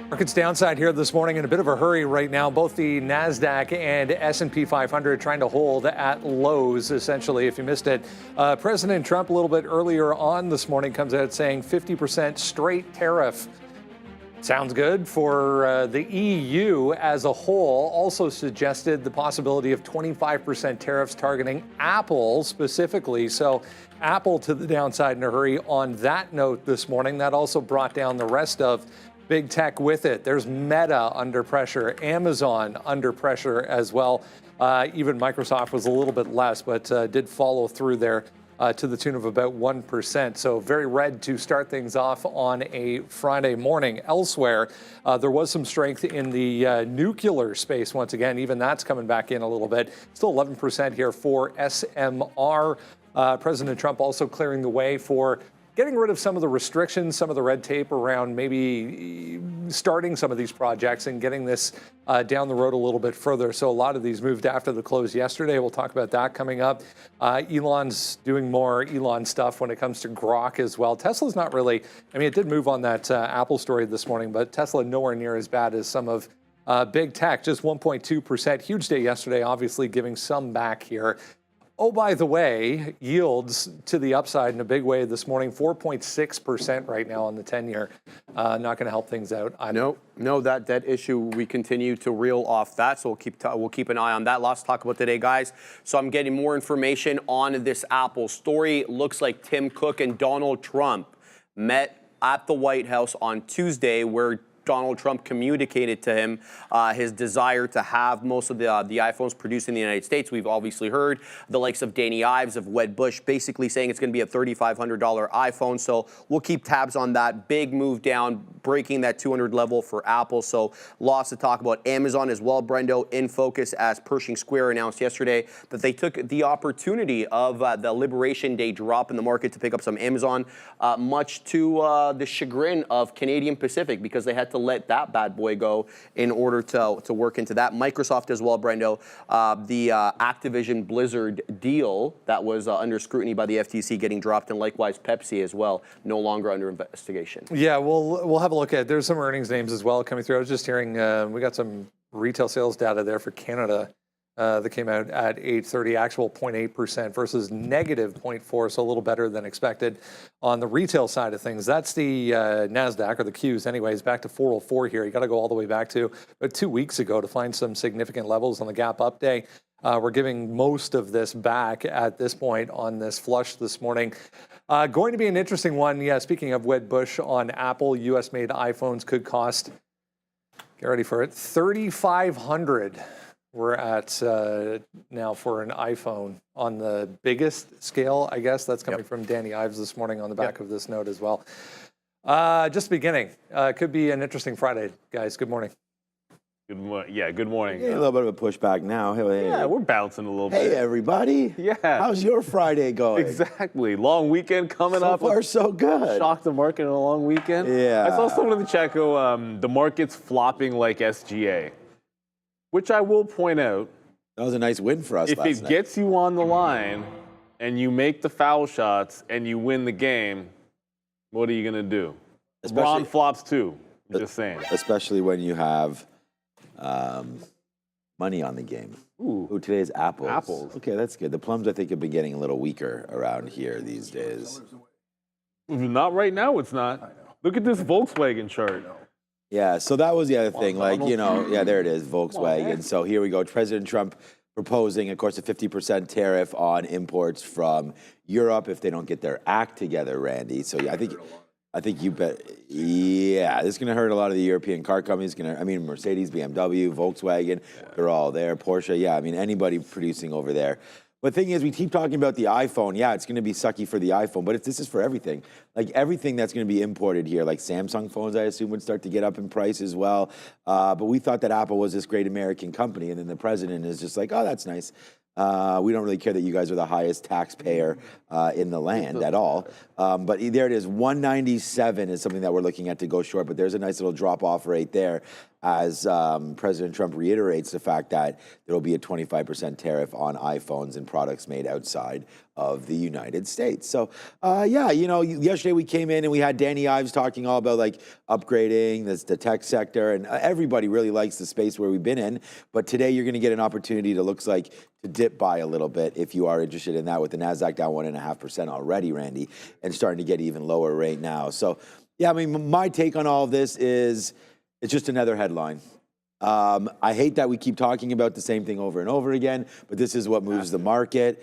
Markets downside here this morning in a bit of a hurry right now. Both the Nasdaq and S&P 500 trying to hold at lows, essentially. If you missed it, President Trump a little bit earlier on this morning comes out saying 50% straight tariff. Sounds good for the EU as a whole. Also suggested the possibility of 25% tariffs targeting Apple specifically. So Apple to the downside in a hurry on that note this morning. That also brought down the rest of big tech with it. There's Meta under pressure, Amazon under pressure as well. Even Microsoft was a little bit less, but did follow through there to the tune of about 1%. So very red to start things off on a Friday morning. Elsewhere, there was some strength in the nuclear space once again. Even that's coming back in a little bit. Still 11% here for SMR. President Trump also clearing the way for getting rid of some of the restrictions, some of the red tape around maybe starting some of these projects and getting this down the road a little bit further. So a lot of these moved after the close yesterday. We'll talk about that coming up. Elon's doing more Elon stuff when it comes to Grok as well. Tesla's not really, I mean, it did move on that Apple story this morning, but Tesla nowhere near as bad as some of big tech, just 1.2%. Huge day yesterday, obviously giving some back here. Oh, by the way, yields to the upside in a big way this morning, 4.6% right now on the 10-year. Not going to help things out. No, that issue, we continue to reel off that, so we'll keep an eye on that. Lots to talk about today, guys. So I'm getting more information on this Apple story. Looks like Tim Cook and Donald Trump met at the White House on Tuesday, where Donald Trump communicated to him his desire to have most of the iPhones produced in the United States. We've obviously heard the likes of Danny Ives of Wedbush basically saying it's going to be a $3,500 iPhone. So we'll keep tabs on that. Big move down, breaking that 200 level for Apple. So lots to talk about. Amazon as well, Brendo, in focus as Pershing Square announced yesterday that they took the opportunity of the Liberation Day drop in the market to pick up some Amazon, much to the chagrin of Canadian Pacific, because they had to let that bad boy go in order to work into that. Microsoft as well, Brendo, the Activision Blizzard deal that was under scrutiny by the FTC getting dropped, and likewise Pepsi as well, no longer under investigation. Yeah, we'll have a look at it. There's some earnings names as well coming through. I was just hearing we got some retail sales data there for Canada that came out at 8:30, actual 0.8% versus negative 0.4, so a little better than expected on the retail side of things. That's the Nasdaq, or the Qs anyways, back to 404 here. You got to go all the way back to about 2 weeks ago to find some significant levels on the gap up day. We're giving most of this back at this point on this flush this morning. Going to be an interesting one. Yeah, speaking of Wedbush on Apple, US-made iPhones could cost, get ready for it, $3,500. We're at now for an iPhone on the biggest scale, I guess. That's coming from Danny Ives this morning on the back of this note as well. Just beginning. Could be an interesting Friday, guys. Good morning. Good morning. Yeah, good morning. A little bit of a pushback now. Hey. Yeah, we're bouncing a little bit. Hey, everybody. Yeah. How's your Friday going? Exactly. Long weekend coming up. So far, so good. Shocked the market in a long weekend. Yeah. I saw someone in the chat go, the market's flopping like SGA. Which I will point out. That was a nice win for us last night. If it gets you on the line and you make the foul shots and you win the game, what are you going to do? LeBron flops too. I'm just saying. Especially when you have money on the game. Ooh, today's apples. Apples. Okay, that's good. The plums, I think, have been getting a little weaker around here these days. Not right now, it's not. Look at this Volkswagen chart. Yeah, so that was the other thing. Like, you know, yeah, there it is, Volkswagen. So here we go. President Trump proposing, of course, a 50% tariff on imports from Europe if they don't get their act together, Randy. So yeah, I think you bet. Yeah, this is going to hurt a lot of the European car companies. I mean, Mercedes, BMW, Volkswagen, they're all there. Porsche, yeah, I mean, anybody producing over there. But the thing is, we keep talking about the iPhone. Yeah, it's going to be sucky for the iPhone, but this is for everything. Like everything that's going to be imported here, like Samsung phones, I assume, would start to get up in price as well. But we thought that Apple was this great American company, and then the president is just like, oh, that's nice. We don't really care that you guys are the highest taxpayer in the land at all. But there it is, 197 is something that we're looking at to go short, but there's a nice little drop-off right there as President Trump reiterates the fact that there will be a 25% tariff on iPhones and products made outside of the United States. So, yeah, you know, yesterday we came in and we had Danny Ives talking all about like upgrading the tech sector, and everybody really likes the space where we've been in. But today you're going to get an opportunity to looks like to dip by a little bit if you are interested in that, with the Nasdaq down 1.5% already, Randy, and starting to get even lower right now. So, yeah, I mean, my take on all of this is it's just another headline. I hate that we keep talking about the same thing over and over again, but this is what moves the market.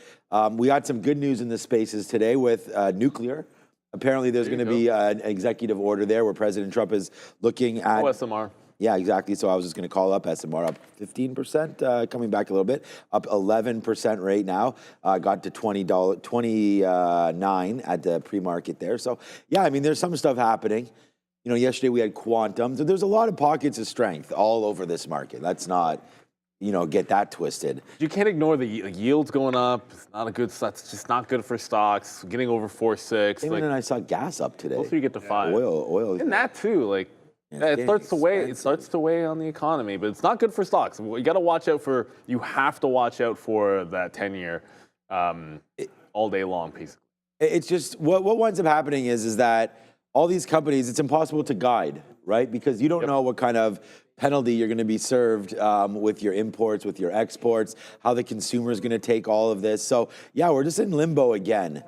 We got some good news in the spaces today with nuclear. Apparently, there's going to be an executive order there where President Trump is looking at SMR. Yeah, exactly. So I was just going to call up SMR up 15%, coming back a little bit, up 11% right now. Got to $29 at the pre-market there. So yeah, I mean, there's some stuff happening. You know, yesterday we had quantum. So there's a lot of pockets of strength all over this market. Let's not, you know, get that twisted. You can't ignore the yields going up. It's not a good. It's just not good for stocks. Getting over 4.6. Even I saw gas up today. Hopefully you get to 5. Oil. And that too, like. Yeah, it starts to weigh. It starts to weigh on the economy, but it's not good for stocks. You got to watch out for. You have to watch out for that 10-year, all day long piece. It's just what winds up happening is that all these companies, it's impossible to guide, right? Because you don't know what kind of penalty you're going to be served with your imports, with your exports, how the consumer is going to take all of this. So yeah, we're just in limbo again.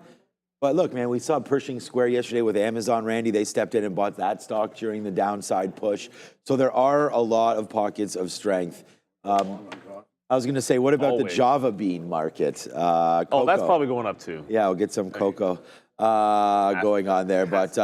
But look, man, we saw Pershing Square yesterday with Amazon, Randy. They stepped in and bought that stock during the downside push. So there are a lot of pockets of strength. I was going to say, what about the Java bean market? Oh, that's probably going up too. Yeah, we'll get some cocoa going on there. But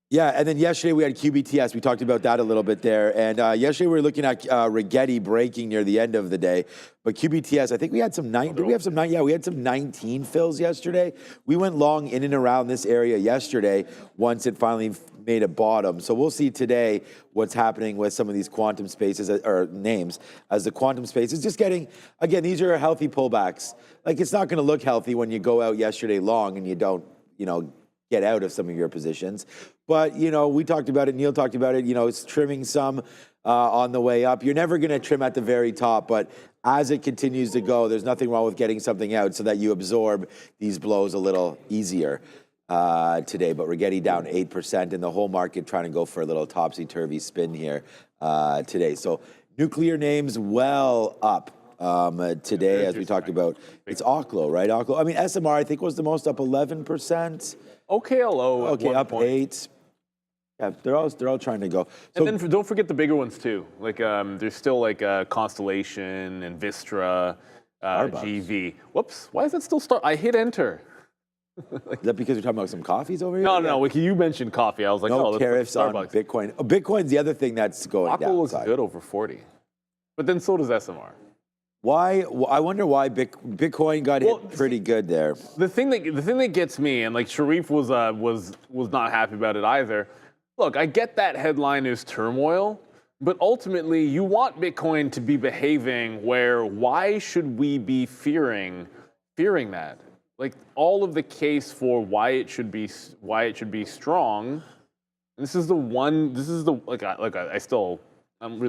yeah, and then yesterday we had QBTS. We talked about that a little bit there. And yesterday we were looking at Rigetti breaking near the end of the day. But QBTS, I think we had some 9. Did we have some 9? Yeah, we had some 19 fills yesterday. We went long in and around this area yesterday once it finally made a bottom. So we'll see today what's happening with some of these quantum spaces or names, as the quantum space is just getting, again, these are healthy pullbacks. Like, it's not going to look healthy when you go out yesterday long and you don't, you know, get out of some of your positions. But, you know, we talked about it, Neil talked about it, you know, it's trimming some on the way up. You're never going to trim at the very top, but as it continues to go, there's nothing wrong with getting something out so that you absorb these blows a little easier today. But Rigetti down 8% and the whole market trying to go for a little topsy-turvy spin here today. So nuclear names well up today, as we talked about. It's Oklo, right? Oklo. I mean, SMR, I think, was the most, up 11%. OKLO. Okay, up 8. Yeah, they're all trying to go. So, and then don't forget the bigger ones too. Like there's still like Constellation and Vistra, GV. Whoops, why is that still start? I hit enter. Is that because you're talking about some coffees over here? No, like you mentioned coffee. I was like, no, oh, tariffs on Bitcoin. Oh, Bitcoin's the other thing that's going down. Apple looks good over 40, but then so does SMR. Why? I wonder why Bitcoin got hit pretty good there. The thing that gets me, and like Sharif was not happy about it either. Look, I get that headline is turmoil, but ultimately you want Bitcoin to be behaving where, why should we be fearing that? Like, all of the case for why it should be strong. This is the I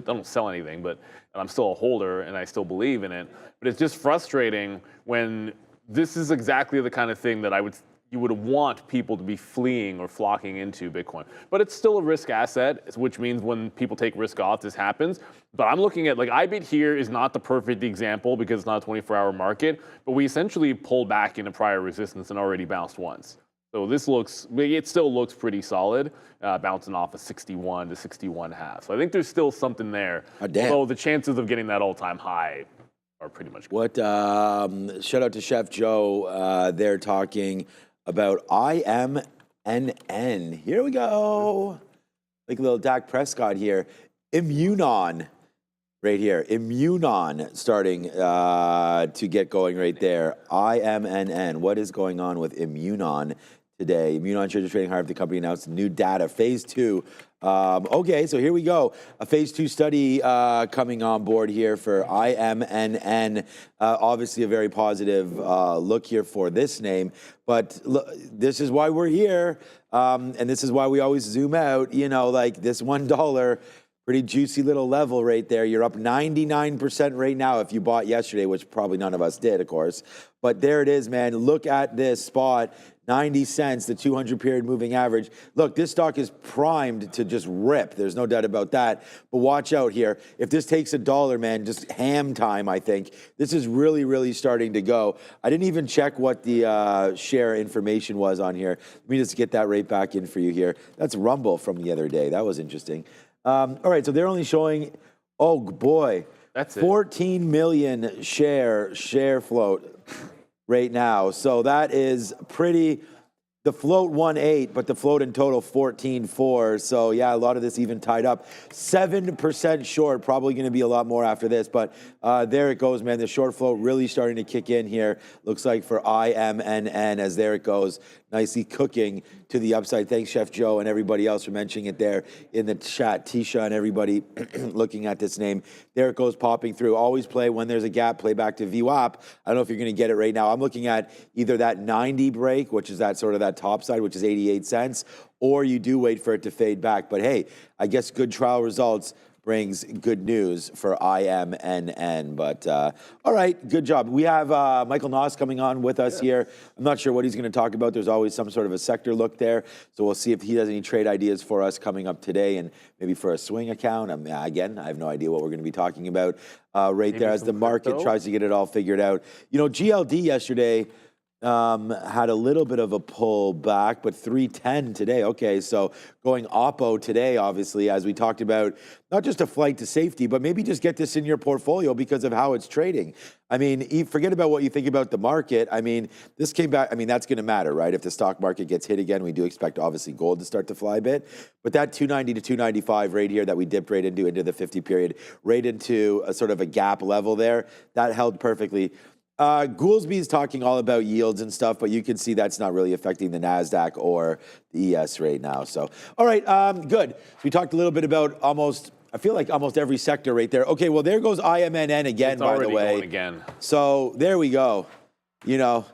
don't sell anything, but I'm still a holder and I still believe in it. But it's just frustrating when this is exactly the kind of thing that you would want people to be fleeing or flocking into Bitcoin. But it's still a risk asset, which means when people take risk off, this happens. But I'm looking at, like, IBIT here is not the perfect example because it's not a 24-hour market, but we essentially pulled back into prior resistance and already bounced once. So it still looks pretty solid, bouncing off of 61 to 61.5. So I think there's still something there. So the chances of getting that all-time high are pretty much good. Shout out to Chef Joe. They're talking about IMNN. Here we go. Like a little Dak Prescott here. Immunon. Right here, Immunon starting to get going right there. IMNN. What is going on with Immunon today? Immunon shares are trading higher. The company announced new data. Phase 2. Okay, so here we go. A phase 2 study coming on board here for IMNN. Obviously a very positive look here for this name. But look, this is why we're here. And this is why we always zoom out. You know, like this $1 Pretty juicy little level right there. You're up 99% right now if you bought yesterday, which probably none of us did, of course. But there it is, man. Look at this spot, 90 cents, the 200-period moving average. Look, this stock is primed to just rip. There's no doubt about that. But watch out here. If this takes $1, man, just ham time, I think. This is really, really starting to go. I didn't even check what the share information was on here. Let me just get that right back in for you here. That's Rumble from the other day. That was interesting. All right, so they're only showing, oh boy, that's 14 million share float right now. So that is pretty. The float 1.8, but the float in total 14.4. So yeah, a lot of this even tied up. 7% short, probably going to be a lot more after this. But there it goes, man. The short float really starting to kick in here. Looks like for IMNN, as there it goes, nicely cooking to the upside. Thanks, Chef Joe, and everybody else for mentioning it there in the chat. Tisha and everybody looking at this name. There it goes, popping through. Always play when there's a gap. Play back to VWAP. I don't know if you're going to get it right now. I'm looking at either that 90 break, which is that sort of that top side, which is 88 cents, or you do wait for it to fade back. But hey, I guess good trial results brings good news for IMNN. But all right, good job. We have Michael Noss coming on with us here. I'm not sure what he's going to talk about. There's always some sort of a sector look there. So we'll see if he has any trade ideas for us coming up today and maybe for a swing account. Again, I have no idea what we're going to be talking about maybe there as the market crypto tries to get it all figured out. You know, GLD yesterday had a little bit of a pull back, but 310 today. Okay, so going oppo today, obviously, as we talked about, not just a flight to safety, but maybe just get this in your portfolio because of how it's trading. I mean, forget about what you think about the market. I mean, this came back. I mean, that's going to matter, right? If the stock market gets hit again, we do expect, obviously, gold to start to fly a bit. But that 290 to 295 right here that we dipped right into the 50 period, right into a sort of a gap level there, that held perfectly. Goolsby is talking all about yields and stuff, but you can see that's not really affecting the Nasdaq or the ES right now. So, all right, good. So we talked a little bit about I feel like almost every sector right there. Okay, well, there goes IMNN again, by the way. Going again. So there we go. You know,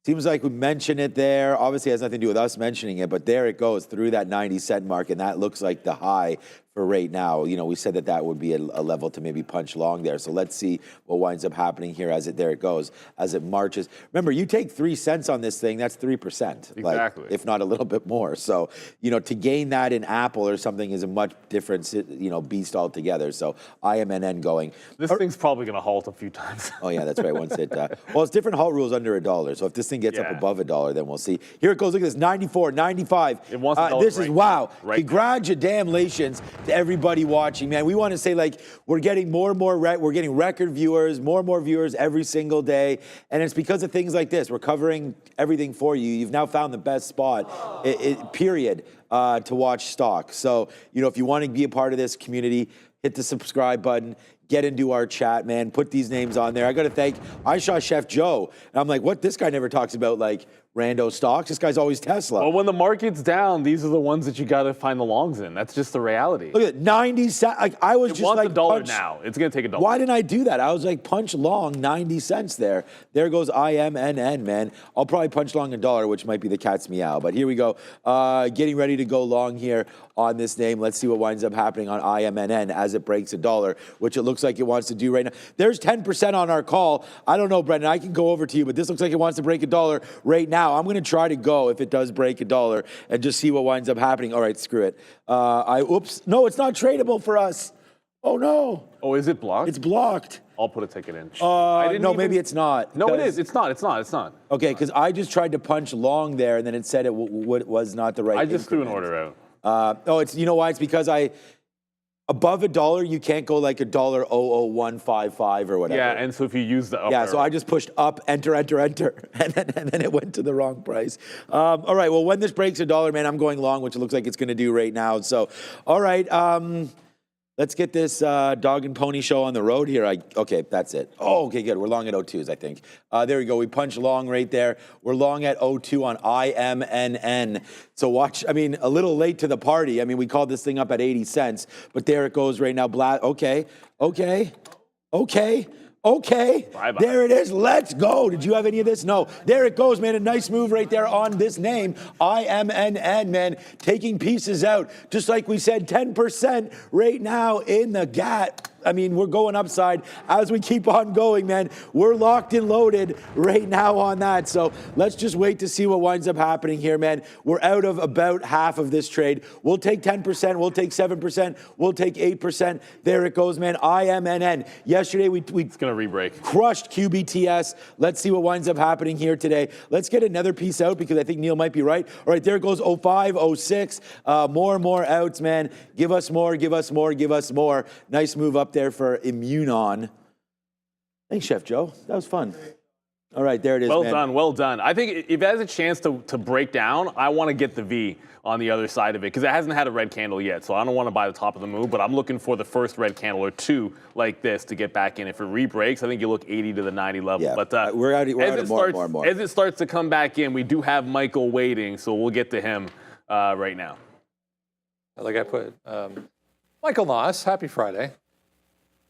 seems like we mentioned it there. Obviously, it has nothing to do with us mentioning it, but there it goes through that 90-cent mark, and that looks like the high for right now. You know, we said that would be a level to maybe punch long there. So let's see what winds up happening here there it goes, as it marches. Remember, you take 3 cents on this thing, that's 3%. Exactly. Like, if not a little bit more. So, you know, to gain that in Apple or something is a much different, you know, beast altogether. So IMNN going. This thing's probably going to halt a few times. Oh, yeah, that's right. Once it, well, it's different halt rules under $1. So if this thing gets up above $1, then we'll see. Here it goes. Look at this, 94, 95. It wants to this is, wow. Right. Congratulations to everybody watching, man. We want to say, like, we're getting more and more, we're getting record viewers, more and more viewers every single day. And it's because of things like this. We're covering everything for you. You've now found the best spot, period, to watch stock. So, you know, if you want to be a part of this community, hit the subscribe button. Get into our chat, man. Put these names on there. I got to thank, I saw Chef Joe, and I'm like, what? This guy never talks about, like, rando stocks. This guy's always Tesla. Well, when the market's down, these are the ones that you got to find the longs in. That's just the reality. Look at 90 cents. Like, I was it just wants like, $1 now. It's going to take $1. Why didn't I do that? I was like, punch long 90 cents there. There goes IMNN, man. I'll probably punch long $1, which might be the cat's meow. But here we go. Getting ready to go long here on this name. Let's see what winds up happening on IMNN as it breaks $1, which it looks like it wants to do right now. There's 10% on our call. I don't know, Brendan. I can go over to you, but this looks like it wants to break $1 right now. I'm going to try to go if it does break $1 and just see what winds up happening. All right, screw it. Oops. No, it's not tradable for us. Oh, no. Oh, is it blocked? It's blocked. I'll put a ticket in. No, maybe it's not. No, it is. It's not. It's not. It's not. Okay, because I just tried to punch long there, and then it said it was not the right I just threw an increment. order out. It's, you know why? It's because above $1, you can't go like $0.00155 or whatever. Yeah, and so if you use the up yeah, so I just pushed up, enter, and then it went to the wrong price. All right, well, when this breaks $1, man, I'm going long, which it looks like it's going to do right now. So, all right, let's get this dog and pony show on the road here. Okay, that's it. Oh, okay, good. We're long at 02s, I think. There we go. We punch long right there. We're long at 02 on IMNN. So watch, I mean, a little late to the party. I mean, we called this thing up at 80 cents, but there it goes right now. Okay. Okay, Bye-bye. there it is. Let's go. Did you have any of this? No. There it goes, man. A nice move right there on this name, IMNN, man. Taking pieces out, just like we said, 10% right now in the gap. I mean, we're going upside as we keep on going, man. We're locked and loaded right now on that. So let's just wait to see what winds up happening here, man. We're out of about half of this trade. We'll take 10%. We'll take 7%. We'll take 8%. There it goes, man. IMNN. Yesterday, we It's going to re-break. crushed QBTS. Let's see what winds up happening here today. Let's get another piece out because I think Neil might be right. All right, there it goes, 05, 06. More and more outs, man. Give us more, give us more, give us more. Nice move up there for Immunon. Thanks, Chef Joe. That was fun. All right, there it is, Well man. done, well done. I think if it has a chance to break down, I want to get the V on the other side of it because it hasn't had a red candle yet. So I don't want to buy the top of the move, but I'm looking for the first red candle or two like this to get back in. If it re-breaks, I think you look 80 to the 90 level. Yeah, But we're out of more. As it starts to come back in, we do have Michael waiting, so we'll get to him right now. Like I put, Michael Noss, happy Friday.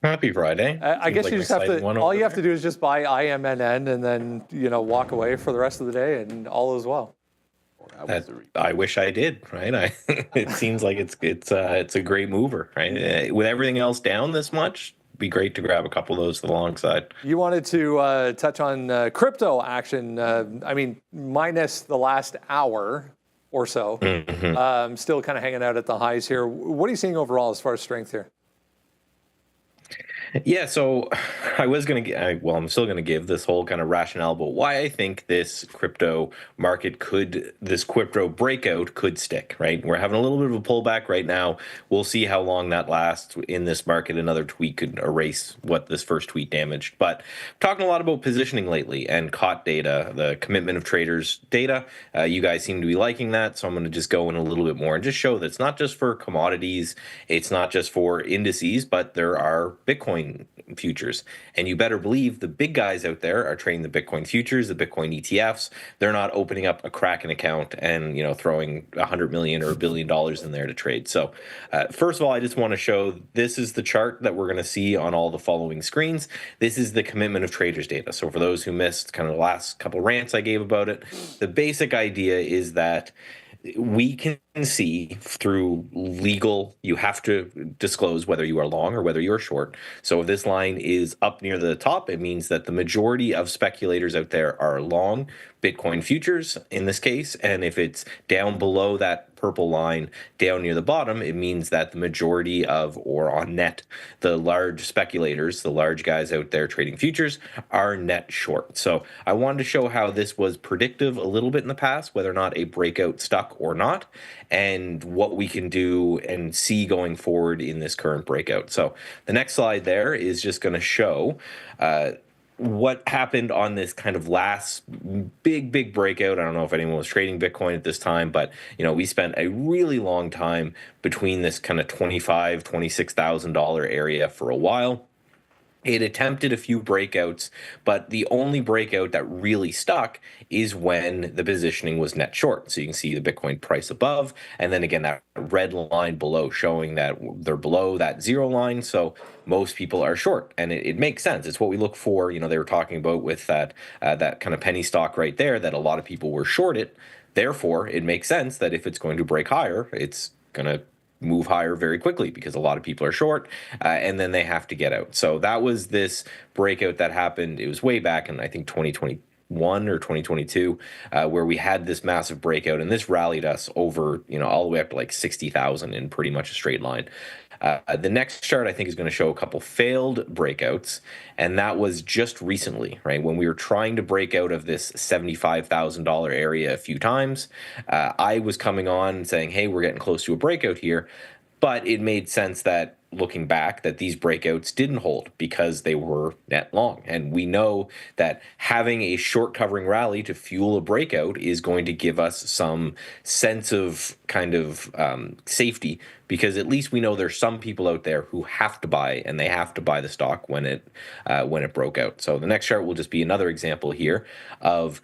Happy Friday. I guess you just have to, all you have to do is just buy IMNN and then, walk away for the rest of the day and all is well. I wish I did, right? It seems like it's a great mover, right? With everything else down this much, it'd be great to grab a couple of those to the long side. You wanted to touch on crypto action, minus the last hour or so. Still kind of hanging out at the highs here. What are you seeing overall as far as strength here? Yeah, so I'm still going to give this whole kind of rationale about why I think this crypto market this crypto breakout could stick, right? We're having a little bit of a pullback right now. We'll see how long that lasts in this market. Another tweet could erase what this first tweet damaged. But talking a lot about positioning lately and COT data, the commitment of traders data. You guys seem to be liking that, so I'm going to just go in a little bit more and just show that it's not just for commodities, it's not just for indices, but there are Bitcoin futures. And you better believe the big guys out there are trading the Bitcoin futures, the Bitcoin ETFs. They're not opening up a Kraken account and, throwing $100 million or $1 billion in there to trade. So first of all, I just want to show this is the chart that we're going to see on all the following screens. This is the commitment of traders data. So for those who missed kind of the last couple rants I gave about it, the basic idea is that we can see through legal, you have to disclose whether you are long or whether you are short. So if this line is up near the top, it means that the majority of speculators out there are long Bitcoin futures in this case. And if it's down below that purple line down near the bottom, it means that the majority of, or on net, the large speculators, the large guys out there trading futures, are net short. So I wanted to show how this was predictive a little bit in the past, whether or not a breakout stuck or not, and what we can do and see going forward in this current breakout. So the next slide there is just going to show what happened on this kind of last big breakout. I don't know if anyone was trading Bitcoin at this time, but we spent a really long time between this kind of $25,000, $26,000 area for a while. It attempted a few breakouts, but the only breakout that really stuck is when the positioning was net short. So you can see the Bitcoin price above, and then again, that red line below showing that they're below that zero line. So most people are short, and it makes sense. It's what we look for. They were talking about with that kind of penny stock right there, that a lot of people were short it. Therefore, it makes sense that if it's going to break higher, it's going to move higher very quickly because a lot of people are short, and then they have to get out. So that was this breakout that happened. It was way back in, I think, 2021 or 2022, where we had this massive breakout, and this rallied us over, all the way up to like 60,000 in pretty much a straight line. The next chart I think is going to show a couple failed breakouts, and that was just recently, right? When we were trying to break out of this $75,000 area a few times, I was coming on saying, hey, we're getting close to a breakout here, but it made sense that looking back that these breakouts didn't hold because they were net long. And we know that having a short covering rally to fuel a breakout is going to give us some sense of kind of safety, because at least we know there's some people out there who have to buy, and they have to buy the stock when it broke out. So the next chart will just be another example here of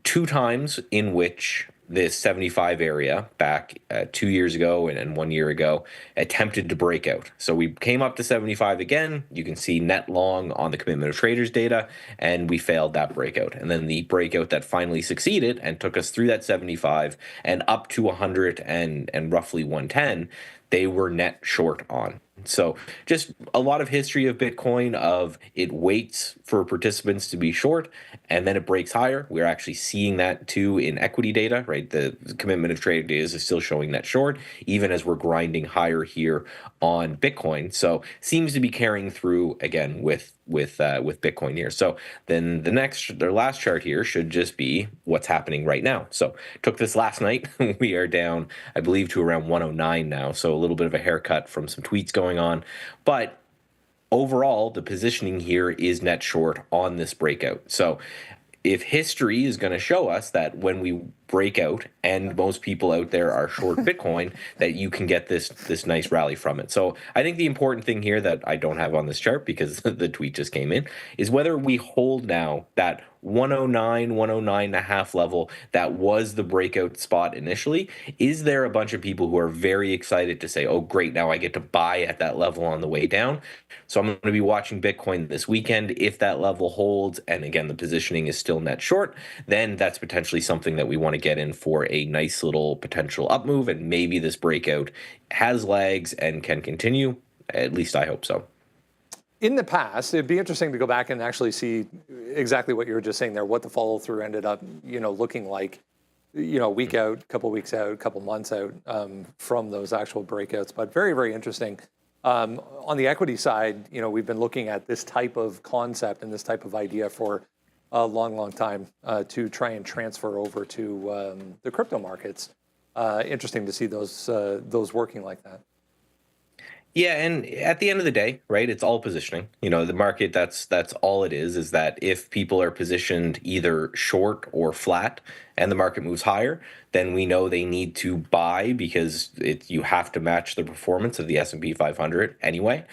2 times in which this 75 area back 2 years ago and 1 year ago, attempted to break out. So we came up to 75 again. You can see net long on the commitment of traders data, and we failed that breakout. And then the breakout that finally succeeded and took us through that 75 and up to 100 and roughly 110, they were net short on. So just a lot of history of Bitcoin of it waits for participants to be short and then it breaks higher. We're actually seeing that too in equity data, right? The commitment of trader data is still showing net short, even as we're grinding higher here on Bitcoin. So seems to be carrying through again with Bitcoin here. So then their last chart here should just be what's happening right now. So took this last night. We are down, I believe, to around 109 now. So a little bit of a haircut from some tweets going on. But overall, the positioning here is net short on this breakout. So if history is going to show us that when we break out and most people out there are short Bitcoin, that you can get this nice rally from it. So I think the important thing here that I don't have on this chart because the tweet just came in is whether we hold now that 109.5 level that was the breakout spot initially. Is there a bunch of people who are very excited to say, oh, great, now I get to buy at that level on the way down? So I'm going to be watching Bitcoin this weekend. If that level holds, and again, the positioning is still net short, then that's potentially something that we want to get in for a nice little potential up move. And maybe this breakout has legs and can continue. At least I hope so. In the past, it'd be interesting to go back and actually see exactly what you were just saying there, what the follow through ended up, looking like, a week out, couple weeks out, couple months out from those actual breakouts. But very, very interesting. On the equity side, we've been looking at this type of concept and this type of idea for a long, long time to try and transfer over to the crypto markets. Interesting to see those working like that. Yeah, and at the end of the day, right, it's all positioning. The market, that's all it is that if people are positioned either short or flat and the market moves higher, then we know they need to buy because you have to match the performance of the S&P 500 anyway.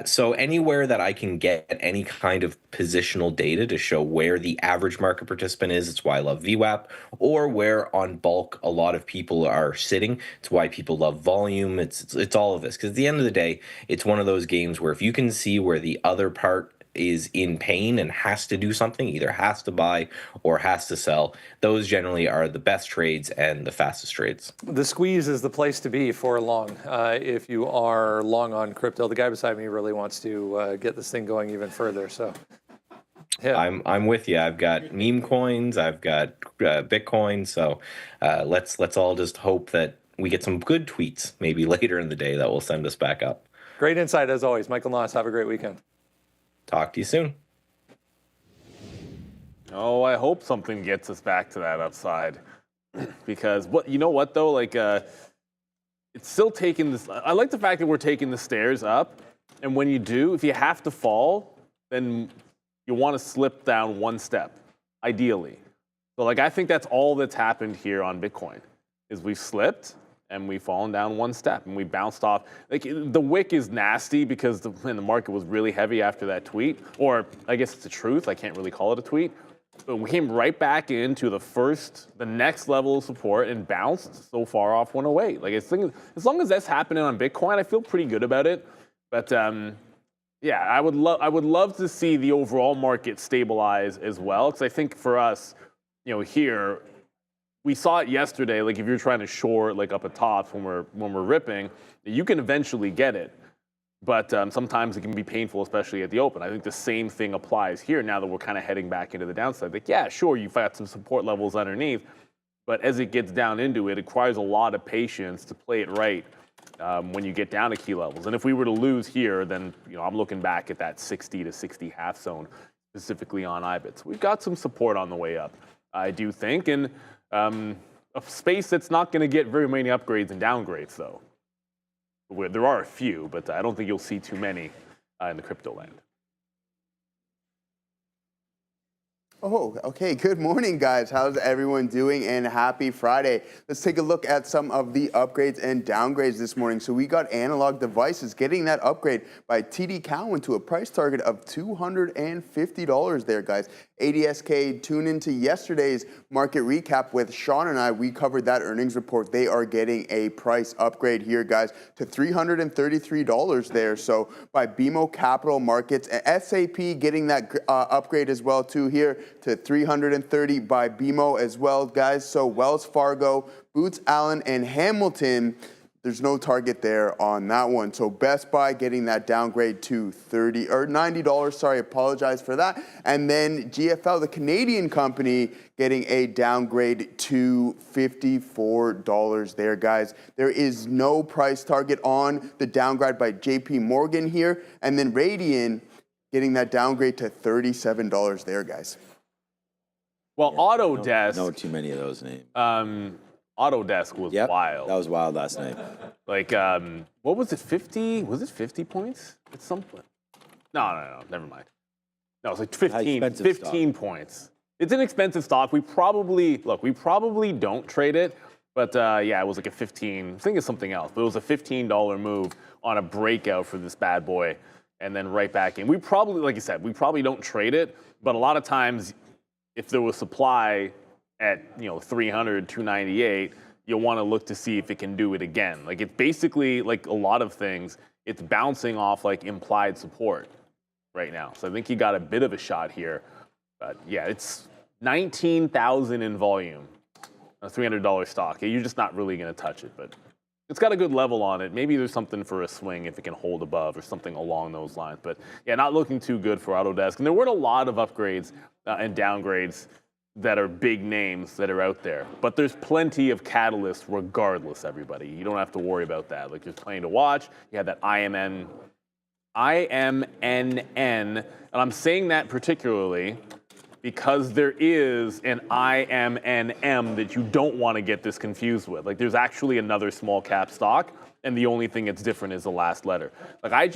So anywhere that I can get any kind of positional data to show where the average market participant is, it's why I love VWAP, or where on bulk a lot of people are sitting. It's why people love volume. It's all of this, because at the end of the day, it's one of those games where if you can see where the other part is in pain and has to do something, either has to buy or has to sell, those generally are the best trades and the fastest trades. The squeeze is the place to be for long if you are long on crypto. The guy beside me really wants to get this thing going even further. So yeah. I'm with you. I've got meme coins, I've got Bitcoin. So let's all just hope that we get some good tweets maybe later in the day that will send us back up. Great insight as always. Michael Noss, have a great weekend. Talk to you soon. Oh, I hope something gets us back to that upside. Because you know what though? It's still taking this. I like the fact that we're taking the stairs up. And when you do, if you have to fall, then you want to slip down one step, ideally. So I think that's all that's happened here on Bitcoin is we've slipped and we've fallen down one step and we bounced off. The wick is nasty because the market was really heavy after that tweet, or I guess it's the truth. I can't really call it a tweet. But we came right back into the next level of support and bounced so far off 108. As long as that's happening on Bitcoin, I feel pretty good about it. But yeah, I would love to see the overall market stabilize as well, because I think for us, here, we saw it yesterday. If you're trying to short up at top when we're ripping, you can eventually get it, but sometimes it can be painful, especially at the open. I think the same thing applies here now that we're kind of heading back into the downside. Yeah, sure, you've got some support levels underneath, but as it gets down into it, it requires a lot of patience to play it right when you get down to key levels. And if we were to lose here, then I'm looking back at that 60 to 60 half zone, specifically on IBIT. So we've got some support on the way up, I do think, and a space that's not going to get very many upgrades and downgrades, though. There are a few, but I don't think you'll see too many in the crypto land. Oh, okay. Good morning, guys. How's everyone doing? And happy Friday. Let's take a look at some of the upgrades and downgrades this morning. So we got Analog Devices getting that upgrade by TD Cowen to a price target of $250 there, guys. ADSK, tune into yesterday's market recap with Sean and I. We covered that earnings report. They are getting a price upgrade here, guys, to $333 there. So by BMO Capital Markets, SAP getting that upgrade as well too here to 330 by BMO as well, guys. So Wells Fargo, Boots Allen, and Hamilton, there's no target there on that one. So Best Buy getting that downgrade to $90. Sorry, apologize for that. And then GFL, the Canadian company, getting a downgrade to $54 there, guys. There is no price target on the downgrade by JP Morgan here. And then Radian getting that downgrade to $37 there, guys. Well, Autodesk. No too many of those names. Autodesk was wild. That was wild last night. Like, what was it, 50? Was it 50 points at some point? No, never mind. No, it's like 15 points. It's an expensive stock. We probably don't trade it, but yeah, it was like a 15, I think it's something else, but it was a $15 move on a breakout for this bad boy, and then right back in. We probably, like you said, we probably don't trade it, but a lot of times, if there was supply at 300, 298, you'll want to look to see if it can do it again. Like it's basically like a lot of things, it's bouncing off like implied support right now. So I think he got a bit of a shot here. But yeah, it's 19,000 in volume, a $300 stock. You're just not really going to touch it, but it's got a good level on it. Maybe there's something for a swing if it can hold above or something along those lines. But yeah, not looking too good for Autodesk. And there weren't a lot of upgrades and downgrades that are big names that are out there. But there's plenty of catalysts regardless, everybody. You don't have to worry about that. Like there's plenty to watch. You had that IMNN. And I'm saying that particularly because there is an IMNM that you don't want to get this confused with. Like there's actually another small cap stock, and the only thing that's different is the last letter. Like I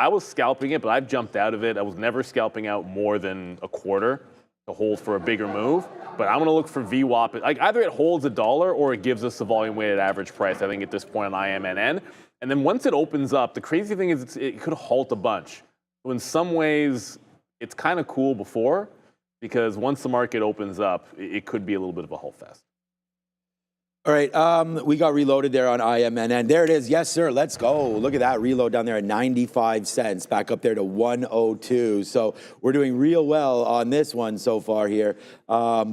was scalping it, but I've jumped out of it. I was never scalping out more than a quarter to hold for a bigger move. But I'm going to look for VWAP. Like either it holds $1 or it gives us the volume weighted average price, I think at this point on IMNN. And then once it opens up, the crazy thing is it could halt a bunch. So in some ways, it's kind of cool before, because once the market opens up, it could be a little bit of a halt fest. All right, we got reloaded there on IMNN. There it is. Yes, sir. Let's go. Look at that reload down there at 95 cents, back up there to 102. So we're doing real well on this one so far here. Yeah,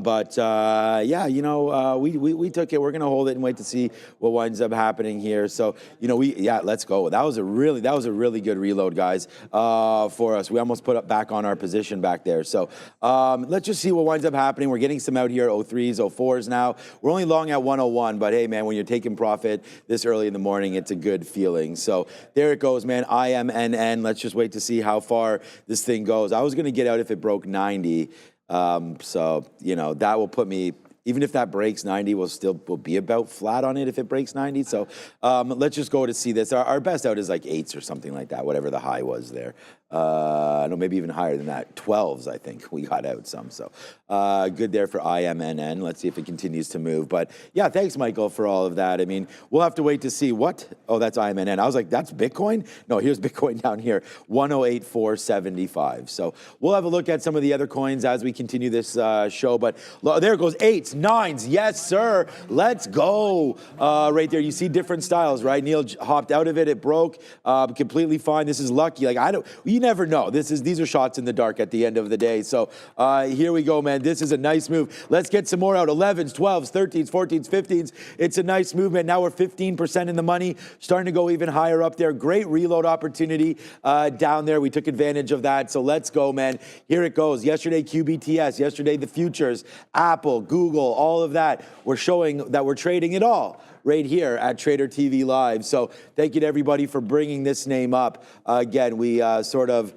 we took it. We're going to hold it and wait to see what winds up happening here. So, let's go. That was a really good reload, guys, for us. We almost put up back on our position back there. So let's just see what winds up happening. We're getting some out here, 03s, 04s now. We're only long at 101. But hey, man, when you're taking profit this early in the morning, it's a good feeling. So there it goes, man. IMNN. Let's just wait to see how far this thing goes. I was going to get out if it broke 90. That will put me, even if that breaks 90, we'll be about flat on it if it breaks 90. So let's just go to see this. Our best out is like 8s or something like that, whatever the high was there. No, maybe even higher than that. 12s, I think we got out some. So good there for IMNN. Let's see if it continues to move. But yeah, thanks, Michael, for all of that. I mean, we'll have to wait to see what. Oh, that's IMNN. I was like, that's Bitcoin? No, here's Bitcoin down here, 108,475. So we'll have a look at some of the other coins as we continue this show. But there it goes, 8s, 9s. Yes, sir. Let's go. Right there, you see different styles, right? Neil hopped out of it. It broke completely fine. This is lucky. Like you never know. These are shots in the dark at the end of the day. So here we go, man. This is a nice move. Let's get some more out. 11s, 12s, 13s, 14s, 15s. It's a nice movement. Now we're 15% in the money, starting to go even higher up there. Great reload opportunity down there. We took advantage of that. So let's go, man. Here it goes. Yesterday, QBTS. Yesterday, the futures, Apple, Google, all of that. We're showing that we're trading it all right here at Trader TV Live. So thank you to everybody for bringing this name up. Again, we sort of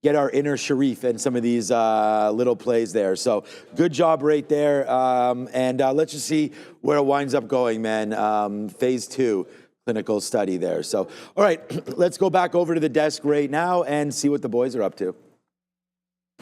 get our inner Sharif in some of these little plays there. So good job right there. And let's just see where it winds up going, man. Phase 2 clinical study there. So, all right, let's go back over to the desk right now and see what the boys are up to.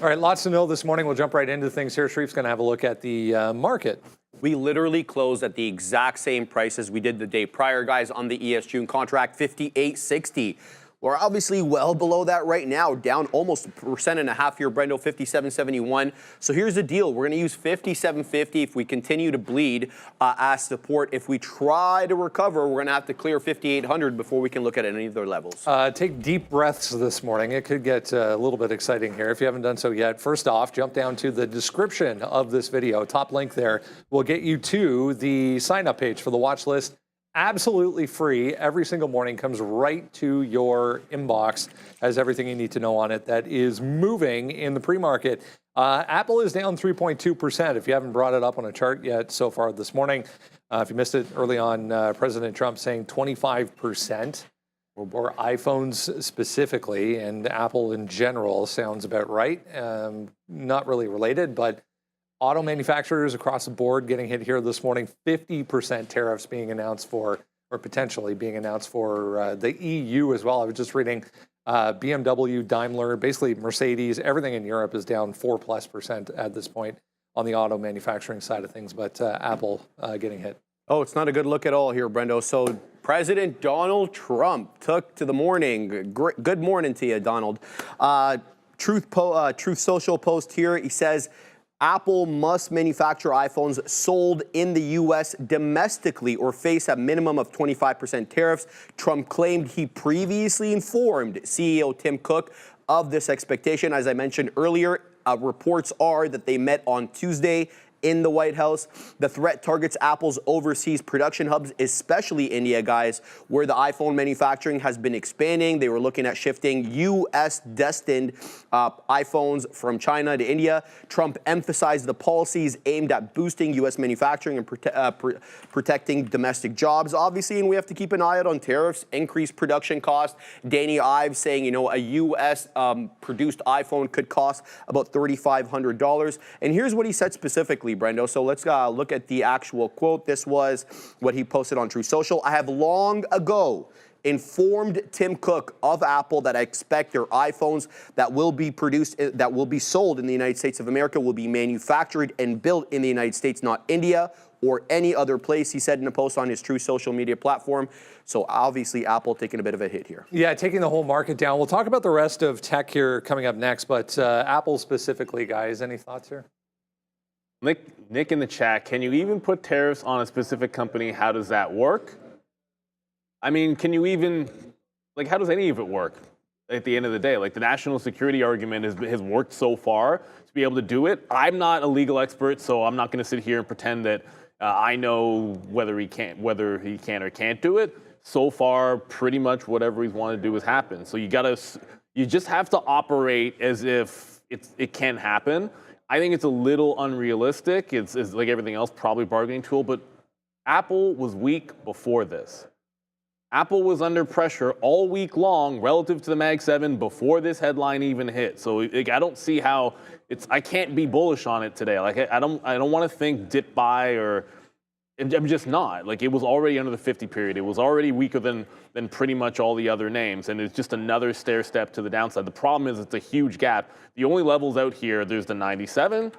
All right, lots to know this morning. We'll jump right into things here. Sharif's going to have a look at the market. We literally closed at the exact same price as we did the day prior, guys, on the ES June contract, 58.60. We're obviously well below that right now, down almost 1.5% here, Brendo, 57.71. So here's the deal. We're going to use 57.50 if we continue to bleed as support. If we try to recover, we're going to have to clear 5800 before we can look at any other levels. Take deep breaths this morning. It could get a little bit exciting here if you haven't done so yet. First off, jump down to the description of this video. Top link there will get you to the sign-up page for the watch list. Absolutely free. Every single morning comes right to your inbox. Has everything you need to know on it that is moving in the pre-market. Apple is down 3.2%. If you haven't brought it up on a chart yet so far this morning, if you missed it early on, President Trump saying 25% or iPhones specifically, and Apple in general sounds about right. Not really related, but auto manufacturers across the board getting hit here this morning. 50% tariffs being announced for, or potentially being announced for the EU as well. I was just reading BMW, Daimler, basically Mercedes, everything in Europe is down 4+% at this point on the auto manufacturing side of things, but Apple getting hit. Oh, it's not a good look at all here, Brendo. So President Donald Trump took to the morning. Good morning to you, Donald. Truth Social post here. He says, Apple must manufacture iPhones sold in the U.S. domestically or face a minimum of 25% tariffs. Trump claimed he previously informed CEO Tim Cook of this expectation. As I mentioned earlier, reports are that they met on Tuesday in the White House. The threat targets Apple's overseas production hubs, especially India, guys, where the iPhone manufacturing has been expanding. They were looking at shifting U.S.-destined iPhones from China to India. Trump emphasized the policies aimed at boosting U.S. manufacturing and protecting domestic jobs, obviously, and we have to keep an eye out on tariffs, increased production costs. Danny Ives saying, you know, a U.S. produced iPhone could cost about $3,500. And here's what he said specifically, Brendo. So let's look at the actual quote. This was what he posted on Truth Social. I have long ago informed Tim Cook of Apple that I expect their iPhones that will be produced, that will be sold in the United States of America, will be manufactured and built in the United States, not India or any other place, he said in a post on his Truth social media platform. So obviously Apple taking a bit of a hit here. Yeah, taking the whole market down. We'll talk about the rest of tech here coming up next, but Apple specifically, guys, any thoughts here? Nick in the chat, can you even put tariffs on a specific company? How does that work? I mean, can you even, like, how does any of it work at the end of the day? Like, the national security argument has worked so far to be able to do it. I'm not a legal expert, so I'm not going to sit here and pretend that I know whether he can or can't do it. So far, pretty much whatever he's wanted to do has happened. So you just have to operate as if it can happen. I think it's a little unrealistic. It's like everything else, probably bargaining tool, but Apple was weak before this. Apple was under pressure all week long relative to the Mag 7 before this headline even hit. So like, I don't see how I can't be bullish on it today. Like I don't want to think dip buy or I'm just not. Like it was already under the 50 period. It was already weaker than pretty much all the other names, and it's just another stair step to the downside. The problem is it's a huge gap. The only levels out here, there's the 97,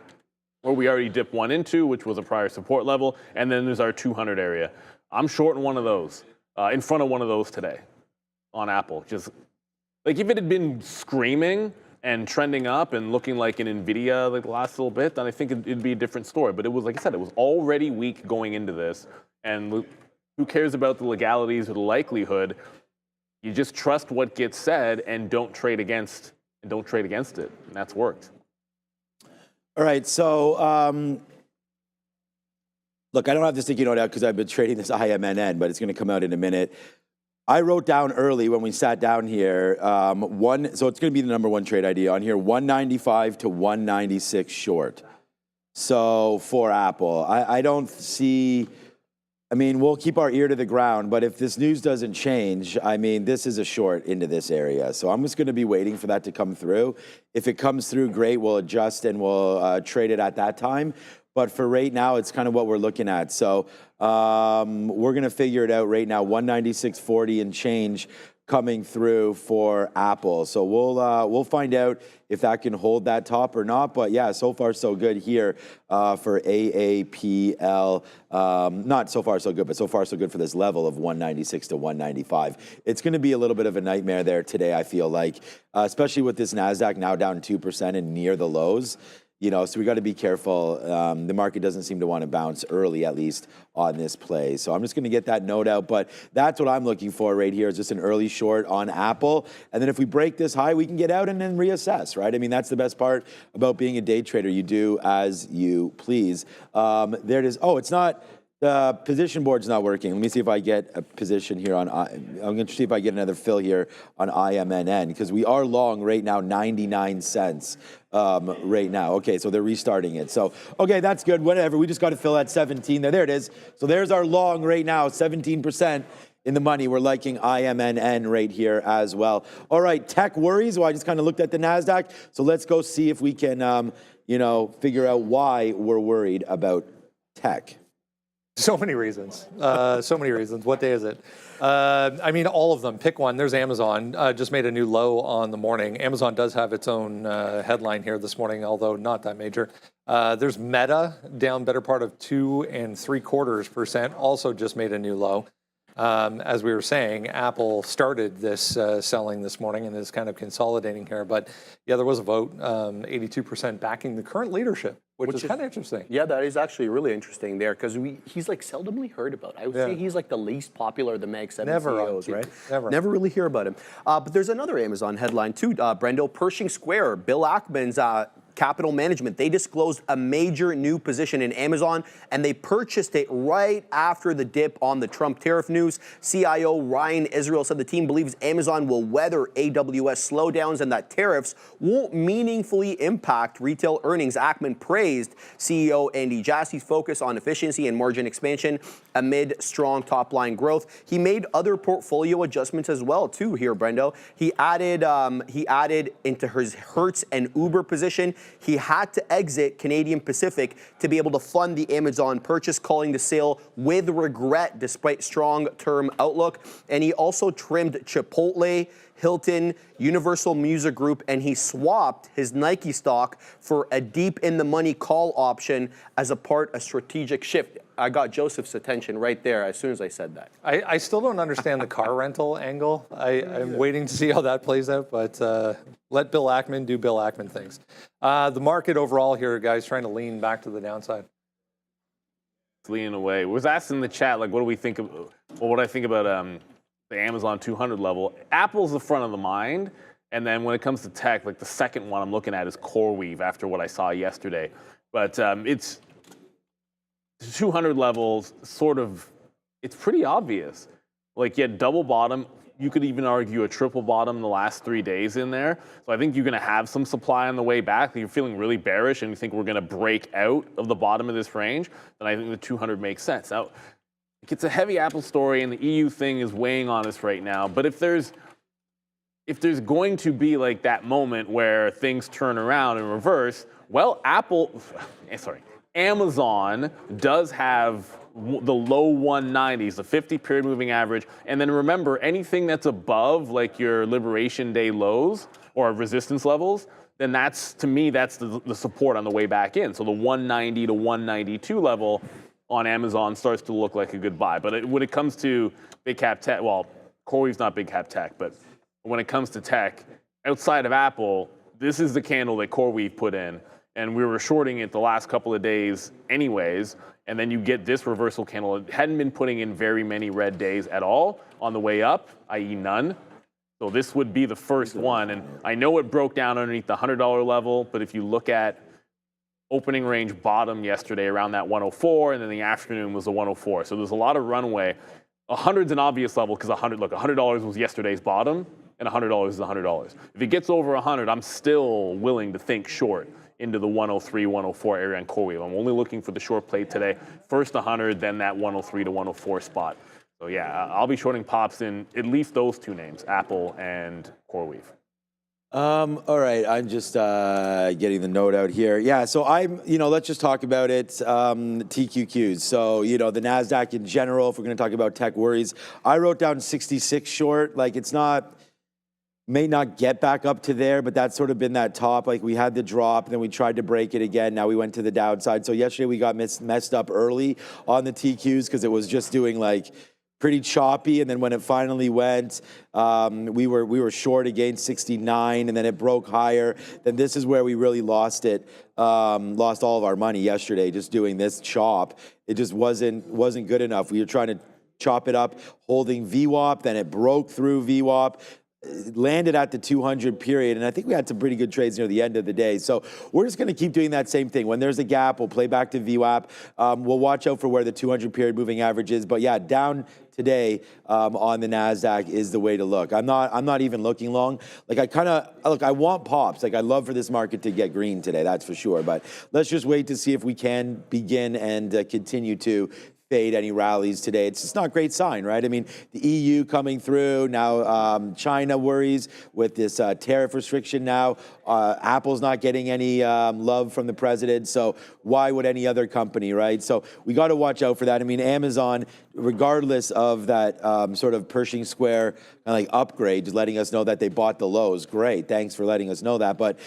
where we already dipped one into, which was a prior support level, and then there's our 200 area. I'm short in one of those, in front of one of those today on Apple. Just like if it had been screaming and trending up and looking like an NVIDIA like the last little bit, then I think it'd be a different story. But it was, like I said, it was already weak going into this. And who cares about the legalities or the likelihood? You just trust what gets said and don't trade against it. And that's worked. All right, so look, I don't have this sticky note out because I've been trading this IMNN, but it's going to come out in a minute. I wrote down early when we sat down here, so it's going to be the number one trade idea on here, 195 to 196 short. So for Apple, I don't see, I mean, we'll keep our ear to the ground, but if this news doesn't change, I mean, this is a short into this area. So I'm just going to be waiting for that to come through. If it comes through, great, we'll adjust and we'll trade it at that time. But for right now, it's kind of what we're looking at. So we're going to figure it out right now, 196.40 and change coming through for Apple. So we'll find out if that can hold that top or not. But yeah, so far so good here for AAPL. Not so far so good, but so far so good for this level of 196 to 195. It's going to be a little bit of a nightmare there today, I feel like, especially with this Nasdaq now down 2% and near the lows. You know, so we got to be careful. The market doesn't seem to want to bounce early, at least on this play. So I'm just going to get that note out. But that's what I'm looking for right here is just an early short on Apple. And then if we break this high, we can get out and then reassess, right? I mean, that's the best part about being a day trader. You do as you please. There it is. Oh, it's not. The position board's not working. Let me see if I get a position here on, I'm going to see if I get another fill here on IMNN because we are long right now, 99 cents right now. Okay, so they're restarting it. So, okay, that's good. Whatever. We just got to fill at 17 there. There it is. So there's our long right now, 17% in the money. We're liking IMNN right here as well. All right, tech worries. Well, I just kind of looked at the Nasdaq. So let's go see if we can, figure out why we're worried about tech. So many reasons. So many reasons. What day is it? I mean, all of them. Pick one. There's Amazon. Just made a new low on the morning. Amazon does have its own headline here this morning, although not that major. There's Meta, down better part of 2 3/4%. Also just made a new low. As we were saying, Apple started this selling this morning and is kind of consolidating here. But yeah, there was a vote, 82% backing the current leadership, which is kind of interesting. Yeah, that is actually really interesting there because he's like seldomly heard about. I would say he's like the least popular of the Mag 7 CEOs, right? Never really hear about him. But there's another Amazon headline too, Brendo. Pershing Square, Bill Ackman's capital management, they disclosed a major new position in Amazon and they purchased it right after the dip on the Trump tariff news. CIO Ryan Israel said the team believes Amazon will weather AWS slowdowns and that tariffs won't meaningfully impact retail earnings. Ackman praised CEO Andy Jassy's focus on efficiency and margin expansion amid strong top-line growth. He made other portfolio adjustments as well too here, Brendo. He added into his Hertz and Uber position. He had to exit Canadian Pacific to be able to fund the Amazon purchase, calling the sale with regret despite strong term outlook. And he also trimmed Chipotle, Hilton, Universal Music Group, and he swapped his Nike stock for a deep in the money call option as a part of strategic shift. I got Joseph's attention right there as soon as I said that. I still don't understand the car rental angle. I'm waiting to see how that plays out, but let Bill Ackman do Bill Ackman things. The market overall here, guys, trying to lean back to the downside. It's leaning away. Was asked in the chat, like, what do we think of? Well, what I think about the Amazon 200 level. Apple's the front of the mind, and then when it comes to tech, like the second one I'm looking at is CoreWeave after what I saw yesterday. But it's 200 levels, sort of, it's pretty obvious. Like, you had double bottom. You could even argue a triple bottom the last 3 days in there. So I think you're going to have some supply on the way back. If you're feeling really bearish and you think we're going to break out of the bottom of this range, then I think the 200 makes sense. Now, it's a heavy Apple story, and the EU thing is weighing on us right now. But if there's going to be like that moment where things turn around and reverse, well, Amazon does have the low 190s, the 50 period moving average. And then remember, anything that's above like your Liberation Day lows or resistance levels, then that's, to me, that's the support on the way back in. So the 190 to 192 level on Amazon starts to look like a good buy. But when it comes to big cap tech, well, CoreWeave's not big cap tech, but when it comes to tech, outside of Apple, this is the candle that CoreWeave put in. And we were shorting it the last couple of days anyways, and then you get this reversal candle. It hadn't been putting in very many red days at all on the way up, i.e. none. So this would be the first one. And I know it broke down underneath the $100 level, but if you look at opening range bottom yesterday around that 104, and then the afternoon was the 104. So there's a lot of runway. 100's an obvious level because $100 was yesterday's bottom, and $100 is $100. If it gets over 100, I'm still willing to think short into the 103, 104 area on CoreWeave. I'm only looking for the short play today. First 100, then that 103 to 104 spot. So yeah, I'll be shorting pops in at least those two names, Apple and CoreWeave. All right, I'm just getting the note out here. Yeah, so let's just talk about it. TQQs. So, the Nasdaq in general, if we're going to talk about tech worries, I wrote down 66 short. Like, may not get back up to there, but that's sort of been that top. Like, we had the drop, and then we tried to break it again. Now we went to the downside. So yesterday we got messed up early on the TQs because it was just doing like pretty choppy, and then when it finally went, we were short against 69, and then it broke higher. Then this is where we really lost it, lost all of our money yesterday, just doing this chop. It just wasn't good enough. We were trying to chop it up, holding VWAP, then it broke through VWAP. Landed at the 200 period, and I think we had some pretty good trades near the end of the day. So we're just going to keep doing that same thing. When there's a gap, we'll play back to VWAP. We'll watch out for where the 200 period moving average is. But yeah, down today on the Nasdaq is the way to look. I'm not even looking long. Like, I want pops. Like, I love for this market to get green today, that's for sure. But let's just wait to see if we can begin and continue to fade any rallies today. It's just not a great sign, right? I mean, the EU coming through, now China worries with this tariff restriction now. Apple's not getting any love from the president, so why would any other company, right? So we got to watch out for that. I mean, Amazon, regardless of that sort of Pershing Square like upgrade, just letting us know that they bought the lows. Great, thanks for letting us know that. But,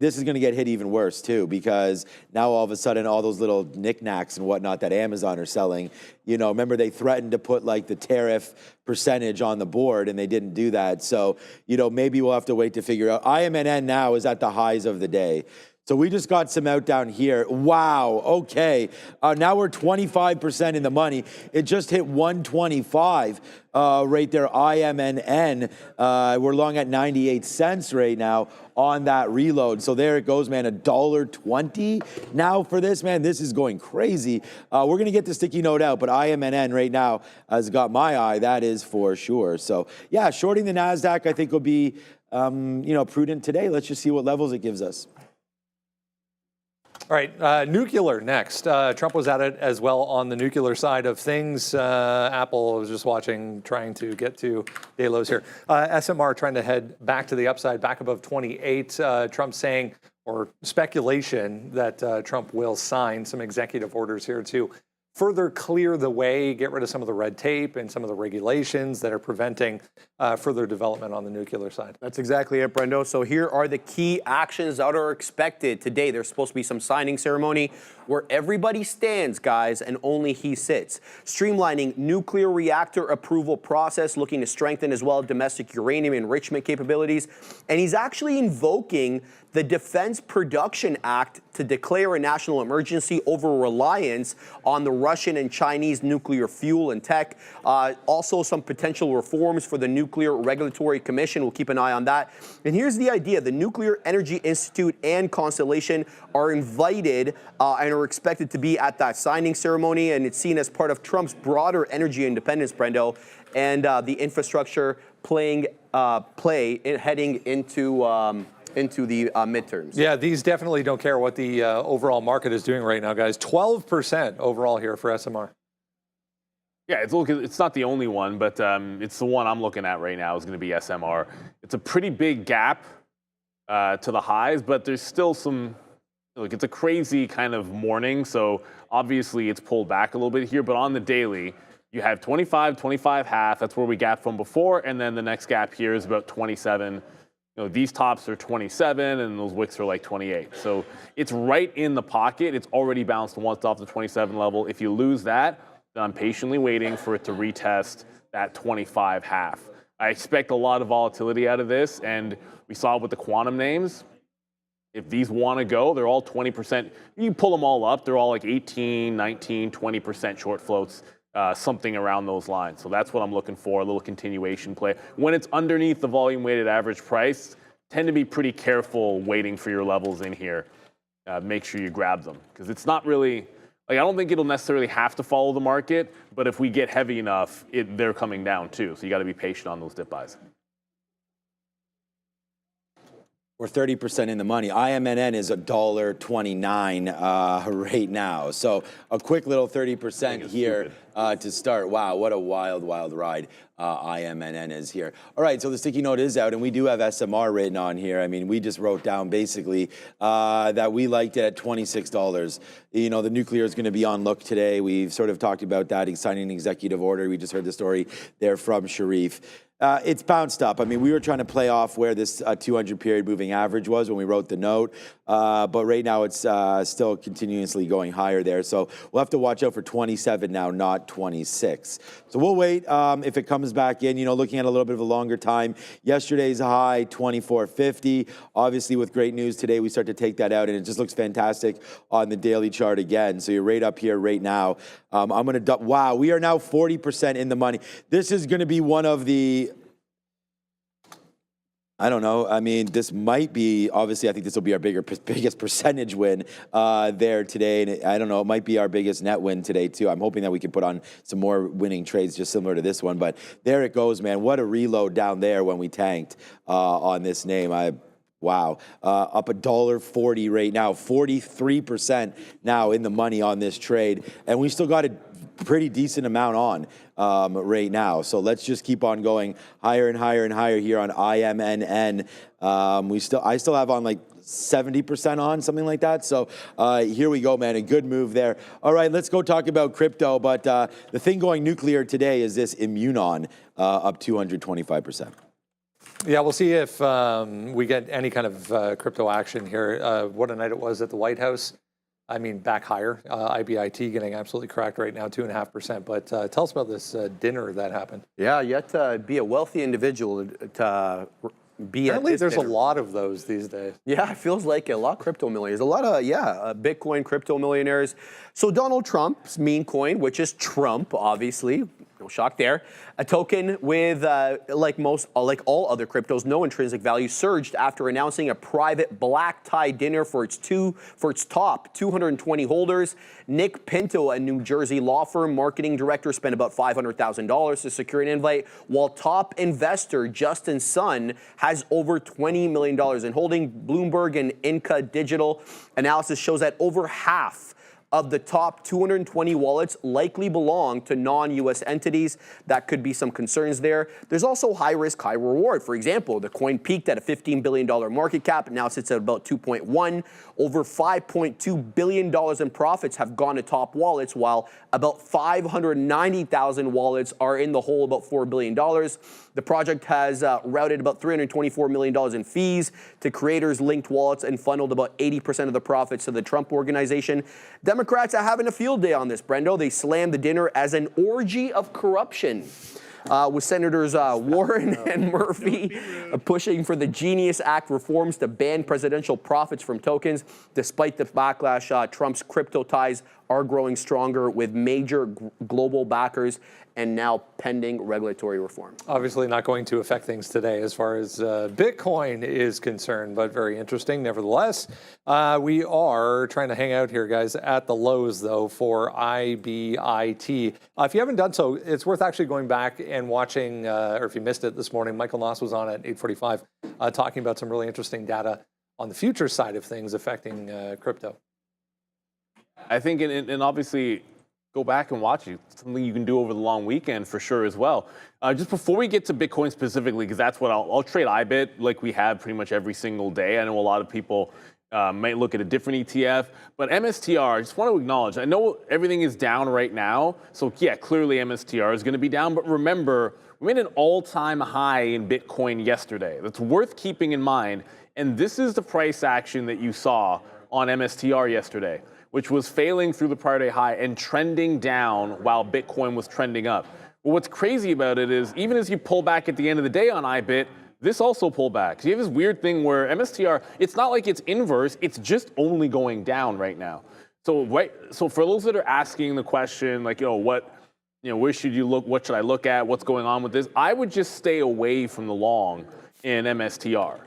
this is going to get hit even worse, too, because now all of a sudden all those little knickknacks and whatnot that Amazon are selling, remember they threatened to put like the tariff percentage on the board and they didn't do that. So, maybe we'll have to wait to figure out. IMNN now is at the highs of the day. So we just got some out down here. Wow, okay. Now we're 25% in the money. It just hit 125 right there, IMNN. We're long at 98 cents right now on that reload. So there it goes, man, $1.20 now for this, man. This is going crazy. We're going to get the sticky note out, but IMNN right now has got my eye, that is for sure. So yeah, shorting the Nasdaq I think will be prudent today. Let's just see what levels it gives us. All right, nuclear next. Trump was at it as well on the nuclear side of things. Apple, I was just watching, trying to get to day lows here. SMR trying to head back to the upside, back above 28. Trump saying, or speculation, that Trump will sign some executive orders here to further clear the way, get rid of some of the red tape and some of the regulations that are preventing further development on the nuclear side. That's exactly it, Brendo. So here are the key actions that are expected today. There's supposed to be some signing ceremony where everybody stands, guys, and only he sits. Streamlining nuclear reactor approval process, looking to strengthen as well domestic uranium enrichment capabilities. And he's actually invoking the Defense Production Act to declare a national emergency over reliance on the Russian and Chinese nuclear fuel and tech. Also some potential reforms for the Nuclear Regulatory Commission. We'll keep an eye on that. And here's the idea. The Nuclear Energy Institute and Constellation are invited and are expected to be at that signing ceremony. And it's seen as part of Trump's broader energy independence, Brendo, and the infrastructure play heading into the midterms. Yeah, these definitely don't care what the overall market is doing right now, guys. 12% overall here for SMR. Yeah, it's not the only one, but it's the one I'm looking at right now is going to be SMR. It's a pretty big gap to the highs, but there's still some, it's a crazy kind of morning, so obviously it's pulled back a little bit here, but on the daily, you have 25, 25 half, that's where we gapped from before, and then the next gap here is about 27. These tops are 27 and those wicks are like 28. So it's right in the pocket. It's already bounced once off the 27 level. If you lose that, then I'm patiently waiting for it to retest that 25 half. I expect a lot of volatility out of this, and we saw it with the quantum names. If these want to go, they're all 20%. You pull them all up, they're all like 18, 19, 20% short floats. Something around those lines. So that's what I'm looking for, a little continuation play. When it's underneath the volume weighted average price, tend to be pretty careful waiting for your levels in here. Make sure you grab them. Because it's not really, I don't think it'll necessarily have to follow the market, but if we get heavy enough, they're coming down too. So you got to be patient on those dip buys. We're 30% in the money. IMNN is $1.29 right now. So a quick little 30% here to start. Wow, what a wild, wild ride IMNN is here. All right, so the sticky note is out, and we do have SMR written on here. I mean, we just wrote down basically that we liked it at $26. You know, the nuclear is going to be on look today. We've sort of talked about that. He's signing an executive order. We just heard the story there from Sharif. It's bounced up. I mean, we were trying to play off where this 200 period moving average was when we wrote the note, but right now it's still continuously going higher there. So we'll have to watch out for 27 now, not 26. So we'll wait if it comes back in, you know, looking at a little bit of a longer time. Yesterday's high, 24.50. Obviously, with great news today, we start to take that out, and it just looks fantastic on the daily chart again. So you're right up here right now. I'm going to, wow, we are now 40% in the money. This is going to be one of the, I don't know. I mean, this might be, obviously, I think this will be our biggest percentage win there today. And I don't know, it might be our biggest net win today, too. I'm hoping that we can put on some more winning trades just similar to this one. But there it goes, man. What a reload down there when we tanked on this name. Wow. Up $1.40 right now, 43% now in the money on this trade. And we still got a pretty decent amount on right now. So let's just keep on going higher and higher and higher here on IMNN. I still have on like 70% on, something like that. So here we go, man. A good move there. All right, let's go talk about crypto. But the thing going nuclear today is this Immunon up 225%. Yeah, we'll see if we get any kind of crypto action here. What a night it was at the White House. I mean, back higher. IBIT getting absolutely cracked right now, 2.5%. But tell us about this dinner that happened. Yeah, you have to be a wealthy individual to be Apparently at this there's dinner. a lot of those these days. Yeah, it feels like a lot of crypto millionaires. A lot of, Bitcoin crypto millionaires. So Donald Trump's meme coin, which is Trump, obviously. No shock there. A token with, like all other cryptos, no intrinsic value, surged after announcing a private black tie dinner for its top 220 holders. Nick Pinto, a New Jersey law firm marketing director, spent about $500,000 to secure an invite, while top investor Justin Sun has over $20 million in holding. Bloomberg and Inca Digital analysis shows that over half of the top 220 wallets likely belong to non-U.S. entities. That could be some concerns there. There's also high risk, high reward. For example, the coin peaked at a $15 billion market cap and now sits at about 2.1. Over $5.2 billion in profits have gone to top wallets, while about 590,000 wallets are in the hole, about $4 billion. The project has routed about $324 million in fees to creators-linked wallets and funneled about 80% of the profits to the Trump organization. Democrats are having a field day on this, Brendo. They slammed the dinner as an orgy of corruption, with Senators Warren and Murphy pushing for the Genius Act reforms to ban presidential profits from tokens. Despite the backlash, Trump's crypto ties are growing stronger with major global backers and now pending regulatory reform. Obviously not going to affect things today as far as Bitcoin is concerned, but very interesting nevertheless. We are trying to hang out here, guys, at the lows, though, for IBIT. If you haven't done so, it's worth actually going back and watching, or if you missed it this morning, Michael Noss was on at 8:45 talking about some really interesting data on the future side of things affecting crypto. I think, and obviously, go back and watch it. Something you can do over the long weekend for sure as well. Just before we get to Bitcoin specifically, because that's what I'll trade IBIT like we have pretty much every single day. I know a lot of people might look at a different ETF, but MSTR, I just want to acknowledge, I know everything is down right now. So yeah, clearly MSTR is going to be down, but remember, we made an all-time high in Bitcoin yesterday. That's worth keeping in mind. And this is the price action that you saw on MSTR yesterday, which was failing through the prior day high and trending down while Bitcoin was trending up. But what's crazy about it is even as you pull back at the end of the day on IBIT, this also pulled back. So you have this weird thing where MSTR, it's not like it's inverse, it's just only going down right now. So for those that are asking the question, like, where should you look, what should I look at, what's going on with this? I would just stay away from the long in MSTR.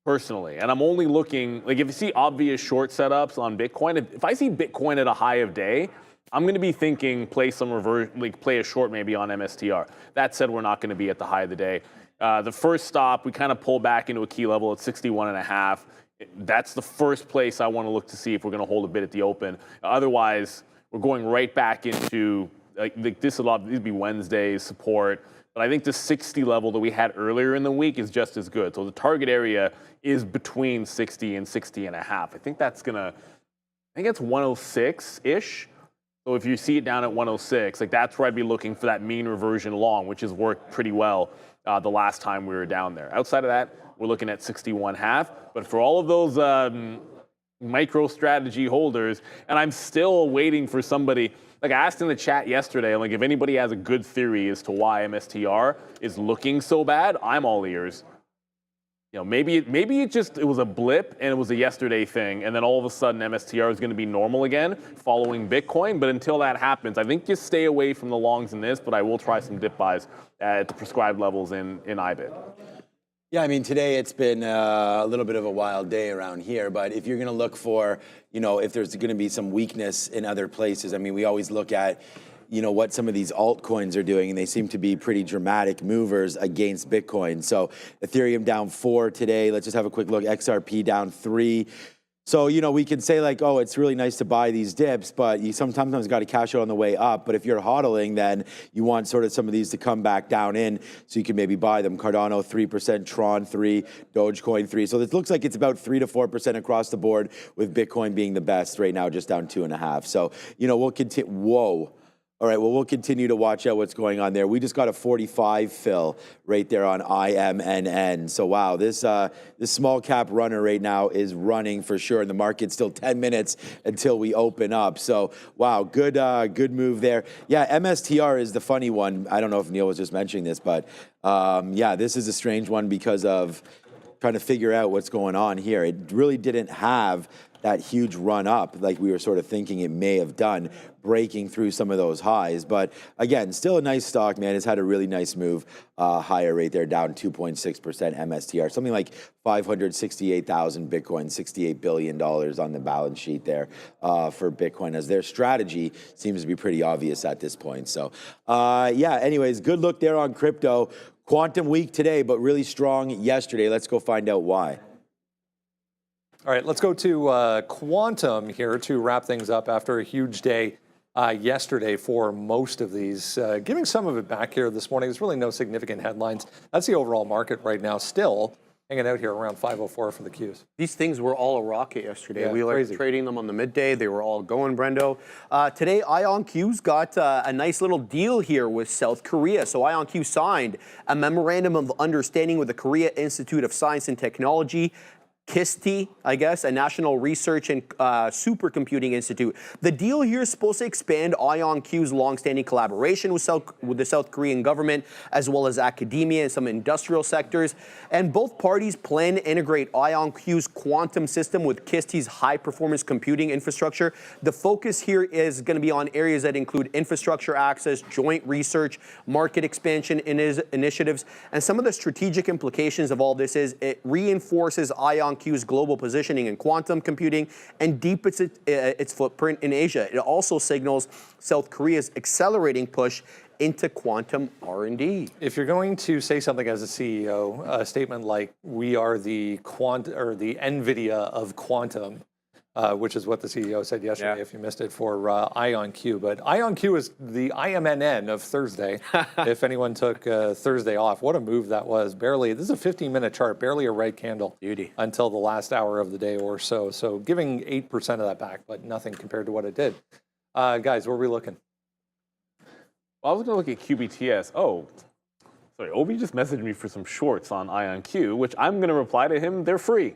Personally, and I'm only looking, like if you see obvious short setups on Bitcoin, if I see Bitcoin at a high of day, I'm going to be thinking play some reverse, like play a short maybe on MSTR. That said, we're not going to be at the high of the day. The first stop, we kind of pull back into a key level at 61.5. That's the first place I want to look to see if we're going to hold a bit at the open. Otherwise, we're going right back into these would be Wednesday's support. But I think the 60 level that we had earlier in the week is just as good. So the target area is between 60 and 60.5. I think that's I think it's 106-ish. So if you see it down at 106, that's where I'd be looking for that mean reversion long, which has worked pretty well the last time we were down there. Outside of that, we're looking at 61.5. But for all of those micro strategy holders, and I'm still waiting for somebody. I asked in the chat yesterday, if anybody has a good theory as to why MSTR is looking so bad, I'm all ears. Maybe it was a blip and it was a yesterday thing, and then all of a sudden MSTR is going to be normal again following Bitcoin. But until that happens, I think just stay away from the longs in this, but I will try some dip buys at the prescribed levels in IBIT. Yeah, today it's been a little bit of a wild day around here, but if you're going to look for, if there's going to be some weakness in other places, we always look at, what some of these altcoins are doing, and they seem to be pretty dramatic movers against Bitcoin. So Ethereum down 4 today. Let's just have a quick look. XRP down 3. So, we can say it's really nice to buy these dips, but you sometimes got to cash out on the way up. But if you're hodling, then you want sort of some of these to come back down in so you can maybe buy them. Cardano 3%, Tron 3, Dogecoin 3. So it looks like it's about 3 to 4% across the board, with Bitcoin being the best right now, just down 2.5. So, we'll continue. Whoa. All right, well, we'll continue to watch out what's going on there. We just got a 45 fill right there on IMNN. So, wow, this small cap runner right now is running for sure. And the market's still 10 minutes until we open up. So, wow, good move there. Yeah, MSTR is the funny one. I don't know if Neil was just mentioning this, but yeah, this is a strange one because of trying to figure out what's going on here. It really didn't have that huge run up like we were sort of thinking it may have done, breaking through some of those highs. But again, still a nice stock, man. It's had a really nice move higher right there, down 2.6% MSTR, something like 568,000 Bitcoin, $68 billion on the balance sheet there for Bitcoin, as their strategy seems to be pretty obvious at this point. So yeah, anyways, good look there on crypto. Quantum weak today, but really strong yesterday. Let's go find out why. All right, let's go to Quantum here to wrap things up after a huge day yesterday for most of these. Giving some of it back here this morning. There's really no significant headlines. That's the overall market right now, still hanging out here around 504 for the Qs. These things were all a rocket yesterday. Yeah, we were trading them on the midday. They were all going, Brendo. Today, IonQ's got a nice little deal here with South Korea. So IonQ signed a memorandum of understanding with the Korea Institute of Science and Technology, KISTI, I guess, a National Research and Supercomputing Institute. The deal here is supposed to expand IonQ's longstanding collaboration with the South Korean government, as well as academia and some industrial sectors. And both parties plan to integrate IonQ's quantum system with KISTI's high-performance computing infrastructure. The focus here is going to be on areas that include infrastructure access, joint research, market expansion initiatives. And some of the strategic implications of all this is it reinforces IonQ's global positioning in quantum computing and deepens its footprint in Asia. It also signals South Korea's accelerating push into quantum R&D. If you're going to say something as a CEO, a statement like "we are the NVIDIA of quantum," which is what the CEO said yesterday, if you missed it, for IonQ. But IonQ is the IMNN of Thursday, if anyone took Thursday off. What a move that was. Barely, this is a 15-minute chart, barely a right candle. Beauty. Until the last hour of the day or so. So giving 8% of that back, but nothing compared to what it did. Guys, where are we looking? Well, I was going to look at QBTS. Oh, sorry, Obi just messaged me for some shorts on IonQ, which I'm going to reply to him, they're free.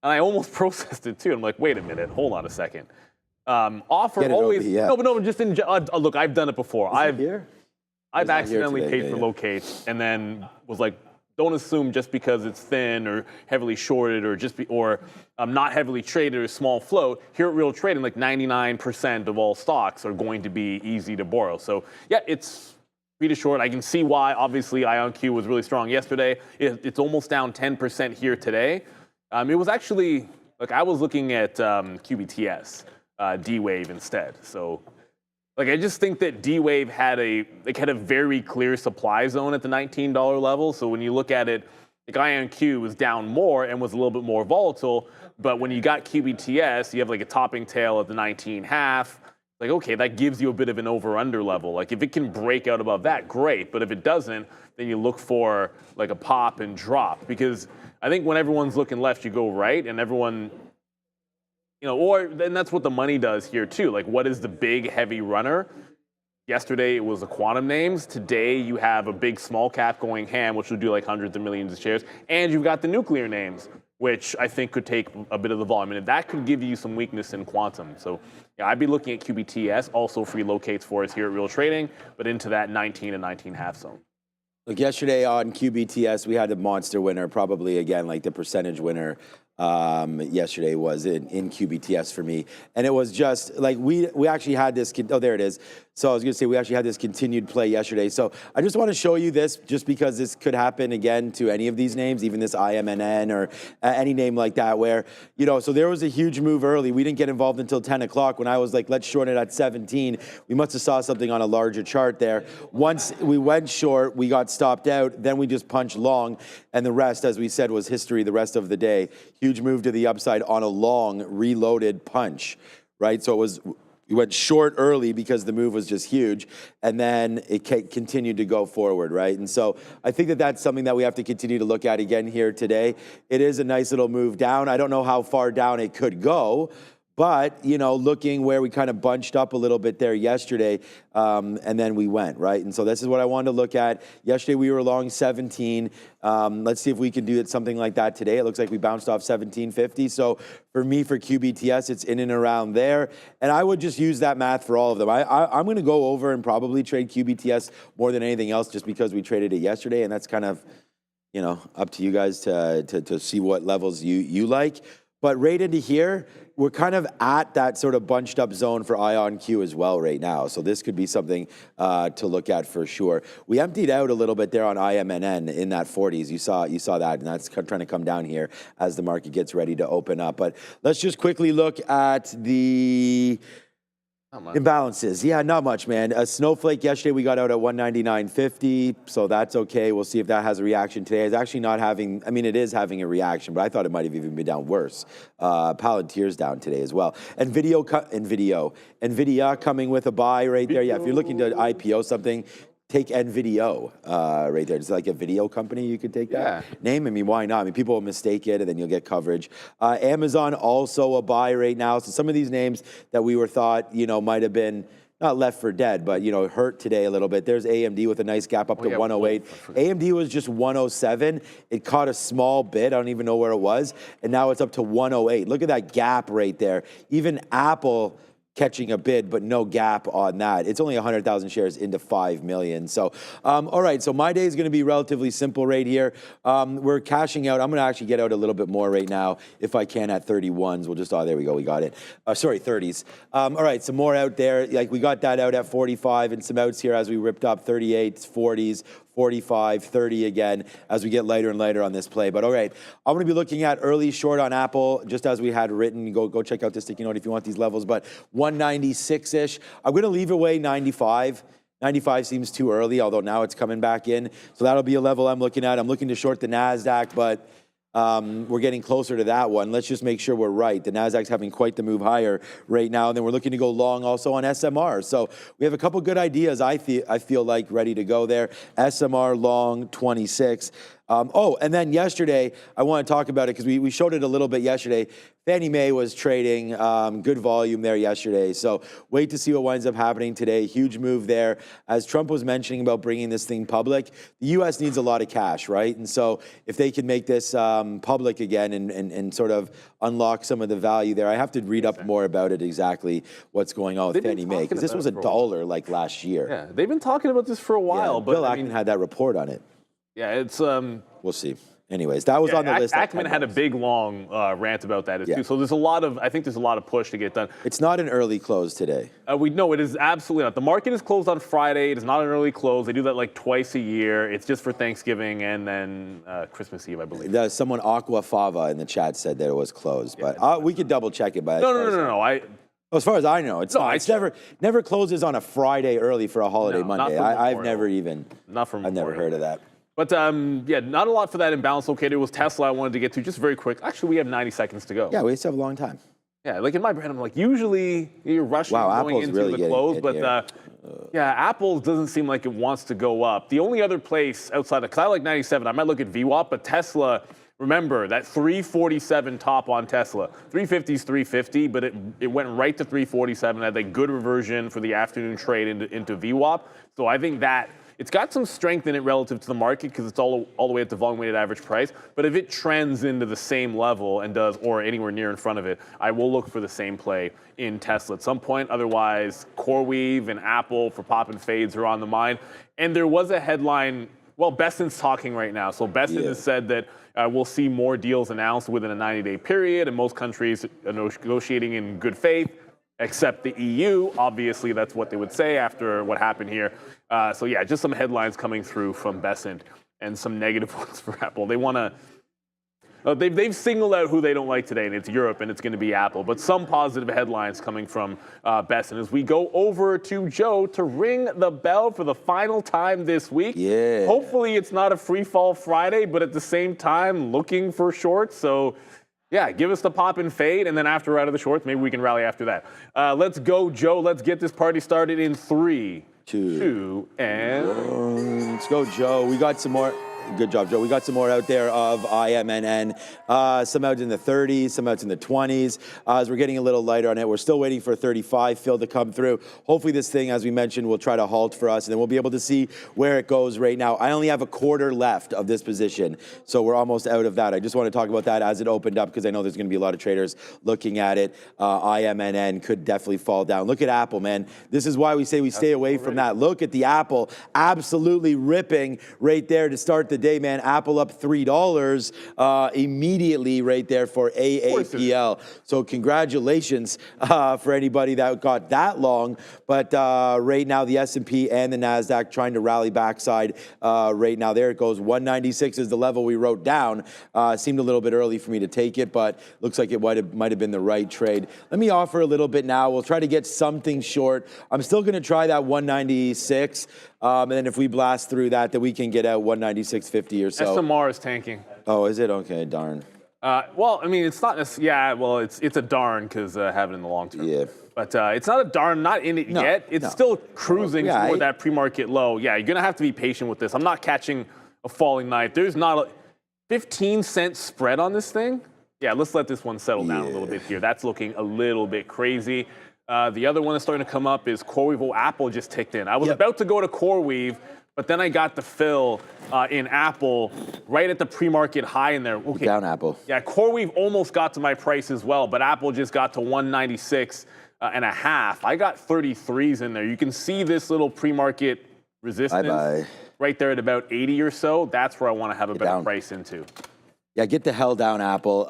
And I almost processed it too. I'm like, wait a minute, hold on a second. Offer always, Obi, yeah. no, just in, look, I've done it before. I've accidentally paid for locate and then was like, don't assume just because it's thin or heavily shorted or not heavily traded or small float. Here at Real Trading, like 99% of all stocks are going to be easy to borrow. So yeah, it's free to short. I can see why. Obviously, IonQ was really strong yesterday. It's almost down 10% here today. It was actually, like I was looking at QBTS, D-Wave instead. So Like, I just think that D-Wave had a very clear supply zone at the $19 level. So when you look at it, like IonQ was down more and was a little bit more volatile. But when you got QBTS, you have like a topping tail at the 19.5. Like, okay, that gives you a bit of an over-under level. Like, if it can break out above that, great. But if it doesn't, then you look for like a pop and drop. Because I think when everyone's looking left, you go right, and everyone, and that's what the money does here too. Like, what is the big heavy runner? Yesterday it was the quantum names. Today you have a big small cap going ham, which will do like hundreds of millions of shares. And you've got the nuclear names, which I think could take a bit of the volume. And that could give you some weakness in quantum. So yeah, I'd be looking at QBTS, also free locates for us here at Real Trading, but into that 19 and 19.5 zone. Look, yesterday on QBTS, we had the monster winner, probably again like the percentage winner. Yesterday was in QBTS for me, and it was just like we actually had this. Oh, there it is. So I was going to say we actually had this continued play yesterday. So I just want to show you this, just because this could happen again to any of these names, even this IMNN or any name like that, where so there was a huge move early. We didn't get involved until 10 o'clock when I was like, let's short it at 17. We must have saw something on a larger chart there. Once we went short, we got stopped out. Then we just punched long, and the rest, as we said, was history the rest of the day. Huge move to the upside on a long reloaded punch, right? So we went short early because the move was just huge, and then it continued to go forward, right? And so I think that that's something that we have to continue to look at again here today. It is a nice little move down. I don't know how far down it could go, but, looking where we kind of bunched up a little bit there yesterday, and then we went, right? And so this is what I wanted to look at. Yesterday we were long 17. Let's see if we can do something like that today. It looks like we bounced off 1750. So for me, for QBTS, it's in and around there. And I would just use that math for all of them. I'm going to go over and probably trade QBTS more than anything else, just because we traded it yesterday. And that's kind of, up to you guys to see what levels you like. But right into here, we're kind of at that sort of bunched up zone for IonQ as well right now. So this could be something to look at for sure. We emptied out a little bit there on IMNN in that 40s. You saw that, and that's trying to come down here as the market gets ready to open up. But let's just quickly look at the imbalances. Yeah, not much, man. A Snowflake yesterday, we got out at 199.50, so that's okay. We'll see if that has a reaction today. It's actually not having, it is having a reaction, but I thought it might have even been down worse. Palantir's down today as well. NVIDIA coming with a buy right there. Yeah, if you're looking to IPO something, take NVIDIA right there. It's like a video company. You could take that name. Why not? People will mistake it, and then you'll get coverage. Amazon also a buy right now. So some of these names that we were thought, might have been not left for dead, but, hurt today a little bit. There's AMD with a nice gap up to 108. AMD was just 107. It caught a small bit. I don't even know where it was. And now it's up to 108. Look at that gap right there. Even Apple catching a bid, but no gap on that. It's only 100,000 shares into 5 million. So, all right, so my day is going to be relatively simple right here. We're cashing out. I'm going to actually get out a little bit more right now if I can at 31s. We'll just, there we go, we got it. Sorry, 30s. All right, some more out there. Like we got that out at 45 and some outs here as we ripped up 38s, 40s, 45, 30 again as we get lighter and lighter on this play. But all right, I'm going to be looking at early short on Apple, just as we had written. Go check out the sticky note if you want these levels. But 196-ish. I'm going to leave away 95. 95 seems too early, although now it's coming back in. So that'll be a level I'm looking at. I'm looking to short the Nasdaq, but we're getting close to that one. Let's just make sure we're right. The Nasdaq's having quite the move higher right now, and then we're looking to go long also on SMR. So we have a couple good ideas. I feel like ready to go there. SMR long 26. And then yesterday, I want to talk about it because we showed it a little bit yesterday. Fannie Mae was trading good volume there yesterday. So wait to see what winds up happening today. Huge move there. As Trump was mentioning about bringing this thing public, the U.S. needs a lot of cash, right? And so if they can make this public again and sort of unlock some of the value there, I have to read up more about it exactly what's going on with Fannie Mae, because this was $1 like last year. Yeah, they've been talking about this for a while. Yeah, Bill Ackman had that report on it. Yeah, it's we'll see. Anyways, that was on the list. Ackman had a big, long rant about that too. So there's a lot of, I think there's a lot of push to get done. It's not an early close today. We know it is absolutely not. The market is closed on Friday. It is not an early close. They do that like twice a year. It's just for Thanksgiving and then Christmas Eve, I believe. Someone Aqua Fava in the chat said that it was closed, but we could double check it. But no. As far as I know, it's No, not. It's never closes on a Friday early for a holiday No, not Monday. for I've Memorial. never even. Not from I've never Memorial. heard of that. But yeah, not a lot for that imbalance locator. It was Tesla I wanted to get to just very quick. Actually, we have 90 seconds to go. Yeah, we still have a long time. Yeah, like in my brain, I'm like, usually you're rushing Wow, going Apple's into really the getting close, hit but here. yeah, Apple doesn't seem like it wants to go up. The only other place outside of, because I like 97, I might look at VWAP, but Tesla, remember that 347 top on Tesla. 350 is 350, but it went right to 347, had a good reversion for the afternoon trade into VWAP. So I think that it's got some strength in it relative to the market because it's all the way at the volume weighted average price. But if it trends into the same level and does, or anywhere near in front of it, I will look for the same play in Tesla at some point. Otherwise, CoreWeave and Apple for pop and fades are on the mind. And there was a headline, well, Besant's talking right now. So Besant has said that we'll see more deals announced within a 90-day period, and most countries are negotiating in good faith, except the EU. Obviously, that's what they would say after what happened here. So yeah, just some headlines coming through from Besant and some negative ones for Apple. They want to, they've singled out who they don't like today, and it's Europe, and it's going to be Apple. But some positive headlines coming from Besant as we go over to Joe to ring the bell for the final time this week. Yeah. Hopefully it's not a free fall Friday, but at the same time, looking for shorts. So yeah, give us the pop and fade, and then after we're out of the shorts, maybe we can rally after that. Let's go, Joe. Let's get this party started in 3, 2, and... Let's go, Joe. We got some more. Good job, Joe. We got some more out there of IMNN. Some out in the 30s, some out in the 20s. As we're getting a little lighter on it, we're still waiting for a 35 fill to come through. Hopefully this thing, as we mentioned, will try to halt for us, and then we'll be able to see where it goes right now. I only have a quarter left of this position, so we're almost out of that. I just want to talk about that as it opened up because I know there's going to be a lot of traders looking at it. IMNN could definitely fall down. Look at Apple, man. This is why we say we stay away from that. Look at the Apple absolutely ripping right there to start the day, man. Apple up $3 immediately right there for AAPL. So congratulations for anybody that got that long. But right now the S&P and the Nasdaq trying to rally backside right now. There it goes. 196 is the level we wrote down. Seemed a little bit early for me to take it, but looks like it might have been the right trade. Let me offer a little bit now. We'll try to get something short. I'm still going to try that 196. And then if we blast through that, then we can get out 196.50 or so. SMR is tanking. Oh, is it? Okay, darn. Well, I mean, it's not necessarily, yeah, well, it's a darn because I have it in the long term. Yeah. But it's not a darn, not in it yet. It's still cruising toward that pre-market low. Yeah, you're going to have to be patient with this. I'm not catching a falling knife. There's not a 15-cent spread on this thing. Yeah, let's let this one settle down a little bit here. That's looking a little bit crazy. The other one that's starting to come up is CoreWeave. Oh, Apple just ticked in. I was about to go to CoreWeave, but then I got the fill in Apple right at the pre-market high in there. Okay. Down Apple. Yeah, CoreWeave almost got to my price as well, but Apple just got to 196 and a half. I got 33s in there. You can see this little pre-market resistance right there at about 80 or so. That's where I want to have a better price into. Yeah, get the hell down, Apple,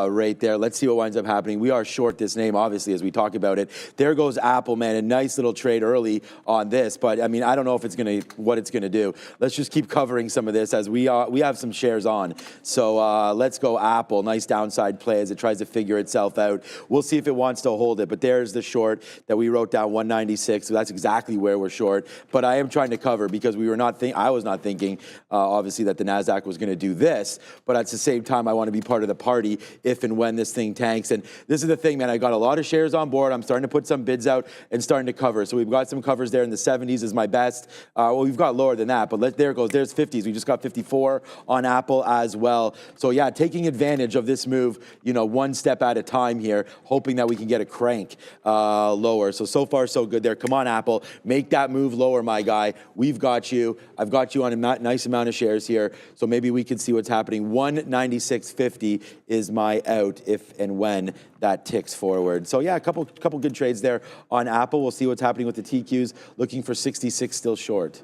right there. Let's see what winds up happening. We are short this name, obviously, as we talk about it. There goes Apple, man. A nice little trade early on this, but I mean, I don't know if it's what it's gonna do. Let's just keep covering some of this as we have some shares on. So let's go Apple. Nice downside play as it tries to figure itself out. We'll see if it wants to hold it, but there's the short that we wrote down, 196. So that's exactly where we're short. But I am trying to cover because I was not thinking, obviously, that the Nasdaq was gonna do this, but at the same time, I want to be part of the party if and when this thing tanks. And this is the thing, man. I got a lot of shares on board. I'm starting to put some bids out and starting to cover. So we've got some covers there in the 70s is my best. Well, we've got lower than that, but there it goes. There's 50s. We just got 54 on Apple as well. So yeah, taking advantage of this move, one step at a time here, hoping that we can get a crank lower. So far, so good there. Come on, Apple. Make that move lower, my guy. We've got you. I've got you on a nice amount of shares here. So maybe we can see what's happening. 196.50 is my out if and when that ticks forward. So yeah, a couple good trades there on Apple. We'll see what's happening with the TQs. Looking for 66, still short.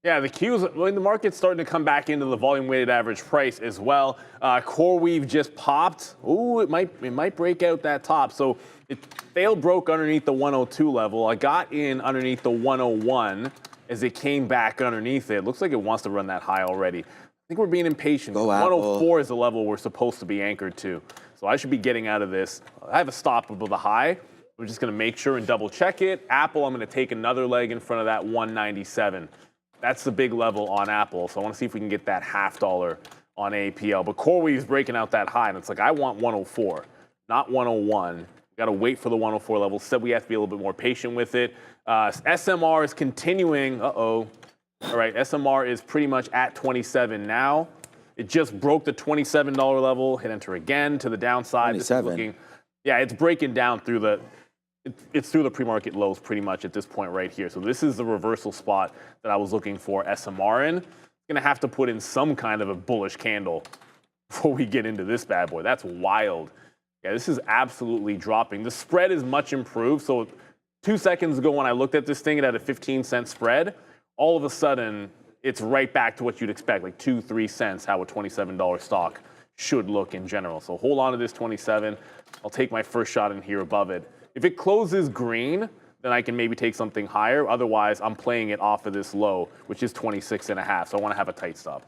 Yeah, the Qs, when the market's starting to come back into the volume-weighted average price as well. CoreWeave just popped. Ooh, it might break out that top. So it broke underneath the 102 level. I got in underneath the 101 as it came back underneath it. Looks like it wants to run that high already. I think we're being impatient. 104 is the level we're supposed to be anchored to. So I should be getting out of this. I have a stop above the high. We're just going to make sure and double check it. Apple, I'm going to take another leg in front of that 197. That's the big level on Apple. So I want to see if we can get that $0.50 on APL. But CoreWeave's breaking out that high, and it's like, I want 104, not 101. Got to wait for the 104 level. Said we have to be a little bit more patient with it. SMR is continuing. All right, SMR is pretty much at 27 now. It just broke the $27 level. Hit enter again to the downside. 27. Yeah, it's breaking down through the. It's through the pre-market lows pretty much at this point right here. So this is the reversal spot that I was looking for SMR in. Going to have to put in some kind of a bullish candle before we get into this bad boy. That's wild. Yeah, this is absolutely dropping. The spread is much improved. So 2 seconds ago when I looked at this thing, it had a 15-cent spread. All of a sudden, it's right back to what you'd expect, like 2-3 cents, how a $27 stock should look in general. So hold on to this 27. I'll take my first shot in here above it. If it closes green, then I can maybe take something higher. Otherwise, I'm playing it off of this low, which is 26.5. So I want to have a tight stop.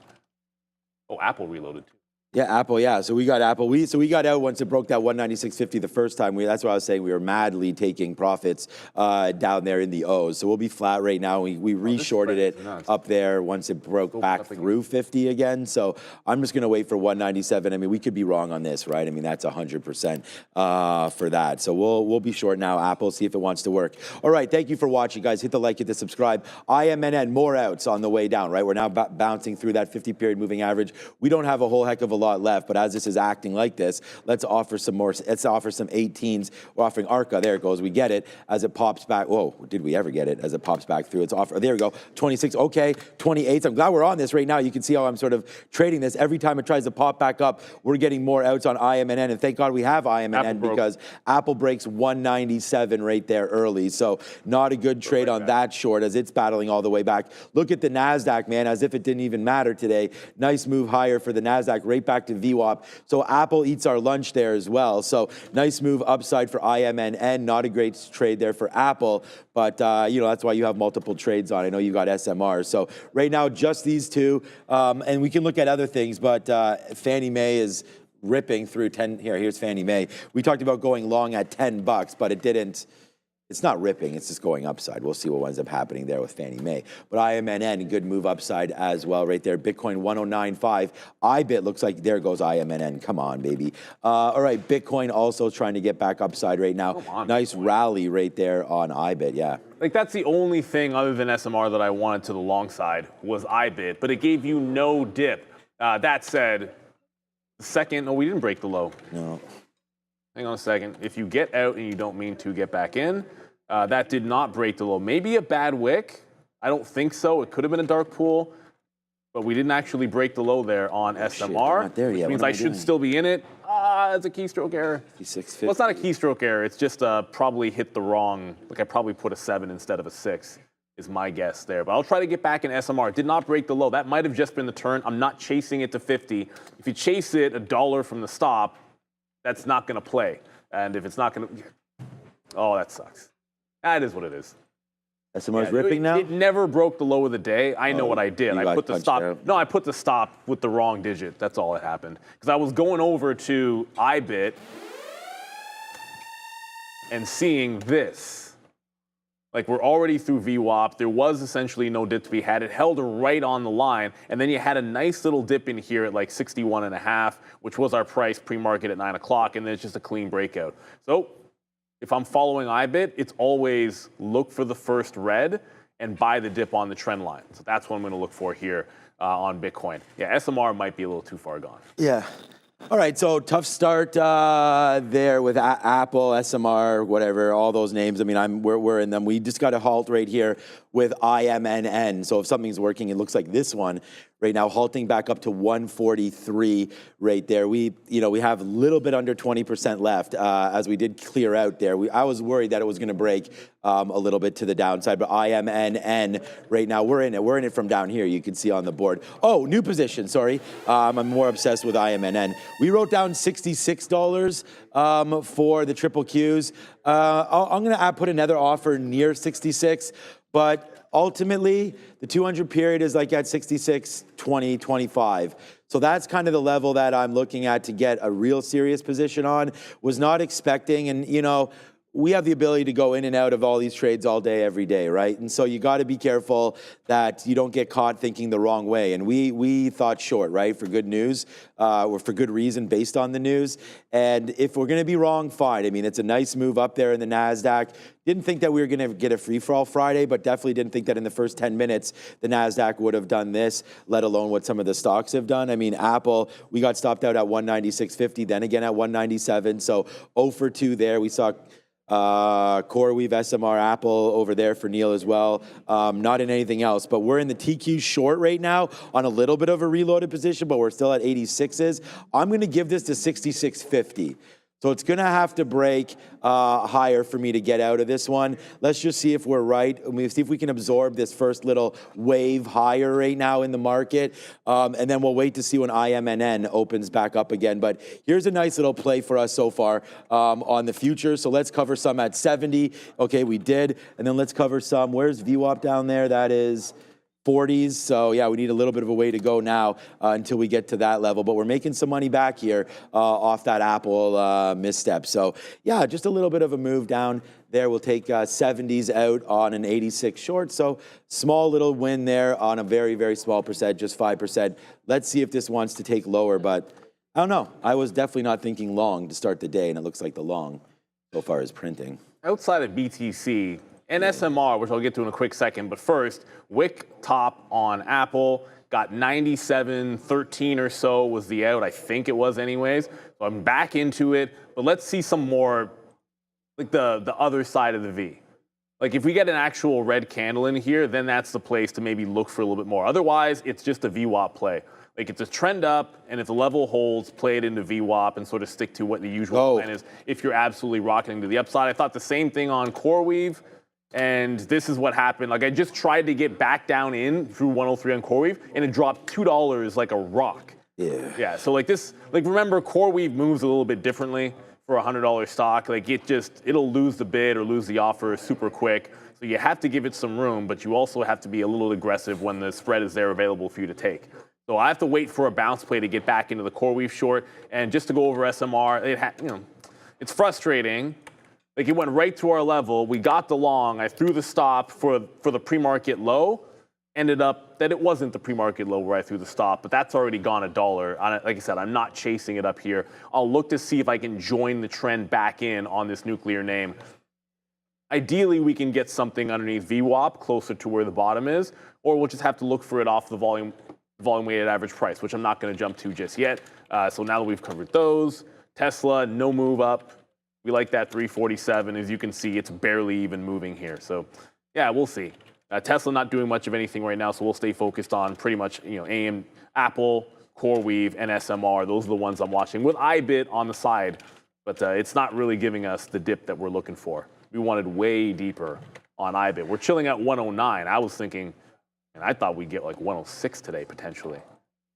Oh, Apple reloaded too. Yeah, Apple, yeah. So we got Apple. We got out once it broke that 196.50 the first time. That's what I was saying. We were madly taking profits down there in the O's. So we'll be flat right now. We re-shorted it up there once it broke back through 50 again. So I'm just going to wait for 197. I mean, we could be wrong on this, right? I mean, that's 100% for that. So we'll be short now, Apple, see if it wants to work. All right, thank you for watching, guys. Hit the like, hit the subscribe. IMNN, more outs on the way down, right? We're now bouncing through that 50-period moving average. We don't have a whole heck of a lot left, but as this is acting like this, let's offer some more. Let's offer some 18s. We're offering ARCA. There it goes. We get it as it pops back. Whoa, did we ever get it as it pops back through? It's offer. There we go. 26. Okay, 28s. I'm glad we're on this right now. You can see how I'm sort of trading this. Every time it tries to pop back up, we're getting more outs on IMNN, and thank God we have IMNN because Apple breaks 197 right there early. So not a good trade on that short as it's battling all the way back. Look at the Nasdaq, man, as if it didn't even matter today. Nice move higher for the Nasdaq, right back to VWAP. So Apple eats our lunch there as well. So nice move upside for IMNN. Not a great trade there for Apple, but that's why you have multiple trades on. I know you got SMR. So right now, just these two, and we can look at other things, but Fannie Mae is ripping through 10. Here's Fannie Mae. We talked about going long at $10, but it didn't. It's not ripping, it's just going upside. We'll see what ends up happening there with Fannie Mae. But IMNN, good move upside as well right there. Bitcoin 109.5. IBIT looks like there goes IMNN. Come on, baby. All right, Bitcoin also trying to get back upside right now. Nice rally right there on IBIT, yeah. Like that's the only thing other than SMR that I wanted to the long side was IBIT, but it gave you no dip. That said, no, we didn't break the low. No. Hang on a second. If you get out and you don't mean to get back in, that did not break the low. Maybe a bad wick. I don't think so. It could have been a dark pool, but we didn't actually break the low there on SMR. Not there yet. Which means I should still be in it. It's a keystroke error. Well, it's not a keystroke error. It's just probably hit the wrong. Like I probably put a 7 instead of a 6 is my guess there. But I'll try to get back in SMR. It did not break the low. That might have just been the turn. I'm not chasing it to 50. If you chase it $1 from the stop, that's not going to play. And if it's not going to, oh, that sucks. That is what it is. SMR's ripping now? It never broke the low of the day. I know what I did. I put the stop. out. No, I put the stop with the wrong digit. That's all that happened. Because I was going over to IBIT and seeing this. Like we're already through VWAP. There was essentially no dip to be had. It held right on the line. And then you had a nice little dip in here at like 61.5, which was our price pre-market at 9 o'clock. And then it's just a clean breakout. So if I'm following IBIT, it's always look for the first red and buy the dip on the trend line. So that's what I'm going to look for here on Bitcoin. Yeah, SMR might be a little too far gone. Yeah. All right, so tough start there with Apple, SMR, whatever, all those names. I mean, we're in them. We just got a halt right here with IMNN. So if something's working, it looks like this one right now, halting back up to 143 right there. We have a little bit under 20% left as we did clear out there. I was worried that it was going to break a little bit to the downside, but IMNN right now, we're in it. We're in it from down here. You can see on the board. Oh, new position, sorry. I'm more obsessed with IMNN. We wrote down $66 for the triple Qs. I'm going to put another offer near 66, but ultimately the 200 period is like at 66, 20, 25. So that's kind of the level that I'm looking at to get a real serious position on. Was not expecting, and we have the ability to go in and out of all these trades all day, every day, right? And so you got to be careful that you don't get caught thinking the wrong way. And we thought short, right, for good news, or for good reason based on the news. And if we're going to be wrong, fine. I mean, it's a nice move up there in the Nasdaq. Didn't think that we were going to get a free-for-all Friday, but definitely didn't think that in the first 10 minutes the Nasdaq would have done this, let alone what some of the stocks have done. I mean, Apple, we got stopped out at 196.50, then again at 197. So 0 for 2 there. We saw CoreWeave, SMR, Apple over there for Neil as well. Not in anything else, but we're in the TQ short right now on a little bit of a reloaded position, but we're still at 86s. I'm going to give this to 66.50. So it's going to have to break higher for me to get out of this one. Let's just see if we're right. See if we can absorb this first little wave higher right now in the market. And then we'll wait to see when IMNN opens back up again. But here's a nice little play for us so far on the future. So let's cover some at 70. Okay, we did. And then let's cover some. Where's VWAP down there? That is 40s. So yeah, we need a little bit of a way to go now until we get to that level, but we're making some money back here off that Apple misstep. So yeah, just a little bit of a move down there. We'll take 70s out on an 86 short. So small little win there on a very, very small percent, just 5%. Let's see if this wants to take lower, but I don't know. I was definitely not thinking long to start the day, and it looks like the long so far is printing. Outside of BTC, and SMR, which I'll get to in a quick second, but first, wick top on Apple, got 97.13 or so was the out, I think it was anyways. So I'm back into it, but let's see some more, like the other side of the V. Like if we get an actual red candle in here, then that's the place to maybe look for a little bit more. Otherwise, it's just a VWAP play. Like it's a trend up, and if the level holds, play it into VWAP and sort of stick to what the usual plan is if you're absolutely rocketing to the upside. I thought the same thing on CoreWeave. And this is what happened. Like I just tried to get back down in through 103 on CoreWeave, and it dropped $2 like a rock. Yeah. Yeah. So like this, like remember, CoreWeave moves a little bit differently for a $100 stock. Like it'll lose the bid or lose the offer super quick. So you have to give it some room, but you also have to be a little aggressive when the spread is there available for you to take. So I have to wait for a bounce play to get back into the CoreWeave short. And just to go over SMR, it's frustrating. Like it went right to our level. We got the long. I threw the stop for the pre-market low. Ended up that it wasn't the pre-market low where I threw the stop, but that's already gone $1. Like I said, I'm not chasing it up here. I'll look to see if I can join the trend back in on this nuclear name. Ideally, we can get something underneath VWAP closer to where the bottom is, or we'll just have to look for it off the volume weighted average price, which I'm not going to jump to just yet. So now that we've covered those, Tesla, no move up. We like that 347. As you can see, it's barely even moving here. So yeah, we'll see. Tesla not doing much of anything right now, so we'll stay focused on pretty much Apple, CoreWeave, and SMR. Those are the ones I'm watching with IBIT on the side, but it's not really giving us the dip that we're looking for. We wanted way deeper on IBIT. We're chilling at 109. I was thinking, and I thought we'd get like 106 today potentially.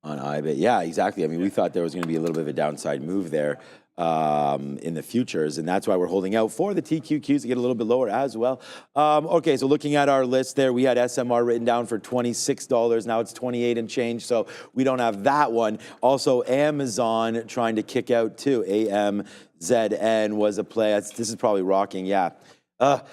On IBIT, yeah, exactly. I mean, we thought there was going to be a little bit of a downside move there in the futures, and that's why we're holding out for the TQQs to get a little bit lower as well. Okay, so looking at our list there, we had SMR written down for $26. Now it's 28 and change, so we don't have that one. Also, Amazon trying to kick out too. AMZN was a play. This is probably rocking, yeah. Right?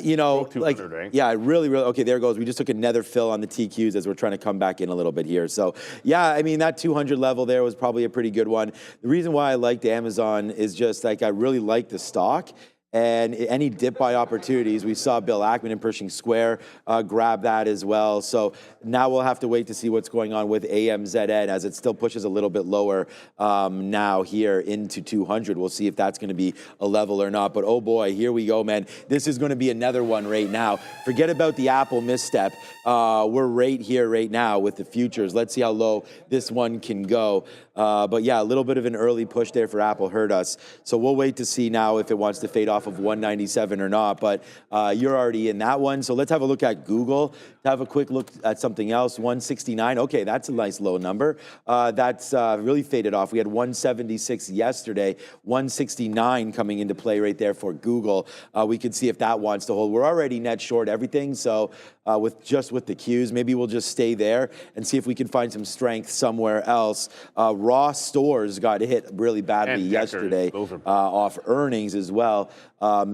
Yeah, I really, okay, there it goes. We just took another fill on the TQs as we're trying to come back in a little bit here. So, yeah, I mean, that 200 level there was probably a pretty good one. The reason why I liked Amazon is just like I really like the stock. And any dip buy opportunities, we saw Bill Ackman and Pershing Square grab that as well. So now we'll have to wait to see what's going on with AMZN as it still pushes a little bit lower now here into 200. We'll see if that's going to be a level or not. But oh boy, here we go, man. This is going to be another one right now. Forget about the Apple misstep. We're right here right now with the futures. Let's see how low this one can go. But yeah, a little bit of an early push there for Apple hurt us. So we'll wait to see now if it wants to fade off of 197 or not. But you're already in that one. So let's have a look at Google. To have a quick look at something else. 169. Okay, that's a nice low number. That's really faded off. We had 176 yesterday. 169 coming into play right there for Google. We could see if that wants to hold. We're already net short everything. So with the Qs. Maybe we'll just stay there and see if we can find some strength somewhere else. Raw stores got hit really badly yesterday off earnings as well.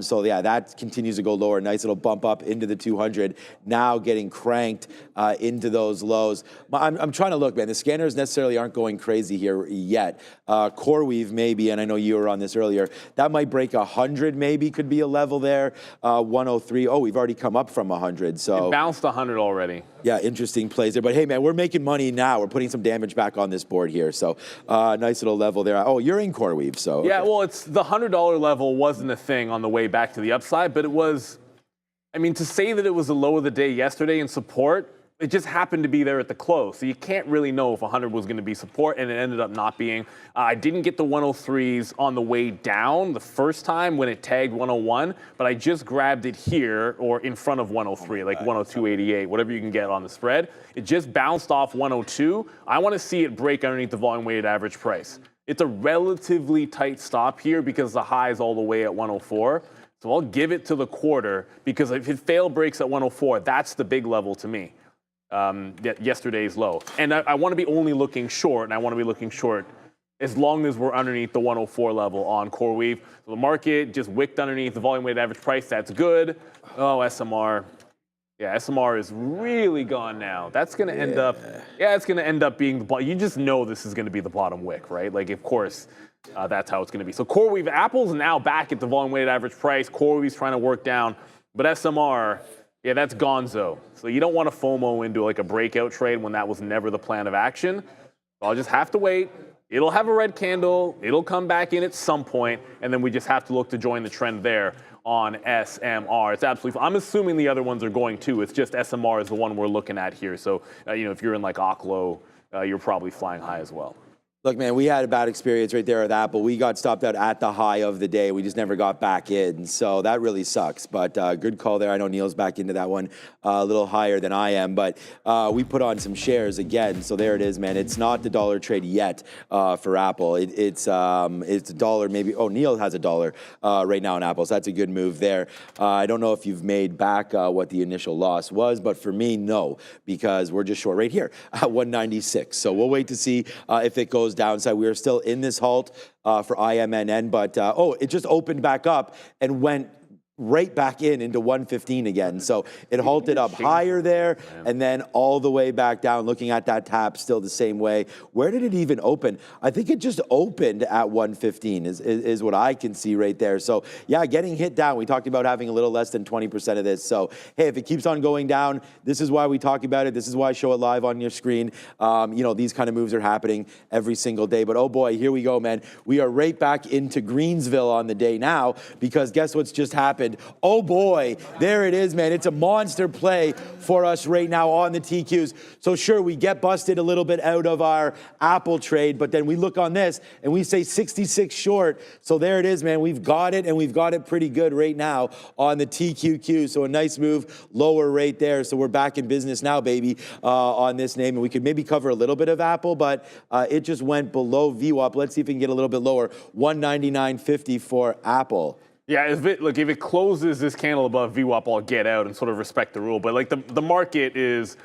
So yeah, that continues to go lower. Nice little bump up into the 200. Now getting cranked into those lows. I'm trying to look, man. The scanners necessarily aren't going crazy here yet. CoreWeave maybe, and I know you were on this earlier. That might break 100. Maybe could be a level there. 103. Oh, we've already come up from 100. So it bounced 100 already. Yeah, interesting plays there. But hey, man, we're making money now. We're putting some damage back on this board here. So nice little level there. Oh, you're in CoreWeave, so. Yeah, well, it's the $100 level wasn't a thing on the way back to the upside, but it was, I mean, to say that it was the low of the day yesterday in support, it just happened to be there at the close. So you can't really know if 100 was going to be support, and it ended up not being. I didn't get the 103s on the way down the first time when it tagged 101, but I just grabbed it here or in front of 103, like 102.88, whatever you can get on the spread. It just bounced off 102. I want to see it break underneath the volume weighted average price. It's a relatively tight stop here because the high is all the way at 104. So I'll give it to the quarter because if it fail breaks at 104, that's the big level to me. Yesterday's low. And I want to be only looking short, and I want to be looking short as long as we're underneath the 104 level on CoreWeave. So the market just wicked underneath the volume weighted average price. That's good. Oh, SMR. Yeah, SMR is really gone now. That's going to end up, it's going to end up being the bottom. You just know this is going to be the bottom wick, right? Like, of course, that's how it's going to be. So CoreWeave, Apple's now back at the volume weighted average price. CoreWeave's trying to work down, but SMR, yeah, that's gonzo. So you don't want to FOMO into like a breakout trade when that was never the plan of action. So I'll just have to wait. It'll have a red candle. It'll come back in at some point, and then we just have to look to join the trend there on SMR. It's absolutely fine. I'm assuming the other ones are going too. It's just SMR is the one we're looking at here. So, if you're in like Oklo, you're probably flying high as well. Look, man, we had a bad experience right there with Apple. We got stopped out at the high of the day. We just never got back in. So that really sucks. But good call there. I know Neil's back into that one a little higher than I am. But we put on some shares again. So there it is, man. It's not the dollar trade yet for Apple. It's a dollar maybe. Oh, Neil has a dollar right now in Apple. So that's a good move there. I don't know if you've made back what the initial loss was. But for me, no, because we're just short right here at 196. So we'll wait to see if it goes downside. We are still in this halt for IMNN, but it just opened back up and went right back into 115 again. So it halted up higher there and then all the way back down. Looking at that tap still the same way. Where did it even open? I think it just opened at 115 is what I can see right there. So yeah, getting hit down. We talked about having a little less than 20% of this. So hey, if it keeps on going down, this is why we talk about it. This is why I show it live on your screen. These kind of moves are happening every single day. But oh boy, here we go, man. We are right back into Greensville on the day now because guess what's just happened? Oh boy, there it is, man. It's a monster play for us right now on the TQs. So sure, we get busted a little bit out of our Apple trade, but then we look on this and we say 66 short. So there it is, man. We've got it, and we've got it pretty good right now on the TQQ. So a nice move, lower right there. So we're back in business now, baby, on this name. And we could maybe cover a little bit of Apple, but it just went below VWAP. Let's see if we can get a little bit lower. 199.50 for Apple. Yeah, if it closes this candle above VWAP, I'll get out and sort of respect the rule. But like the market is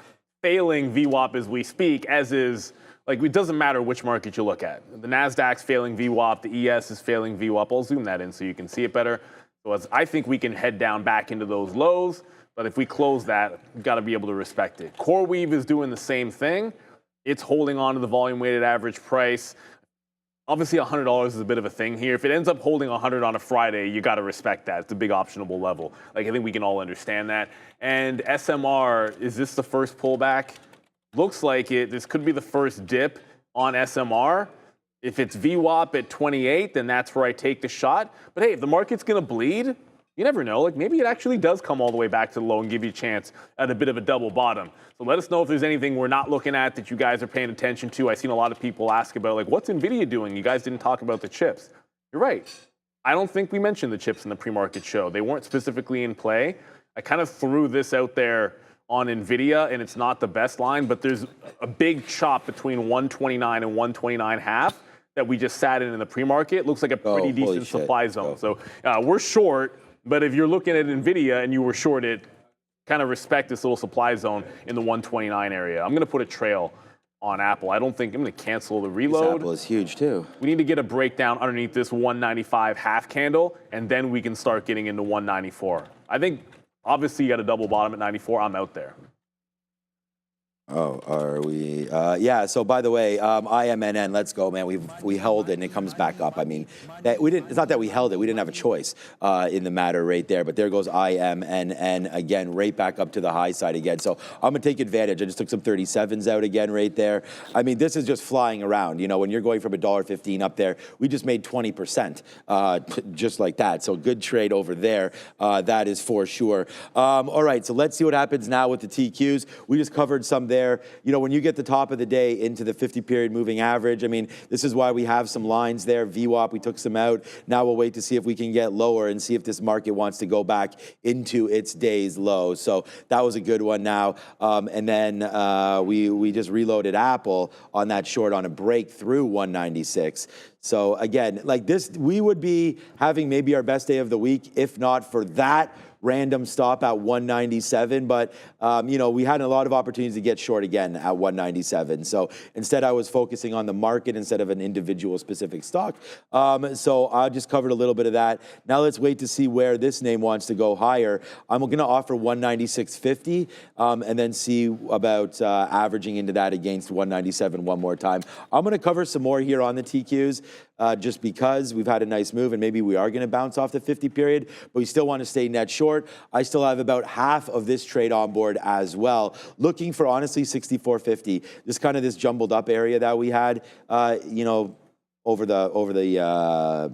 failing VWAP as we speak, as is, like, it doesn't matter which market you look at. The Nasdaq's failing VWAP, the ES is failing VWAP. I'll zoom that in so you can see it better. So I think we can head down back into those lows, but if we close that, we've got to be able to respect it. CoreWeave is doing the same thing. It's holding on to the volume weighted average price. Obviously, $100 is a bit of a thing here. If it ends up holding 100 on a Friday, you got to respect that. It's a big optionable level. Like, I think we can all understand that. And SMR, is this the first pullback? Looks like it. This could be the first dip on SMR. If it's VWAP at 28, then that's where I take the shot. But hey, if the market's going to bleed, you never know. Like, maybe it actually does come all the way back to the low and give you a chance at a bit of a double bottom. So let us know if there's anything we're not looking at that you guys are paying attention to. I've seen a lot of people ask about, like, what's NVIDIA doing? You guys didn't talk about the chips. You're right. I don't think we mentioned the chips in the pre-market show. They weren't specifically in play. I kind of threw this out there on NVIDIA, and it's not the best line, but there's a big chop between 129 and 129.5 that we just sat in the pre-market. Looks like a pretty decent supply zone. So we're short. But if you're looking at NVIDIA and you were short it kind of respect this little supply zone in the 129 area. I'm going to put a trail on Apple. I don't think I'm going to cancel the reload. This Apple is huge too. We need to get a breakdown underneath this 195 half candle, and then we can start getting into 194. I think obviously you got a double bottom at 94. I'm out there. Oh, are we? Yeah. So by the way, IMNN, let's go, man. We held it and it comes back up. I mean, we didn't. It's not that we held it. We didn't have a choice in the matter right there. But there goes IMNN again, right back up to the high side again. So I'm gonna take advantage. I just took some 37s out again right there. I mean, this is just flying around. You know, when you're going from $1.15 up there, we just made 20%, just like that. So good trade over there. That is for sure. All right. So let's see what happens now with the TQs. We just covered some there. You know, when you get the top of the day into the 50-period moving average, I mean, this is why we have some lines there. VWAP, we took some out. Now we'll wait to see if we can get lower and see if this market wants to go back into its day's low. So that was a good one now. And then we just reloaded Apple on that short on a break through 196. So again, like this, we would be having maybe our best day of the week if not for that random stop at 197, but you know, we had a lot of opportunities to get short again at 197. So instead I was focusing on the market instead of an individual specific stock. So I just covered a little bit of that. Now let's wait to see where this name wants to go higher. I'm going to offer 196.50 and then see about averaging into that against 197 one more time. I'm going to cover some more here on the TQs. Just because we've had a nice move and maybe we are going to bounce off the 50 period, but we still want to stay net short. I still have about half of this trade on board as well. Looking for honestly 64.50. This kind of this jumbled up area that we had, you know, over the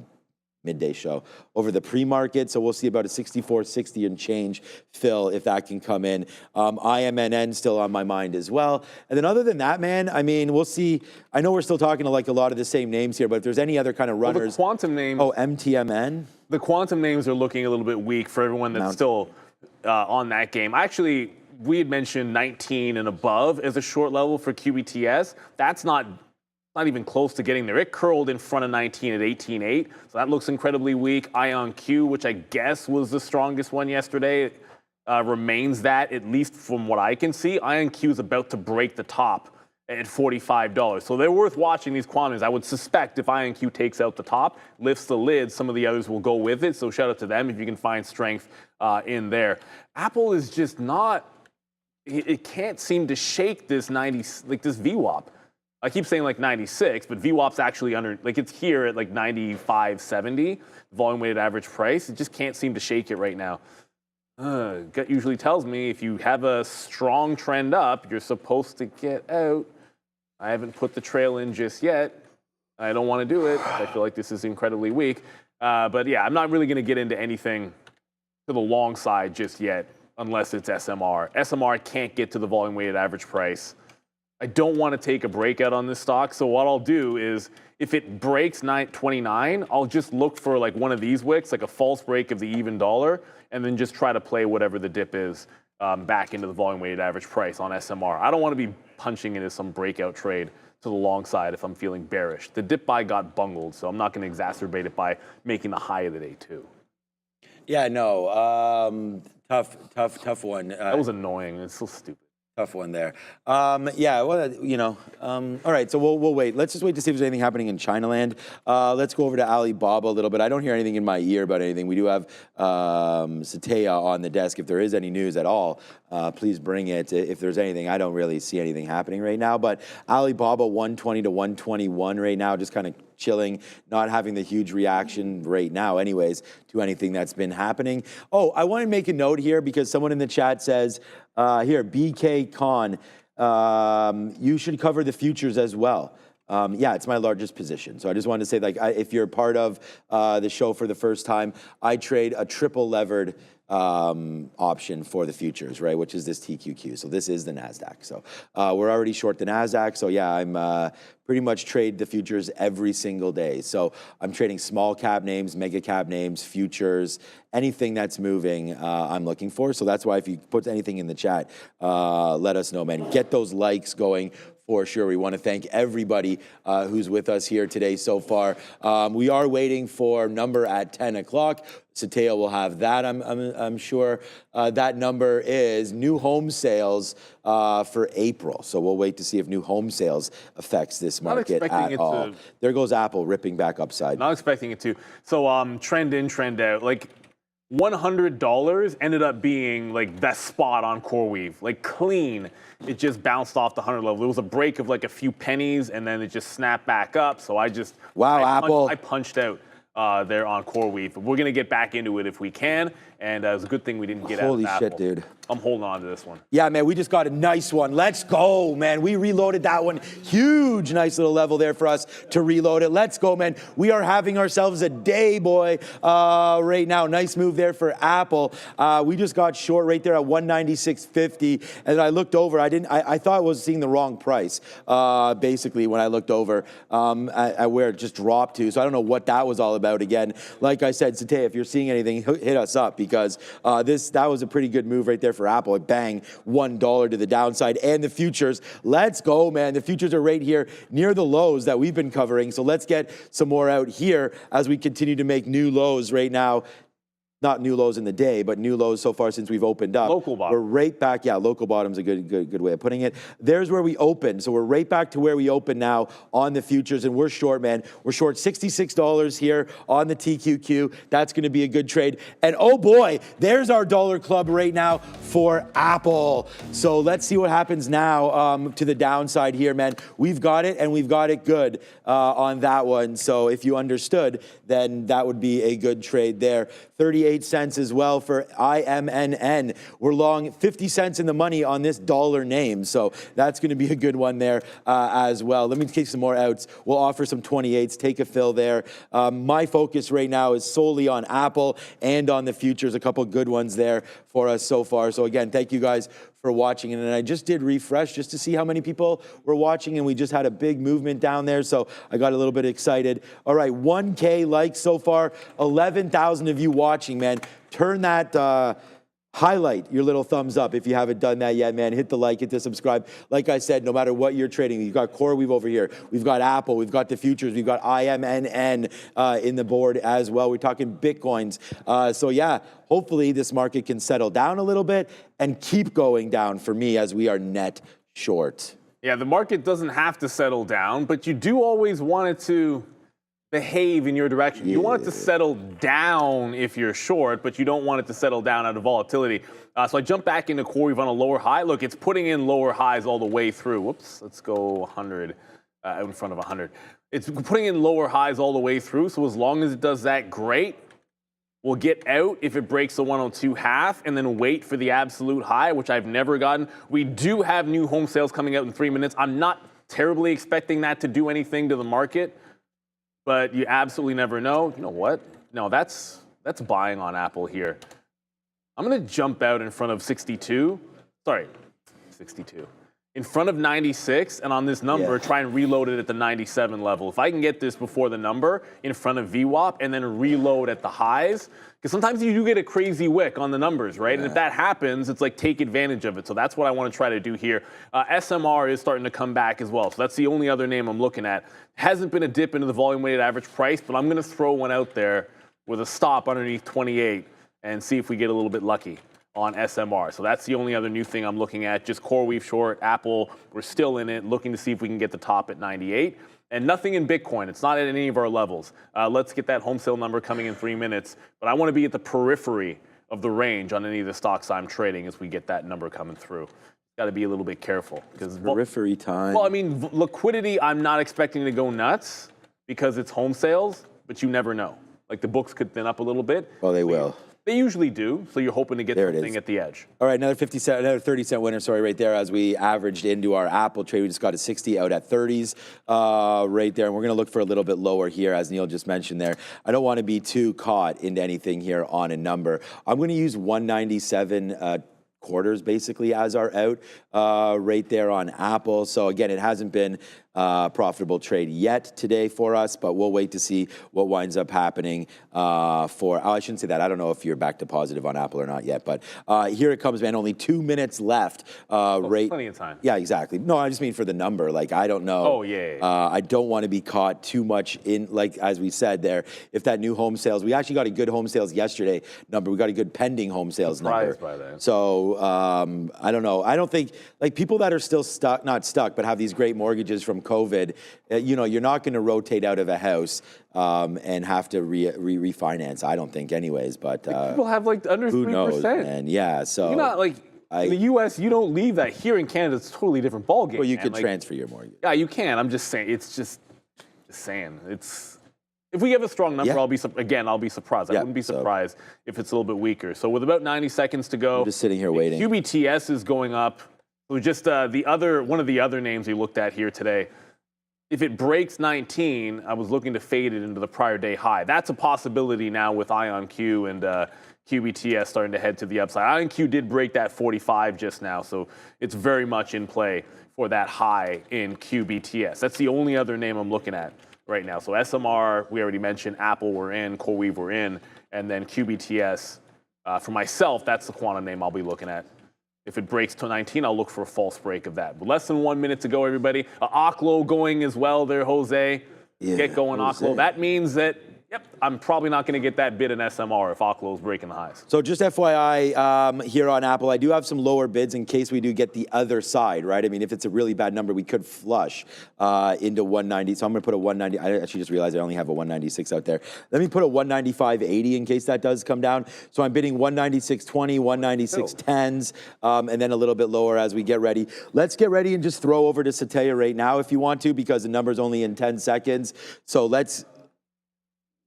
midday show, over the pre-market. So we'll see about a 64.60 and change fill if that can come in. IMNN still on my mind as well. And then other than that, man, I mean, we'll see. I know we're still talking to like a lot of the same names here, but if there's any other kind of runners. Well, the quantum names. Oh, MTMN. The quantum names are looking a little bit weak for everyone that's still on that game. Actually, we had mentioned 19 and above as a short level for QBTS. That's not even close to getting there. It curled in front of 19 at 18.8, so that looks incredibly weak. IonQ, which I guess was the strongest one yesterday, remains that, at least from what I can see. IonQ is about to break the top at $45. So they're worth watching, these quantities. I would suspect if IonQ takes out the top, lifts the lid, some of the others will go with it. So shout out to them if you can find strength in there. Apple is just not, it can't seem to shake this 90, like this VWAP. I keep saying like 96, but VWAP's actually under, like it's here at like 95.70, volume weighted average price. It just can't seem to shake it right now. Gut usually tells me if you have a strong trend up, you're supposed to get out. I haven't put the trail in just yet. I don't want to do it. I feel like this is incredibly weak. But yeah, I'm not really going to get into anything to the long side just yet, unless it's SMR. SMR can't get to the volume weighted average price. I don't want to take a breakout on this stock, so what I'll do is, if it breaks 929, I'll just look for like one of these wicks, like a false break of the even dollar, and then just try to play whatever the dip is back into the volume weighted average price on SMR. I don't want to be punching into some breakout trade to the long side if I'm feeling bearish. The dip buy got bungled, so I'm not going to exacerbate it by making the high of the day too. Yeah, no, tough one. That was annoying. It's so stupid. Tough one there. Yeah, well, you know, all right, so we'll wait. Let's just wait to see if there's anything happening in China land. Let's go over to Alibaba a little bit. I don't hear anything in my ear about anything. We do have Satya on the desk. If there is any news at all, please bring it. If there's anything, I don't really see anything happening right now. But Alibaba 120 to 121 right now, just kind of chilling, not having the huge reaction right now anyways to anything that's been happening. Oh, I want to make a note here because someone in the chat says, here, BK Khan, you should cover the futures as well. Yeah, it's my largest position. So I just wanted to say, like, if you're part of the show for the first time, I trade a triple levered option for the futures, right, which is this TQQ. So this is the Nasdaq. So we're already short the Nasdaq. So yeah, I'm pretty much trade the futures every single day. So I'm trading small cap names, mega cap names, futures, anything that's moving, I'm looking for. So that's why if you put anything in the chat, let us know, man. Get those likes going for sure. We want to thank everybody who's with us here today so far. We are waiting for number at 10 o'clock. Sateo will have that, I'm sure. That number is new home sales for April. So we'll wait to see if new home sales affects this market at all. There goes Apple ripping back upside. Not expecting it to. So trend in, trend out. Like $100 ended up being like that spot on CoreWeave, like clean. It just bounced off the 100 level. There was a break of like a few pennies, and then it just snapped back up. So I punched out there on CoreWeave. We're gonna get back into it if we can, and it's a good thing we didn't get out of Apple. Holy shit, dude. I'm holding on to this one. Yeah, man, we just got a nice one. Let's go, man. We reloaded that one. Huge, nice little level there for us to reload it. Let's go, man. We are having ourselves a day, boy, right now. Nice move there for Apple. We just got short right there at 196.50. And I looked over. I thought I was seeing the wrong price, basically, when I looked over at where it just dropped to. So I don't know what that was all about again. Like I said, Satay, if you're seeing anything, hit us up, because that was a pretty good move right there for Apple. It bang, $1 to the downside. And the futures, let's go, man. The futures are right here near the lows that we've been covering. So let's get some more out here as we continue to make new lows right now. Not new lows in the day, but new lows so far since we've opened up. Local bottom. We're right back. Yeah, local bottom's a good way of putting it. There's where we opened. So we're right back to where we open now on the futures, and we're short, man. We're short $66 here on the TQQ. That's going to be a good trade. And oh boy, there's our dollar club right now for Apple. So let's see what happens now to the downside here, man. We've got it, and we've got it good on that one. So if you understood, then that would be a good trade there. 38 cents as well for IMNN. We're long 50 cents in the money on this dollar name. So that's going to be a good one there as well. Let me take some more outs. We'll offer some 28s. Take a fill there. My focus right now is solely on Apple and on the futures. A couple good ones there for us so far. So again, thank you guys for watching. And I just did refresh just to see how many people were watching, and we just had a big movement down there, so I got a little bit excited. All right, 1K likes so far, 11,000 of you watching, man. Turn that highlight your little thumbs up if you haven't done that yet, man. Hit the like, hit the subscribe. Like I said, no matter what you're trading, you've got CoreWeave over here. We've got Apple. We've got the futures. We've got IMNN in the board as well. We're talking Bitcoins. So yeah, hopefully this market can settle down a little bit and keep going down for me as we are net short. Yeah, the market doesn't have to settle down, but you do always want it to behave in your direction. You want it to settle down if you're short, but you don't want it to settle down out of volatility. So I jumped back into CoreWeave on a lower high. Look, it's putting in lower highs all the way through. Whoops, let's go 100 out in front of 100. It's putting in lower highs all the way through, so as long as it does that, great. We'll get out if it breaks the 102 half and then wait for the absolute high, which I've never gotten. We do have new home sales coming out in 3 minutes. I'm not terribly expecting that to do anything to the market, but you absolutely never know. You know what? No, that's buying on Apple here. I'm going to jump out in front of 62. Sorry, 62. In front of 96, and on this number, try and reload it at the 97 level. If I can get this before the number in front of VWAP and then reload at the highs, because sometimes you do get a crazy wick on the numbers, right? And if that happens, it's like take advantage of it. So that's what I want to try to do here. SMR is starting to come back as well. So that's the only other name I'm looking at. Hasn't been a dip into the volume weighted average price, but I'm going to throw one out there with a stop underneath 28 and see if we get a little bit lucky on SMR. So that's the only other new thing I'm looking at. Just CoreWeave short, Apple, we're still in it, looking to see if we can get the top at 98. And nothing in Bitcoin. It's not at any of our levels. Let's get that home sale number coming in 3 minutes. But I want to be at the periphery of the range on any of the stocks I'm trading as we get that number coming through. Got to be a little bit careful. Because periphery time. Well, I mean, liquidity, I'm not expecting to go nuts because it's home sales, but you never know. Like the books could thin up a little bit. Oh, they will. They usually do, so you're hoping to get something at the edge. All right, another 30-cent winner, right there as we averaged into our Apple trade. We just got a 60 out at 30s right there, and we're going to look for a little bit lower here, as Neil just mentioned there. I don't want to be too caught into anything here on a number. I'm going to use 197 quarters basically as our out right there on Apple. So again, it hasn't been profitable trade yet today for us, but we'll wait to see what winds up happening I shouldn't say that. I don't know if you're back to positive on Apple or not yet, but here it comes, man. Only 2 minutes left. Plenty of time. Yeah, exactly. No, I just mean for the number. Like, I don't know. Oh, yeah. I don't want to be caught too much in, like, as we said there, if that new home sales, we actually got a good home sales yesterday number. We got a good pending home sales Surprised number. by that. So I don't know. I don't think, like, people that are still stuck, not stuck, but have these great mortgages from COVID, you're not going to rotate out of a house and have to refinance. I don't think anyways, but people have like under 3%. Who knows, man? Yeah, so. You're not like, in the U.S., you don't leave that. Here in Canada, it's a totally different ballgame. Well, you could transfer your mortgage. Yeah, you can. I'm just saying, it's just saying. If we have a strong number, I'll be surprised. I wouldn't be surprised if it's a little bit weaker. So with about 90 seconds to go, I'm just sitting here waiting. QBTS is going up. So just one of the other names we looked at here today. If it breaks 19, I was looking to fade it into the prior day high. That's a possibility now with IonQ and QBTS starting to head to the upside. IonQ did break that 45 just now, so it's very much in play for that high in QBTS. That's the only other name I'm looking at right now. So SMR, we already mentioned. Apple, we're in. CoreWeave, we're in. And then QBTS, for myself, that's the quantum name I'll be looking at. If it breaks to 19, I'll look for a false break of that. But less than 1 minute to go, everybody. Oklo going as well there, Jose. Yeah, get going, Jose. Oklo. That means that, I'm probably not going to get that bid in SMR if Oklo's breaking the highs. So just FYI, here on Apple, I do have some lower bids in case we do get the other side, right? I mean, if it's a really bad number, we could flush into 190. So I'm going to put a 190. I actually just realized I only have a 196 out there. Let me put a 195.80 in case that does come down. So I'm bidding 196.20, 196.10s, and then a little bit lower as we get ready. Let's get ready and just throw over to Satya right now if you want to, because the number's only in 10 seconds. So let's...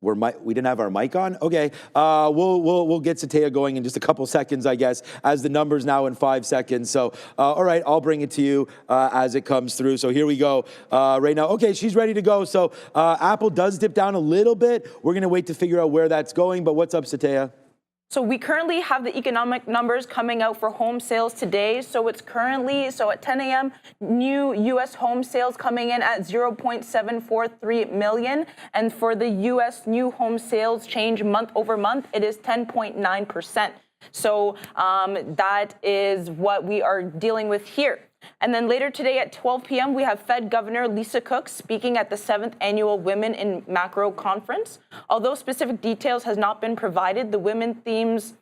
We didn't have our mic on? Okay, we'll get Satya going in just a couple seconds, I guess, as the number's now in 5 seconds. So, all right, I'll bring it to you as it comes through. So here we go right now. Okay, she's ready to go. So Apple does dip down a little bit. We're going to wait to figure out where that's going. But what's up, Satya? So we currently have the economic numbers coming out for home sales today. So it's currently, at 10 a.m., new U.S. home sales coming in at 0.743 million. And for the U.S. new home sales change month over month, it is 10.9%. So that is what we are dealing with here. And then later today at 12 p.m., we have Fed Governor Lisa Cook speaking at the 7th Annual Women in Macro Conference. Although specific details has not been provided, the recent themes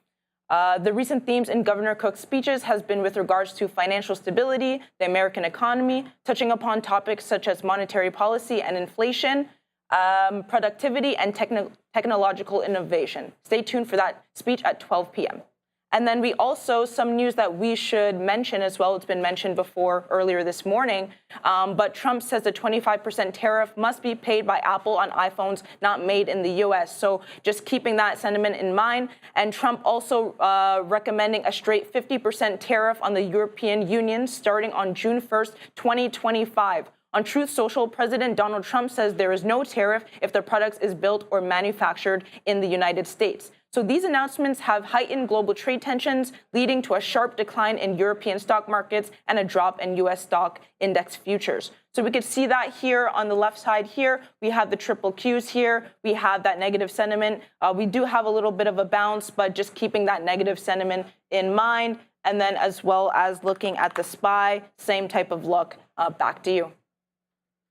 in Governor Cook's speeches has been with regards to financial stability, the American economy, touching upon topics such as monetary policy and inflation, productivity, and technological innovation. Stay tuned for that speech at 12 p.m. And then we also, some news that we should mention as well, it's been mentioned before earlier this morning, but Trump says the 25% tariff must be paid by Apple on iPhones not made in the US. So just keeping that sentiment in mind. And Trump also recommending a straight 50% tariff on the European Union starting on June 1st, 2025. On Truth Social, President Donald Trump says there is no tariff if the product is built or manufactured in the United States. So these announcements have heightened global trade tensions, leading to a sharp decline in European stock markets and a drop in U.S. stock index futures. So we could see that here on the left side here. We have the triple Qs here. We have that negative sentiment. We do have a little bit of a bounce, but just keeping that negative sentiment in mind. And then as well as looking at the SPY, same type of look. Back to you.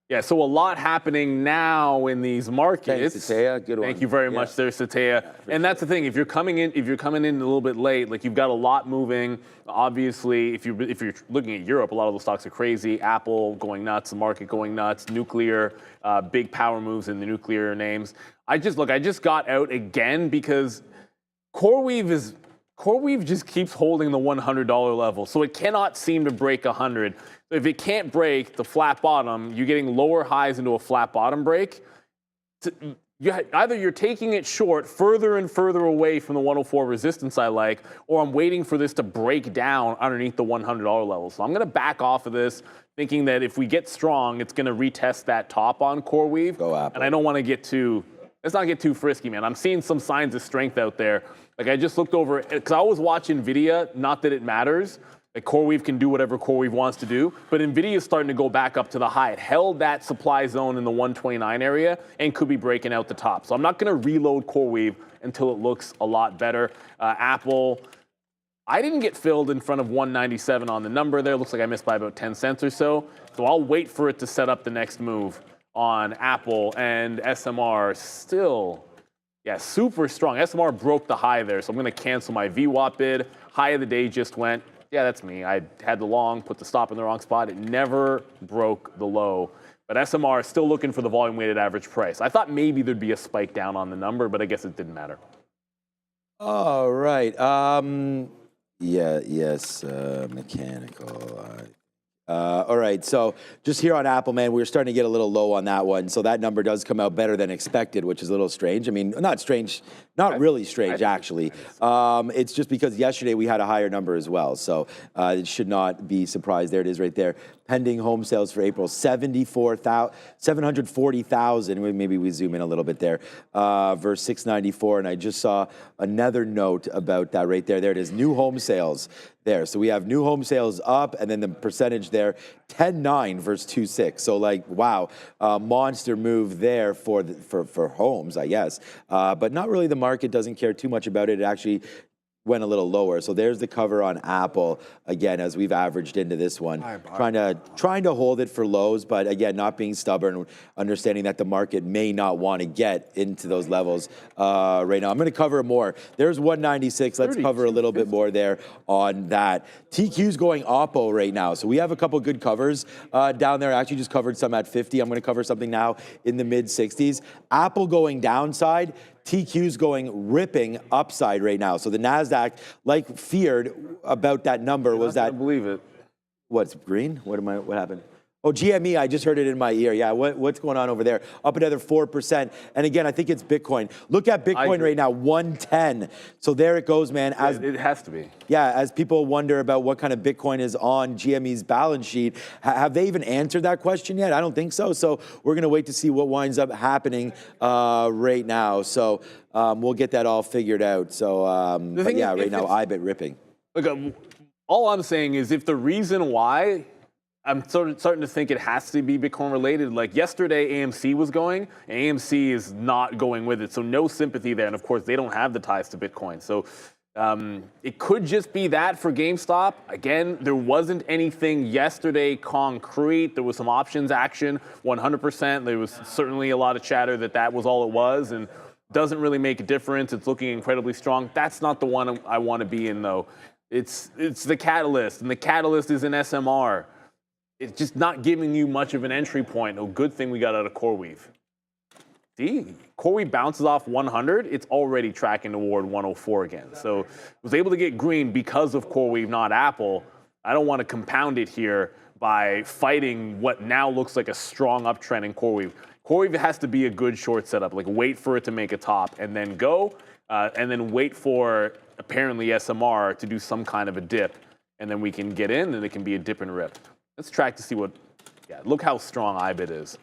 Yeah, so a lot happening now in these markets. Thanks, Satya. Good one. Thank you very much there, Satya. And that's the thing, if you're coming in a little bit late, like you've got a lot moving. Obviously, if you're looking at Europe, a lot of those stocks are crazy. Apple going nuts, the market going nuts, nuclear, big power moves in the nuclear names. I just got out again because CoreWeave just keeps holding the $100 level, so it cannot seem to break 100. So if it can't break the flat bottom, you're getting lower highs into a flat bottom break. Either you're taking it short further and further away from the 104 resistance I like, or I'm waiting for this to break down underneath the $100 level. So I'm going to back off of this, thinking that if we get strong, it's going to retest that top on CoreWeave. Go Apple. And I don't want to let's not get too frisky, man. I'm seeing some signs of strength out there. Like I just looked over, because I always watch NVIDIA, not that it matters, Like CoreWeave can do whatever CoreWeave wants to do, but NVIDIA is starting to go back up to the high. It held that supply zone in the 129 area and could be breaking out the top. So I'm not going to reload CoreWeave until it looks a lot better. Apple, I didn't get filled in front of 197 on the number there. Looks like I missed by about 10 cents or so. So I'll wait for it to set up the next move on Apple, and SMR still, yeah, super strong. SMR broke the high there, so I'm going to cancel my VWAP bid. High of the day just went. Yeah, that's me. I had the long, put the stop in the wrong spot. It never broke the low. But SMR is still looking for the volume-weighted average price. I thought maybe there'd be a spike down on the number, but I guess it didn't matter. All right. Mechanical. All right, so just here on Apple, man, we're starting to get a little low on that one. So that number does come out better than expected, which is a little strange. I mean, not strange, not really strange, actually. It's just because yesterday we had a higher number as well. So it should not be surprised. There it is right there. Pending home sales for April, 740,000. Maybe we zoom in a little bit there, verse 694. And I just saw another note about that right there. There it is, new home sales there. So we have new home sales up, and then the percentage there, 10.9 versus 2.6. So like, wow, monster move there for homes, I guess. But not really. The market doesn't care too much about it. It actually went a little lower. So there's the cover on Apple again, as we've averaged into this one, trying to hold it for lows, but again, not being stubborn, understanding that the market may not want to get into those levels right now. I'm going to cover more. There's 196. Let's cover a little bit more there on that. TQ's going oppo right now. So we have a couple good covers down there. I actually just covered some at 50. I'm going to cover something now in the mid 60s. Apple going downside. TQ's going ripping upside right now. So the Nasdaq, like feared about that number, was that. I believe it. What's green? What happened? Oh, GME, I just heard it in my ear. Yeah, what's going on over there? Up another 4%. And again, I think it's Bitcoin. Look at Bitcoin right now, 110. So there it goes, man. It has to be. Yeah, as people wonder about what kind of Bitcoin is on GME's balance sheet, have they even answered that question yet? I don't think so. So we're going to wait to see what winds up happening right now. So we'll get that all figured out. So, but yeah, right now, IBIT ripping. Look, all I'm saying is if the reason why I'm starting to think it has to be Bitcoin related. Like yesterday, AMC was going, and AMC is not going with it. So no sympathy there. And of course, they don't have the ties to Bitcoin. So it could just be that for GameStop. Again, there wasn't anything yesterday concrete. There was some options action, 100%. There was certainly a lot of chatter that was all it was, and doesn't really make a difference. It's looking incredibly strong. That's not the one I want to be in, though. It's the catalyst, and the catalyst is an SMR. It's just not giving you much of an entry point. A good thing we got out of CoreWeave. See, CoreWeave bounces off 100. It's already tracking toward 104 again. So was able to get green because of CoreWeave, not Apple. I don't want to compound it here by fighting what now looks like a strong uptrend in CoreWeave. CoreWeave has to be a good short setup, like wait for it to make a top and then go, and then wait for apparently SMR to do some kind of a dip, and then we can get in and it can be a dip and rip. Let's track to see what, yeah, look how strong IBIT is.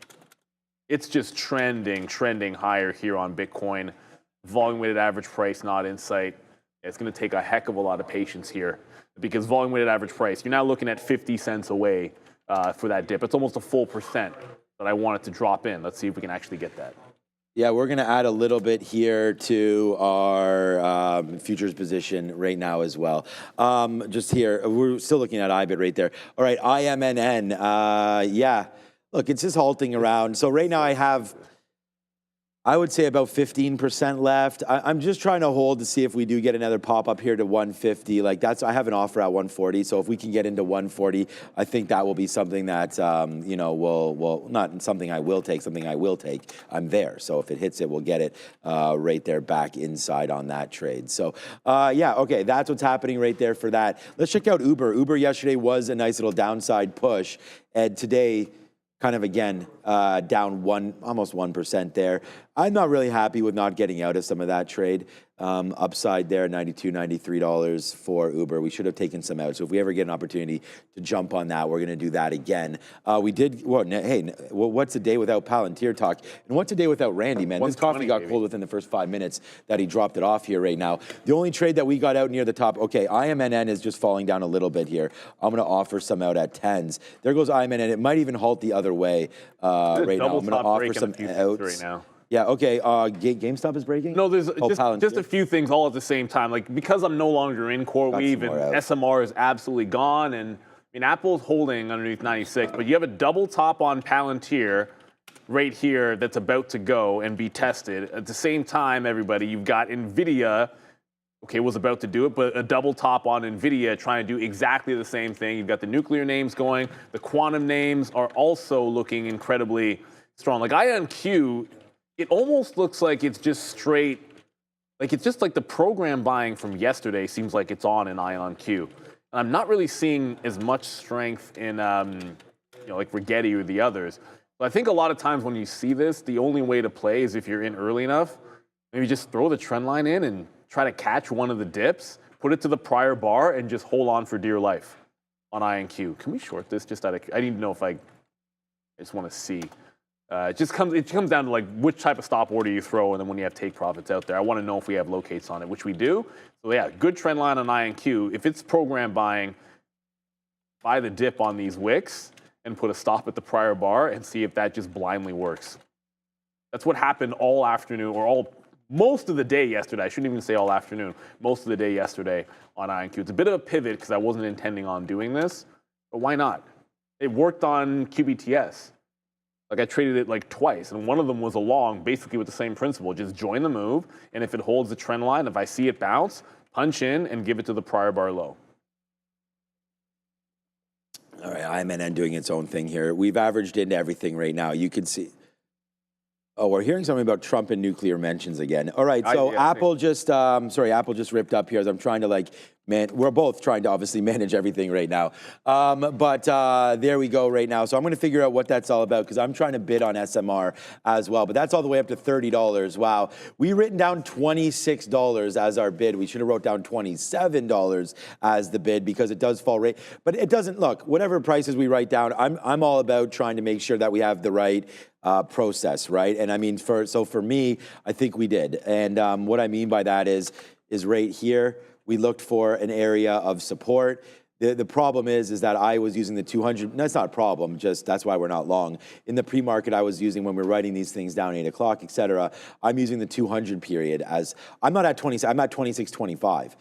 It's just trending higher here on Bitcoin. Volume-weighted average price not in sight. It's going to take a heck of a lot of patience here because volume-weighted average price, you're now looking at 50 cents away for that dip. It's almost a full percent that I want it to drop in. Let's see if we can actually get that. Yeah, we're going to add a little bit here to our futures position right now as well. Just here, we're still looking at IBIT right there. All right, IMNN. Yeah, look, it's just halting around. So right now I would say about 15% left. I'm just trying to hold to see if we do get another pop up here to 150. Like I have an offer at 140. So if we can get into 140, I think that will be something that, you know, will not something I will take, something I will take. I'm there. So if it hits it, we'll get it right there back inside on that trade. So yeah, okay, that's what's happening right there for that. Let's check out Uber. Uber yesterday was a nice little downside push. And today, kind of again, down almost 1% there. I'm not really happy with not getting out of some of that trade. upside there, $92, $93 for Uber. We should have taken some out. So if we ever get an opportunity to jump on that, we're going to do that again. We did, well, hey, what's a day without Palantir talk? And what's a day without Randy, man? This coffee got cold within the first 5 minutes that he dropped it off here right now. The only trade that we got out near the top, okay, IMNN is just falling down a little bit here. I'm going to offer some out at 10s. There goes IMNN. It might even halt the other way right now. I'm going to offer some outs. Right now. Yeah, okay, GameStop is breaking? No, there's just a few things all at the same time. Like, because I'm no longer in CoreWeave and SMR is absolutely gone, and I mean, Apple's holding underneath 96, but you have a double top on Palantir right here that's about to go and be tested. At the same time, everybody, you've got NVIDIA, okay, was about to do it, but a double top on NVIDIA trying to do exactly the same thing. You've got the nuclear names going. The quantum names are also looking incredibly strong. Like IonQ, it almost looks like it's just straight, like it's just like the program buying from yesterday seems like it's on in IonQ. And I'm not really seeing as much strength in, like Rigetti or the others. But I think a lot of times when you see this, the only way to play is if you're in early enough, maybe just throw the trend line in and try to catch one of the dips, put it to the prior bar, and just hold on for dear life on IonQ. Can we short this just out of, I need to know if I just want to see. It comes down to like which type of stop order you throw, and then when you have take profits out there, I want to know if we have locates on it, which we do. So yeah, good trend line on IonQ. If it's program buying, buy the dip on these wicks and put a stop at the prior bar and see if that just blindly works. That's what happened all afternoon, or most of the day yesterday. I shouldn't even say all afternoon. Most of the day yesterday on IonQ. It's a bit of a pivot because I wasn't intending on doing this, but why not? It worked on QBTS. Like I traded it like twice, and one of them was a long, basically with the same principle. Just join the move, and if it holds the trend line, if I see it bounce, punch in and give it to the prior bar low. All right, IMNN doing its own thing here. We've averaged into everything right now. You can see. Oh, we're hearing something about Trump and nuclear mentions again. All right, so Apple just, Apple just ripped up here as I'm trying to we're both trying to obviously manage everything right now. But there we go right now. So I'm going to figure out what that's all about because I'm trying to bid on SMR as well. But that's all the way up to $30. Wow. We written down $26 as our bid. We should have wrote down $27 as the bid because it does fall right. But it doesn't, look, whatever prices we write down, I'm all about trying to make sure that we have the right process, right? And I mean, for me, I think we did. And what I mean by that is right here, we looked for an area of support. The problem is that I was using the 200. That's not a problem. Just that's why we're not long. In the pre-market, I was using when we're writing these things down 8 o'clock, etc. I'm using the 200 period as I'm not at 20. I'm at 26.25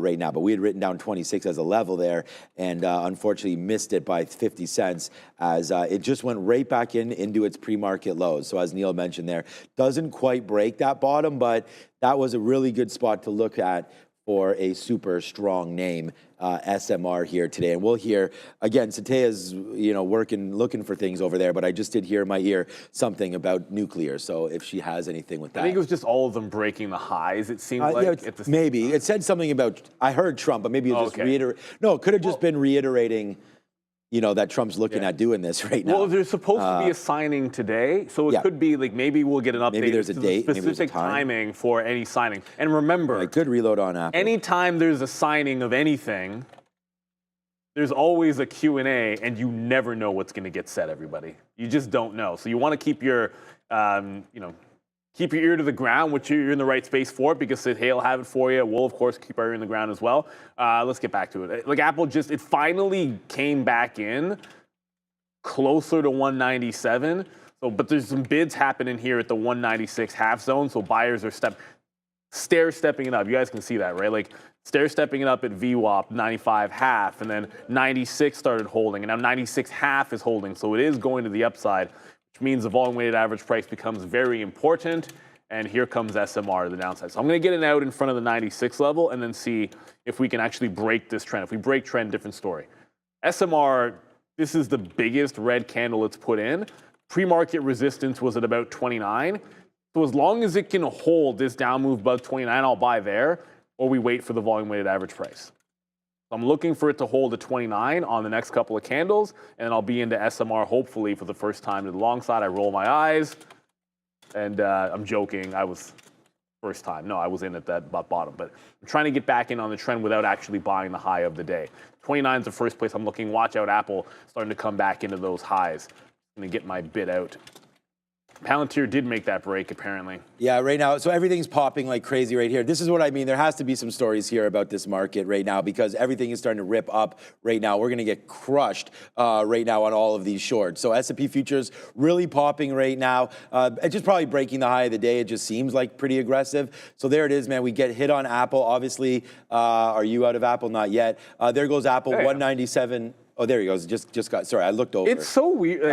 right now. But we had written down 26 as a level there, and unfortunately missed it by 50 cents as it just went right back into its pre-market lows. So as Neil mentioned there, doesn't quite break that bottom, but that was a really good spot to look at for a super strong name, SMR here today. And we'll hear, again, Satea's, looking for things over there, but I just did hear in my ear something about nuclear. So if she has anything with that. I think it was just all of them breaking the highs, it seemed like. Yeah, maybe. It said something about, I heard Trump, but maybe it just reiterate. No, it could have just been reiterating, that Trump's looking at doing this right now. Well, there's supposed to be a signing today, so it could be like maybe we'll get an update. Maybe there's a date, specific timing for any signing. And remember, I could reload on Apple. Anytime there's a signing of anything, there's always a Q&A, and you never know what's going to get said, everybody. You just don't know. So you want to keep your, keep your ear to the ground, which you're in the right space for, because he'll have it for you. We'll, of course, keep our ear in the ground as well. Let's get back to it. Like Apple it finally came back in closer to 197. So, but there's some bids happening here at the 196 half zone. So buyers are stair-stepping it up. You guys can see that, right? Like stair-stepping it up at VWAP, 95 half, and then 96 started holding, and now 96 half is holding. So it is going to the upside, which means the volume-weighted average price becomes very important, and here comes SMR to the downside. So I'm going to get it out in front of the 96 level and then see if we can actually break this trend. If we break trend, different story. SMR, this is the biggest red candle it's put in. Pre-market resistance was at about 29. So as long as it can hold this down move above 29, I'll buy there, or we wait for the volume-weighted average price. I'm looking for it to hold at 29 on the next couple of candles, and I'll be into SMR hopefully for the first time to the long side. I roll my eyes, and I'm joking. first time. No, I was in at that bottom, but I'm trying to get back in on the trend without actually buying the high of the day. 29 is the first place I'm looking. Watch out, Apple starting to come back into those highs. I'm going to get my bid out. Palantir did make that break, apparently. Yeah, right now, so everything's popping like crazy right here. This is what I mean. There has to be some stories here about this market right now because everything is starting to rip up right now. We're going to get crushed right now on all of these shorts. So S&P futures really popping right now. It's just probably breaking the high of the day. It just seems like pretty aggressive. So there it is, man. We get hit on Apple. Obviously, are you out of Apple? Not yet. There goes Apple, 197. Oh, there he goes. Just got. Sorry, I looked over. It's so weird.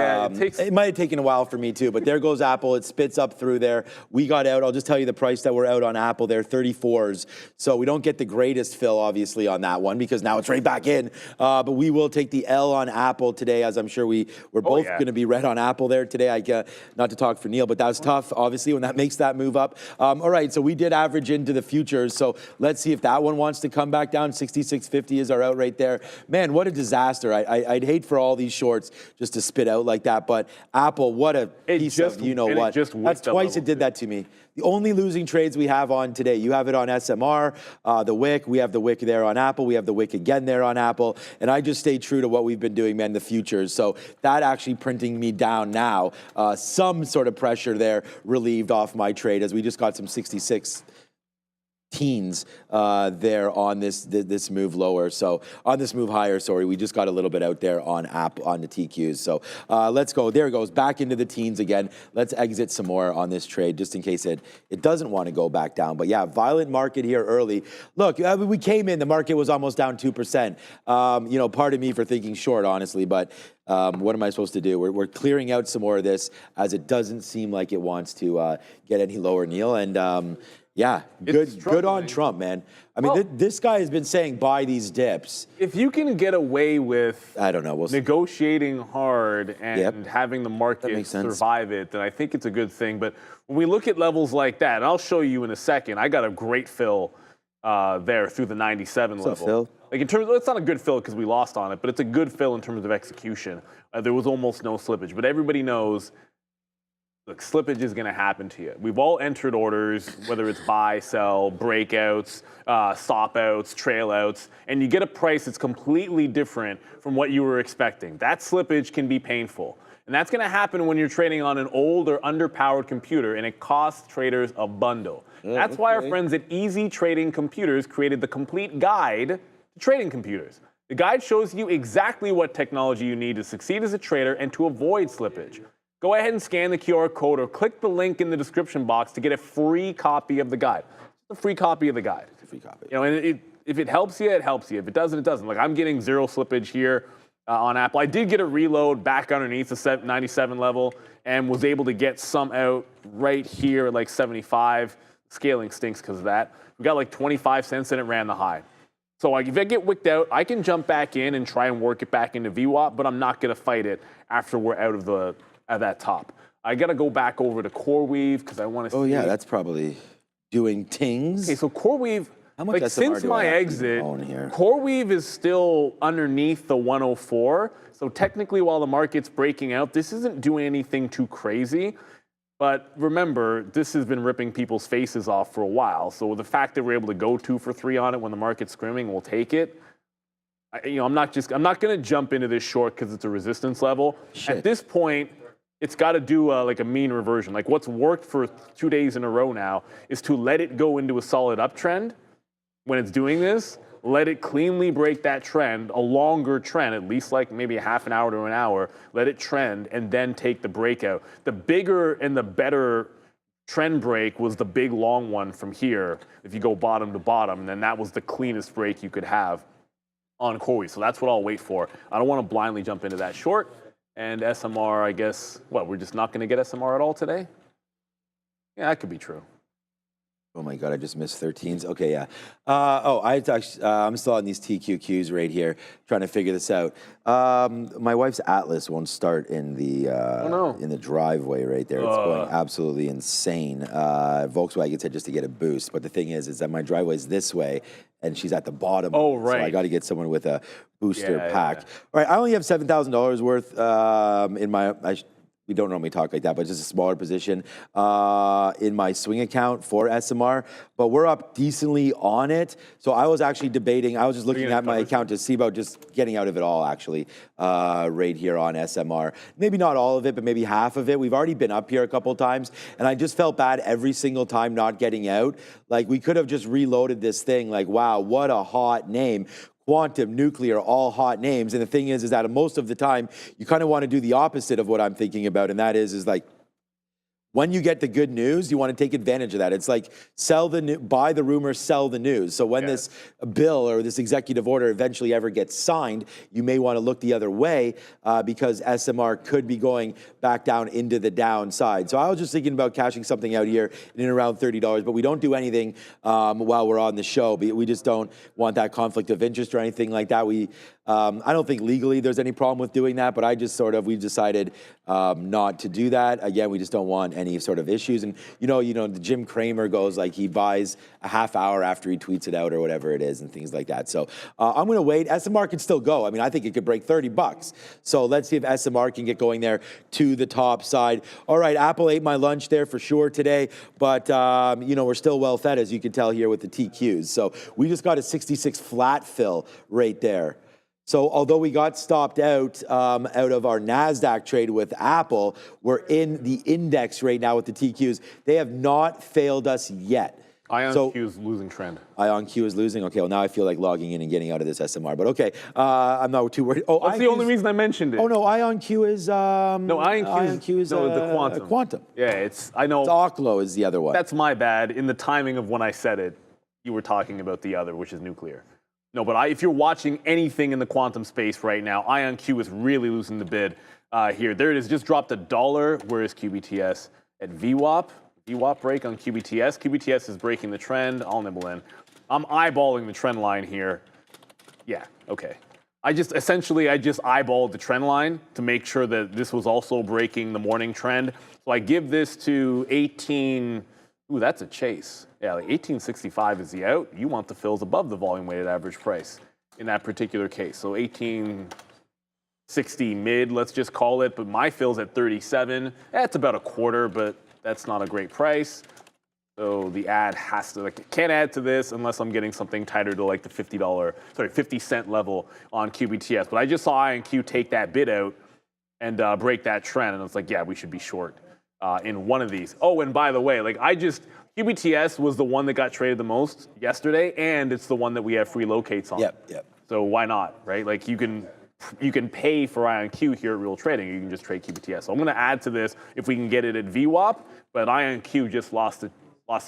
It might have taken a while for me too, but there goes Apple. It spits up through there. We got out. I'll just tell you the price that we're out on Apple. They're 34s. So we don't get the greatest fill, obviously, on that one because now it's right back in. But we will take the L on Apple today, as I'm sure we're both going to be red on Apple there today. Not to talk for Neil, but that was tough, obviously, when that makes that move up. All right, so we did average into the futures. So let's see if that one wants to come back down. 66.50 is our out right there. Man, what a disaster. I'd hate for all these shorts just to spit out like that, but Apple, what a piece of you-know-what. That's twice it did that to me. The only losing trades we have on today, you have it on SMR, the wick, we have the wick there on Apple, we have the wick again there on Apple, and I just stay true to what we've been doing, man, the futures. So that actually printing me down now. Some sort of pressure there relieved off my trade as we just got some 66 teens there on this move lower. So on this move higher, sorry, we just got a little bit out there on the TQs. So let's go. There it goes, back into the teens again. Let's exit some more on this trade just in case it doesn't want to go back down. But yeah, violent market here early. Look, we came in, the market was almost down 2%. Pardon me for thinking short, honestly, but what am I supposed to do? We're clearing out some more of this as it doesn't seem like it wants to get any lower, Neil. And yeah, good on Trump, man. I mean, this guy has been saying buy these dips. If you can get away with, I don't know, negotiating hard and having the market survive it, then I think it's a good thing. But when we look at levels like that, and I'll show you in a second, I got a great fill there through the 97 level. Phil? Like in terms, it's not a good fill because we lost on it, but it's a good fill in terms of execution. There was almost no slippage, but everybody knows. Look, slippage is going to happen to you. We've all entered orders, whether it's buy, sell, breakouts, stop outs, trail outs, and you get a price that's completely different from what you were expecting. That slippage can be painful. And that's going to happen when you're trading on an old or underpowered computer, and it costs traders a bundle. That's why our friends at Easy Trading Computers created the complete guide to trading computers. The guide shows you exactly what technology you need to succeed as a trader and to avoid slippage. Go ahead and scan the QR code or click the link in the description box to get a free copy of the guide. It's a free copy of the guide. It's a free copy. And if it helps you, it helps you. If it doesn't, it doesn't. Like I'm getting zero slippage here on Apple. I did get a reload back underneath the 97 level and was able to get some out right here at like 75. Scaling stinks because of that. We got like 25 cents and it ran the high. So if I get wicked out, I can jump back in and try and work it back into VWAP, but I'm not going to fight it after we're out of that top. I got to go back over to CoreWeave because I want to see. Oh, yeah, that's probably doing tings. Okay, so CoreWeave, like since my exit, CoreWeave is still underneath the 104. So technically, while the market's breaking out, this isn't doing anything too crazy. But remember, this has been ripping people's faces off for a while. So the fact that we're able to go 2 for 3 on it when the market's screaming, we'll take it. I'm not going to jump into this short because it's a resistance level. Shit. At this point, it's got to do like a mean reversion. Like what's worked for 2 days in a row now is to let it go into a solid uptrend. When it's doing this, let it cleanly break that trend, a longer trend, at least like maybe a half an hour to an hour, let it trend and then take the breakout. The bigger and the better trend break was the big long one from here. If you go bottom to bottom, and then that was the cleanest break you could have on CoreWeave. So that's what I'll wait for. I don't want to blindly jump into that short. And SMR, I guess, we're just not going to get SMR at all today? Yeah, that could be true. Oh my God, I just missed 13s. Okay, yeah. I'm still on these TQQs right here, trying to figure this out. My wife's Atlas won't start in the driveway right there. It's going absolutely insane. Volkswagen said just to get a boost, but the thing is that my driveway's this way, and she's at the bottom. Oh, right. So I got to get someone with a booster pack. Yeah. All right, I only have $7,000 worth in my. we don't normally talk like that, but just a smaller position in my swing account for SMR. But we're up decently on it. So I was actually debating, I was just looking at my account to see about just getting out of it all, actually, right here on SMR. Maybe not all of it, but maybe half of it. We've already been up here a couple times, and I just felt bad every single time not getting out. Like, we could have just reloaded this thing. Like, wow, what a hot name. Quantum, nuclear, all hot names. And the thing is that most of the time, you kind of want to do the opposite of what I'm thinking about. And that is like, when you get the good news, you want to take advantage of that. It's like buy the rumor, sell the news. So when this bill or this executive order eventually ever gets signed, you may want to look the other way because SMR could be going back down into the downside. So I was just thinking about cashing something out here in and around $30, but we don't do anything while we're on the show. We just don't want that conflict of interest or anything like that. I don't think legally there's any problem with doing that, but we've decided not to do that. Again, we just don't want any sort of issues. And you know, the Jim Cramer goes like he buys a half hour after he tweets it out or whatever it is and things like that. So I'm going to wait. SMR could still go. I mean, I think it could break $30. So let's see if SMR can get going there to the top side. All right, Apple ate my lunch there for sure today, but we're still well fed, as you can tell here with the TQs. So we just got a 66 flat fill right there. So although we got stopped out of our Nasdaq trade with Apple, we're in the index right now with the TQs. They have not failed us yet. IonQ is losing trend. IonQ is losing. Okay, well now I feel like logging in and getting out of this SMR, but okay, I'm not too worried. That's the only reason I mentioned it. Oh no, IonQ is IonQ is the quantum. Yeah, I know. Oklo is the other one. That's my bad. In the timing of when I said it, you were talking about the other, which is nuclear. No, but if you're watching anything in the quantum space right now, IonQ is really losing the bid here. There it is, just dropped $1. Where is QBTS? At VWAP. VWAP break on QBTS. QBTS is breaking the trend. I'll nibble in. I'm eyeballing the trend line here. Yeah, okay. I just eyeballed the trend line to make sure that this was also breaking the morning trend. So I give this to 18. Ooh, that's a chase. Yeah, like 1865 is the out. You want the fills above the volume weighted average price in that particular case. So 1860 mid, let's just call it. But my fill's at 37. That's about a quarter, but that's not a great price. So the ad has to, can't add to this unless I'm getting something tighter to like the 50 cent level on QBTS. But I just saw IonQ take that bid out and break that trend. And it's like, yeah, we should be short in one of these. Oh, and by the way, QBTS was the one that got traded the most yesterday, and it's the one that we have free locates on. Yep. So why not, right? Like you can pay for IonQ here at Real Trading. You can just trade QBTS. So I'm going to add to this if we can get it at VWAP, but IonQ just lost the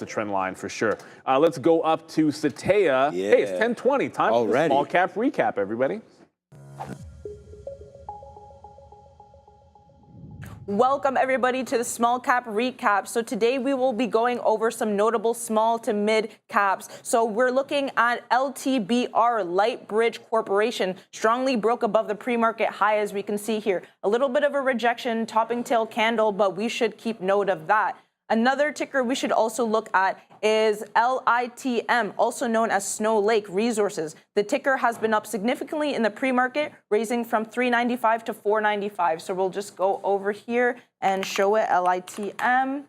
trend line for sure. Let's go up to Satea. Yeah. Hey, it's 10:20. Time for the small cap recap, everybody. Welcome everybody to the small cap recap. So today we will be going over some notable small to mid caps. So we're looking at LTBR, Light Bridge Corporation, strongly broke above the pre-market high as we can see here. A little bit of a rejection, topping tail candle, but we should keep note of that. Another ticker we should also look at is LITM, also known as Snow Lake Resources. The ticker has been up significantly in the pre-market, raising from $3.95 to $4.95. So we'll just go over here and show it, LITM.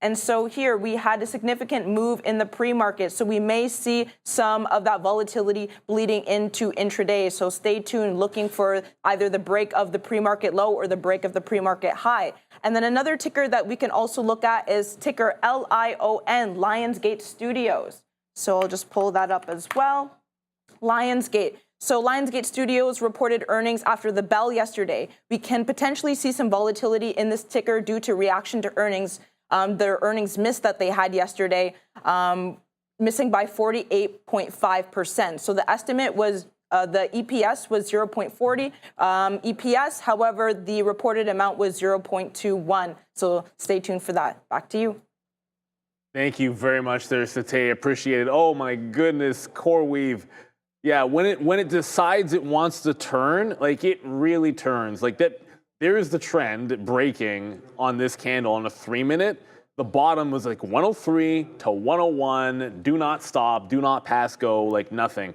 And so here we had a significant move in the pre-market. So we may see some of that volatility bleeding into intraday. So stay tuned, looking for either the break of the pre-market low or the break of the pre-market high. And then another ticker that we can also look at is ticker LION, Lionsgate Studios. So I'll just pull that up as well. Lionsgate. So Lionsgate Studios reported earnings after the bell yesterday. We can potentially see some volatility in this ticker due to reaction to earnings. Their earnings miss that they had yesterday, missing by 48.5%. So the estimate was the EPS was 0.40 EPS. However, the reported amount was 0.21. So stay tuned for that. Back to you. Thank you very much there, Satea. Appreciate it. Oh my goodness, CoreWeave. Yeah, when it decides it wants to turn, like it really turns. Like that. There is the trend breaking on this candle on a 3-minute. The bottom was like 103 to 101. Do not stop. Do not pass go. Like nothing.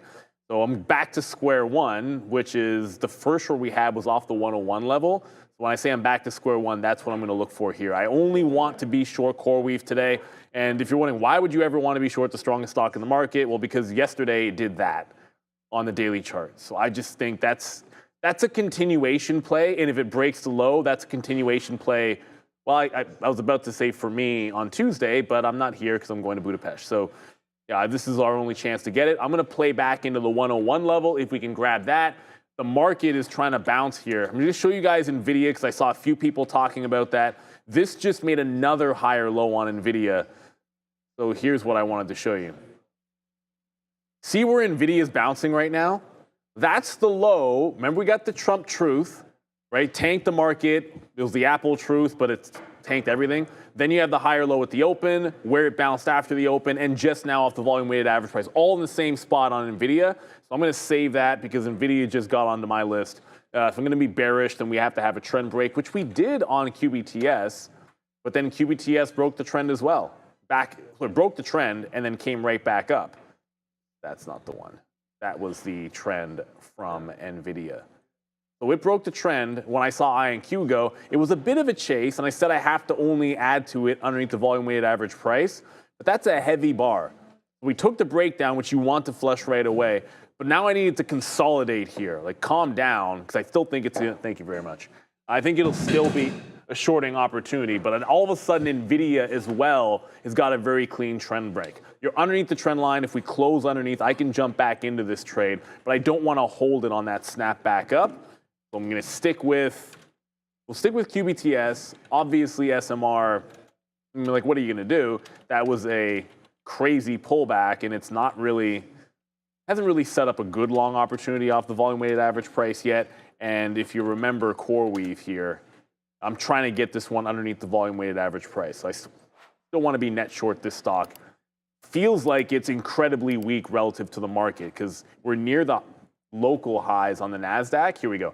So I'm back to square one, which is the first short we had was off the 101 level. So when I say I'm back to square one, that's what I'm going to look for here. I only want to be short CoreWeave today. And if you're wondering, why would you ever want to be short the strongest stock in the market? Well, because yesterday it did that on the daily chart. So I just think that's a continuation play. And if it breaks the low, that's a continuation play. Well, I was about to say for me on Tuesday, but I'm not here because I'm going to Budapest. So yeah, this is our only chance to get it. I'm going to play back into the 101 level if we can grab that. The market is trying to bounce here. I'm going to show you guys NVIDIA because I saw a few people talking about that. This just made another higher low on NVIDIA. So here's what I wanted to show you. See where NVIDIA is bouncing right now? That's the low. Remember, we got the Trump truth, right? Tanked the market. It was the Apple truth, but it's tanked everything. Then you have the higher low at the open, where it bounced after the open, and just now off the volume weighted average price, all in the same spot on NVIDIA. So I'm going to save that because NVIDIA just got onto my list. If I'm going to be bearish, then we have to have a trend break, which we did on QBTS, but then QBTS broke the trend as well. It broke the trend and then came right back up. That's not the one. That was the trend from NVIDIA. So it broke the trend. When I saw INQ go, it was a bit of a chase, and I said I have to only add to it underneath the volume weighted average price, but that's a heavy bar. We took the breakdown, which you want to flush right away, but now I needed to consolidate here, like calm down, because I still think it's, thank you very much. I think it'll still be a shorting opportunity, but all of a sudden NVIDIA as well has got a very clean trend break. You're underneath the trend line. If we close underneath, I can jump back into this trade, but I don't want to hold it on that snap back up. So I'm going to stick with, we'll stick with QBTS. Obviously SMR, I mean, like, what are you going to do? That was a crazy pullback, and it's not really, hasn't really set up a good long opportunity off the volume weighted average price yet. And if you remember CoreWeave here, I'm trying to get this one underneath the volume weighted average price. So I still want to be net short this stock. Feels like it's incredibly weak relative to the market because we're near the local highs on the Nasdaq. Here we go.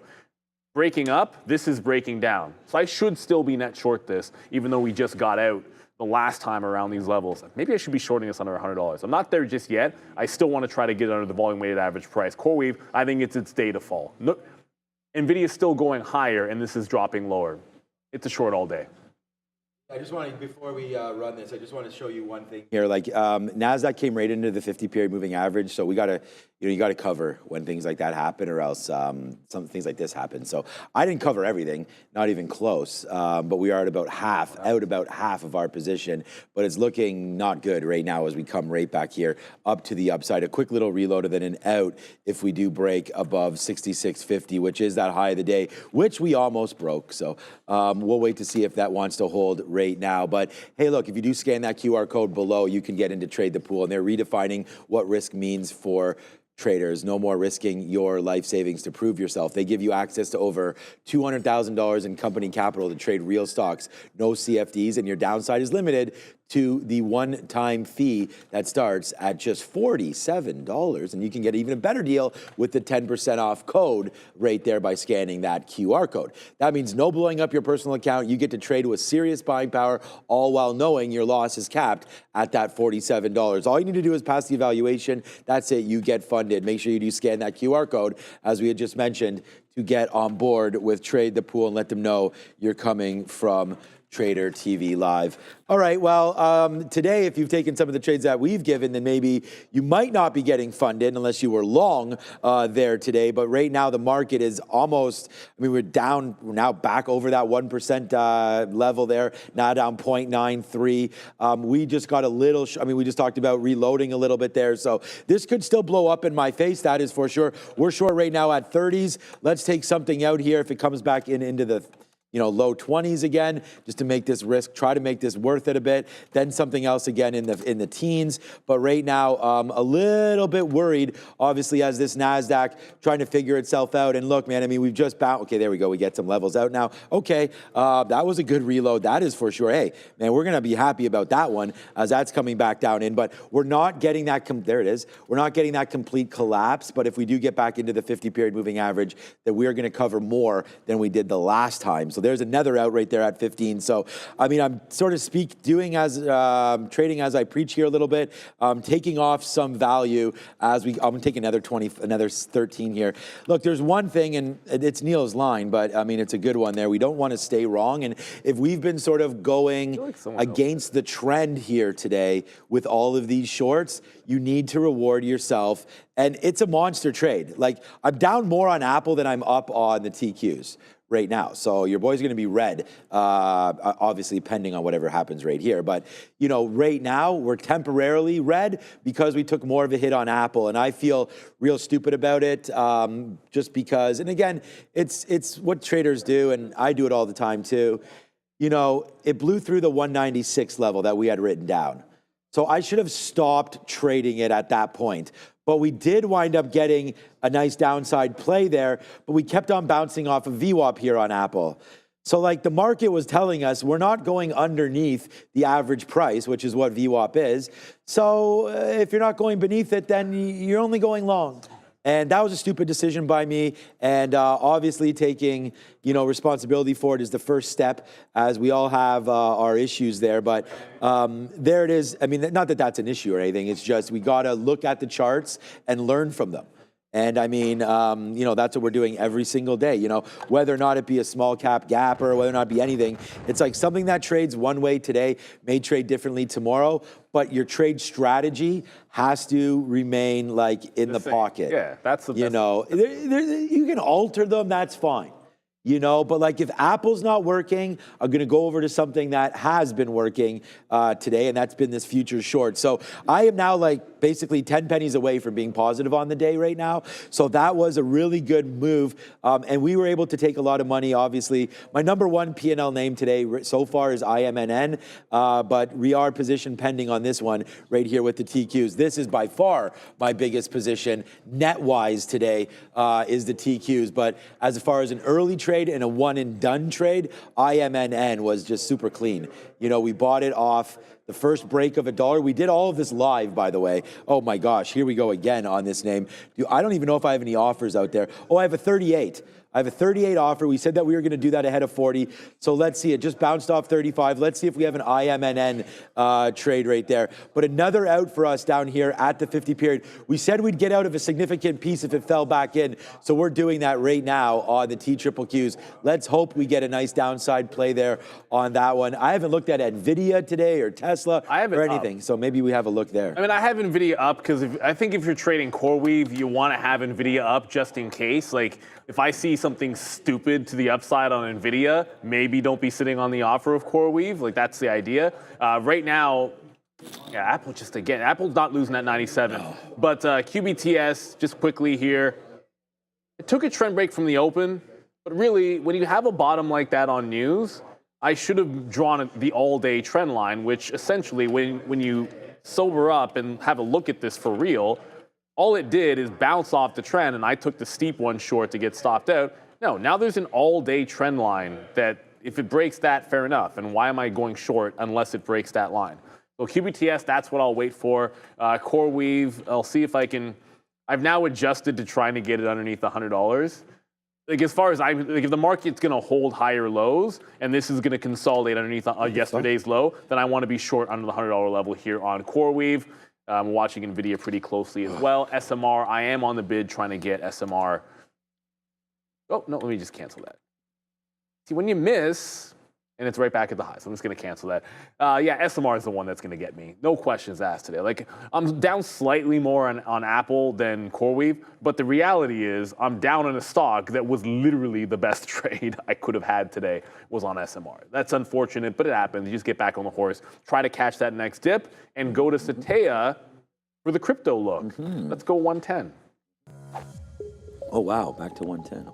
Breaking up, this is breaking down. So I should still be net short this, even though we just got out the last time around these levels. Maybe I should be shorting this under $100. I'm not there just yet. I still want to try to get under the volume weighted average price. CoreWeave, I think it's its day to fall. No, NVIDIA is still going higher, and this is dropping lower. It's a short all day. I just want to, before we run this, I just want to show you one thing here. Like Nasdaq came right into the 50-period moving average, so we got to, you got to cover when things like that happen, or else some things like this happen. So I didn't cover everything, not even close, but we are at about half, out about half of our position. But it's looking not good right now as we come right back here up to the upside. A quick little reload and then an out if we do break above 66.50, which is that high of the day, which we almost broke. So we'll wait to see if that wants to hold right now. But hey, look, if you do scan that QR code below, you can get into Trade the Pool, and they're redefining what risk means for traders. No more risking your life savings to prove yourself. They give you access to over $200,000 in company capital to trade real stocks, no CFDs, and your downside is limited to the one-time fee that starts at just $47. And you can get even a better deal with the 10% off code right there by scanning that QR code. That means no blowing up your personal account. You get to trade with serious buying power, all while knowing your loss is capped at that $47. All you need to do is pass the evaluation. That's it. You get funded. Make sure you do scan that QR code, as we had just mentioned, to get on board with Trade the Pool and let them know you're coming from Trader TV Live. All right, well, today, if you've taken some of the trades that we've given, then maybe you might not be getting funded unless you were long there today. But right now, the market is almost, I mean, we're now back over that 1% level there, now down 0.93. We just got a little, we just talked about reloading a little bit there. So this could still blow up in my face, that is for sure. We're short right now at 30s. Let's take something out here if it comes back into the low 20s again, just to make this risk, try to make this worth it a bit. Then something else again in the teens. But right now, a little bit worried, obviously, as this NASDAQ trying to figure itself out. And look, man, we've just bounced. Okay, there we go. We get some levels out now. Okay, that was a good reload. That is for sure. Hey, man, we're going to be happy about that one as that's coming back down in. But we're not getting that, there it is. We're not getting that complete collapse. But if we do get back into the 50-period moving average, that we are going to cover more than we did the last time. So So there's another out right there at 15. So, I mean, I'm sort of trading as I preach here a little bit, taking off some value as I'm going to take another 13 here. Look, there's one thing, and it's Neil's line, but I mean, it's a good one there. We don't want to stay wrong. And if we've been sort of going against the trend here today with all of these shorts, you need to reward yourself. And it's a monster trade. Like, I'm down more on Apple than I'm up on the TQs right now. So your boy's going to be red, obviously pending on whatever happens right here. But, you know, right now we're temporarily red because we took more of a hit on Apple. And I feel real stupid about it just because, and again, it's what traders do, and I do it all the time too. You know, it blew through the 196 level that we had written down. So I should have stopped trading it at that point. But we did wind up getting a nice downside play there, but we kept on bouncing off of VWAP here on Apple. So like the market was telling us, we're not going underneath the average price, which is what VWAP is. So if you're not going beneath it, then you're only going long. And that was a stupid decision by me. And obviously taking, you know, responsibility for it is the first step, as we all have our issues there. But there it is. I mean, not that that's an issue or anything. It's just we got to look at the charts and learn from them. And I mean, you know, that's what we're doing every single day, you know, whether or not it be a small cap gap or whether or not it be anything. It's like something that trades one way today may trade differently tomorrow, but your trade strategy has to remain like in the pocket. Yeah, that's the best. You know, you can alter them, that's fine. You know, but like if Apple's not working, I'm going to go over to something that has been working today, and that's been this futures short. So I am now like basically 10 pennies away from being positive on the day right now. So that was a really good move. And we were able to take a lot of money, obviously. My number one P&L name today so far is IMNN, but we are position pending on this one right here with the TQs. This is by far my biggest position net-wise today is the TQs. But as far as an early trade and a one and done trade, IMNN was just super clean. You know, we bought it off the first break of $1. We did all of this live, by the way. Oh my gosh, here we go again on this name. I don't even know if I have any offers out there. Oh, I have a 38. I have a 38 offer. We said that we were going to do that ahead of 40. So let's see. It just bounced off 35. Let's see if we have an IMNN trade right there. But another out for us down here at the 50 period. We said we'd get out of a significant piece if it fell back in. So we're doing that right now on the TQQs. Let's hope we get a nice downside play there on that one. I haven't looked at NVIDIA today or Tesla or anything. So maybe we have a look there. I mean, I have NVIDIA up because I think if you're trading CoreWeave, you want to have NVIDIA up just in case. Like, if I see something stupid to the upside on NVIDIA, maybe don't be sitting on the offer of CoreWeave. Like, that's the idea. Right now, yeah, Apple just, again, Apple's not losing at 97. No. But QBTS, just quickly here, it took a trend break from the open. But really, when you have a bottom like that on news, I should have drawn the all-day trend line, which essentially, when you sober up and have a look at this for real, all it did is bounce off the trend, and I took the steep one short to get stopped out. No, now there's an all-day trend line that if it breaks that, fair enough. And why am I going short unless it breaks that line? So QBTS, that's what I'll wait for. CoreWeave, I'll see if I can. I've now adjusted to trying to get it underneath $100. Like, as far as if the market's going to hold higher lows and this is going to consolidate underneath yesterday's low, then I want to be short under the $100 level here on CoreWeave. I'm watching NVIDIA pretty closely as well. SMR, I am on the bid trying to get SMR. Oh, no, let me just cancel that. See, when you miss, and it's right back at the high, so I'm just going to cancel that. Yeah, SMR is the one that's going to get me. No questions asked today. Like, I'm down slightly more on Apple than CoreWeave, but the reality is I'm down on a stock that was literally the best trade I could have had today was on SMR. That's unfortunate, but it happens. You just get back on the horse, try to catch that next dip, and go to Satea for the crypto look. Mm-hmm. Let's go 110. Oh, wow, back to 110.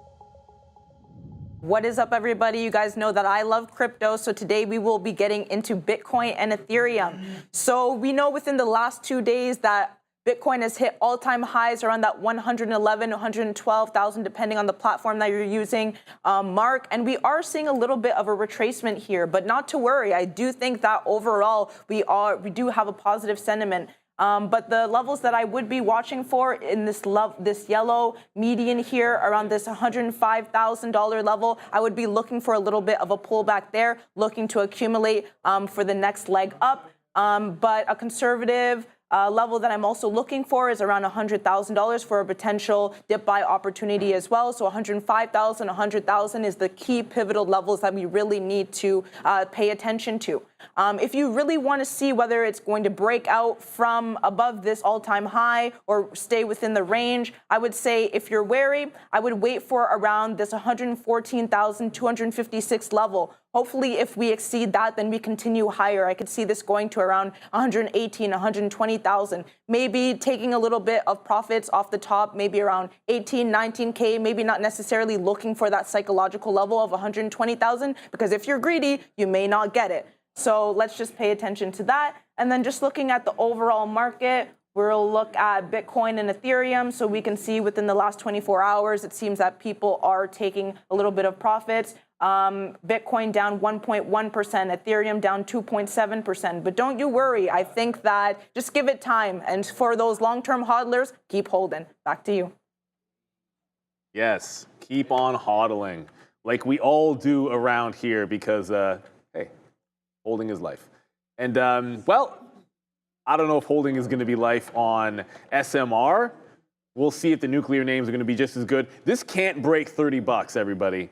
What is up, everybody? You guys know that I love crypto, so today we will be getting into Bitcoin and Ethereum. So we know within the last 2 days that Bitcoin has hit all-time highs around that 111, 112,000, depending on the platform that you're using, mark. And we are seeing a little bit of a retracement here, but not to worry. I do think that overall we do have a positive sentiment But the levels that I would be watching for in this yellow median here around this $105,000 level, I would be looking for a little bit of a pullback there, looking to accumulate for the next leg up. But a conservative level that I'm also looking for is around $100,000 for a potential dip buy opportunity as well. So 105,000, 100,000 is the key pivotal levels that we really need to pay attention to. If you really want to see whether it's going to break out from above this all-time high or stay within the range, I would say if you're wary, I would wait for around this 114,256 level. Hopefully, if we exceed that, then we continue higher. I could see this going to around 118, 120,000. Maybe taking a little bit of profits off the top, maybe around 18, 19K, maybe not necessarily looking for that psychological level of 120,000, because if you're greedy, you may not get it. So let's just pay attention to that. And then just looking at the overall market, we'll look at Bitcoin and Ethereum. So we can see within the last 24 hours, it seems that people are taking a little bit of profits. Bitcoin down 1.1%, Ethereum down 2.7%. But don't you worry. I think that just give it time. And for those long-term hodlers, keep holding. Back to you. Yes, keep on hodling like we all do around here because, hey, holding is life. And, well, I don't know if holding is going to be life on SMR. We'll see if the nuclear names are going to be just as good. This can't break $30, everybody.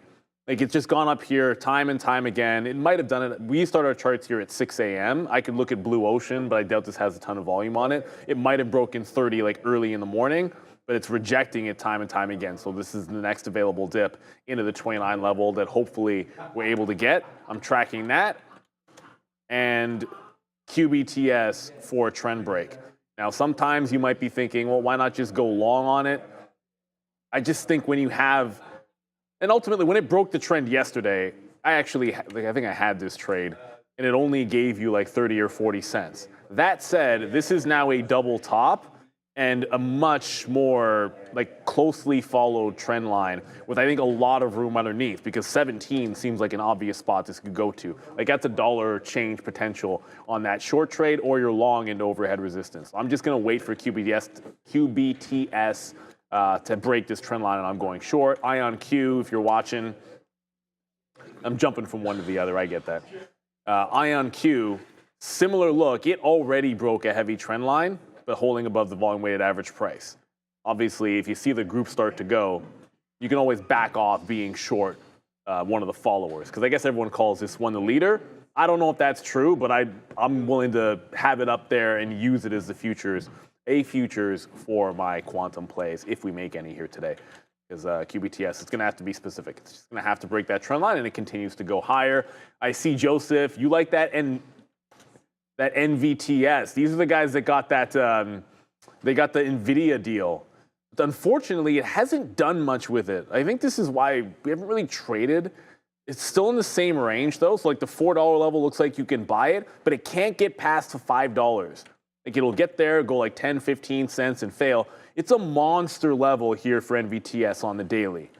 Like, it's just gone up here time and time again. It might have done it. We start our charts here at 6 a.m. I could look at Blue Ocean, but I doubt this has a ton of volume on it. It might have broken 30 like early in the morning, but it's rejecting it time and time again. So this is the next available dip into the 29 level that hopefully we're able to get. I'm tracking that. And QBTS for a trend break. Now, sometimes you might be thinking, well, why not just go long on it? I just think when you have, and ultimately when it broke the trend yesterday, I think I had this trade and it only gave you like 30 or 40 cents. That said, this is now a double top and a much more like closely followed trend line with I think a lot of room underneath because 17 seems like an obvious spot this could go to. Like that's $1 change potential on that short trade or you're long into overhead resistance. I'm just going to wait for QBTS to break this trend line and I'm going short. IonQ, if you're watching, I'm jumping from one to the other. I get that. IonQ, similar look. It already broke a heavy trend line, but holding above the volume weighted average price. Obviously, if you see the group start to go, you can always back off being short one of the followers. Because I guess everyone calls this one the leader. I don't know if that's true, but I'm willing to have it up there and use it as the futures for my quantum plays if we make any here today. Because QBTS, it's going to have to be specific. It's just going to have to break that trend line, and it continues to go higher. I see Joseph. You like that that NVTS. These are the guys that got that, they got the NVIDIA deal. But unfortunately, it hasn't done much with it. I think this is why we haven't really traded. It's still in the same range, though. So like the $4 level looks like you can buy it, but it can't get past the $5. Like it'll get there, go like 10, 15 cents and fail. It's a monster level here for NVTS on the daily.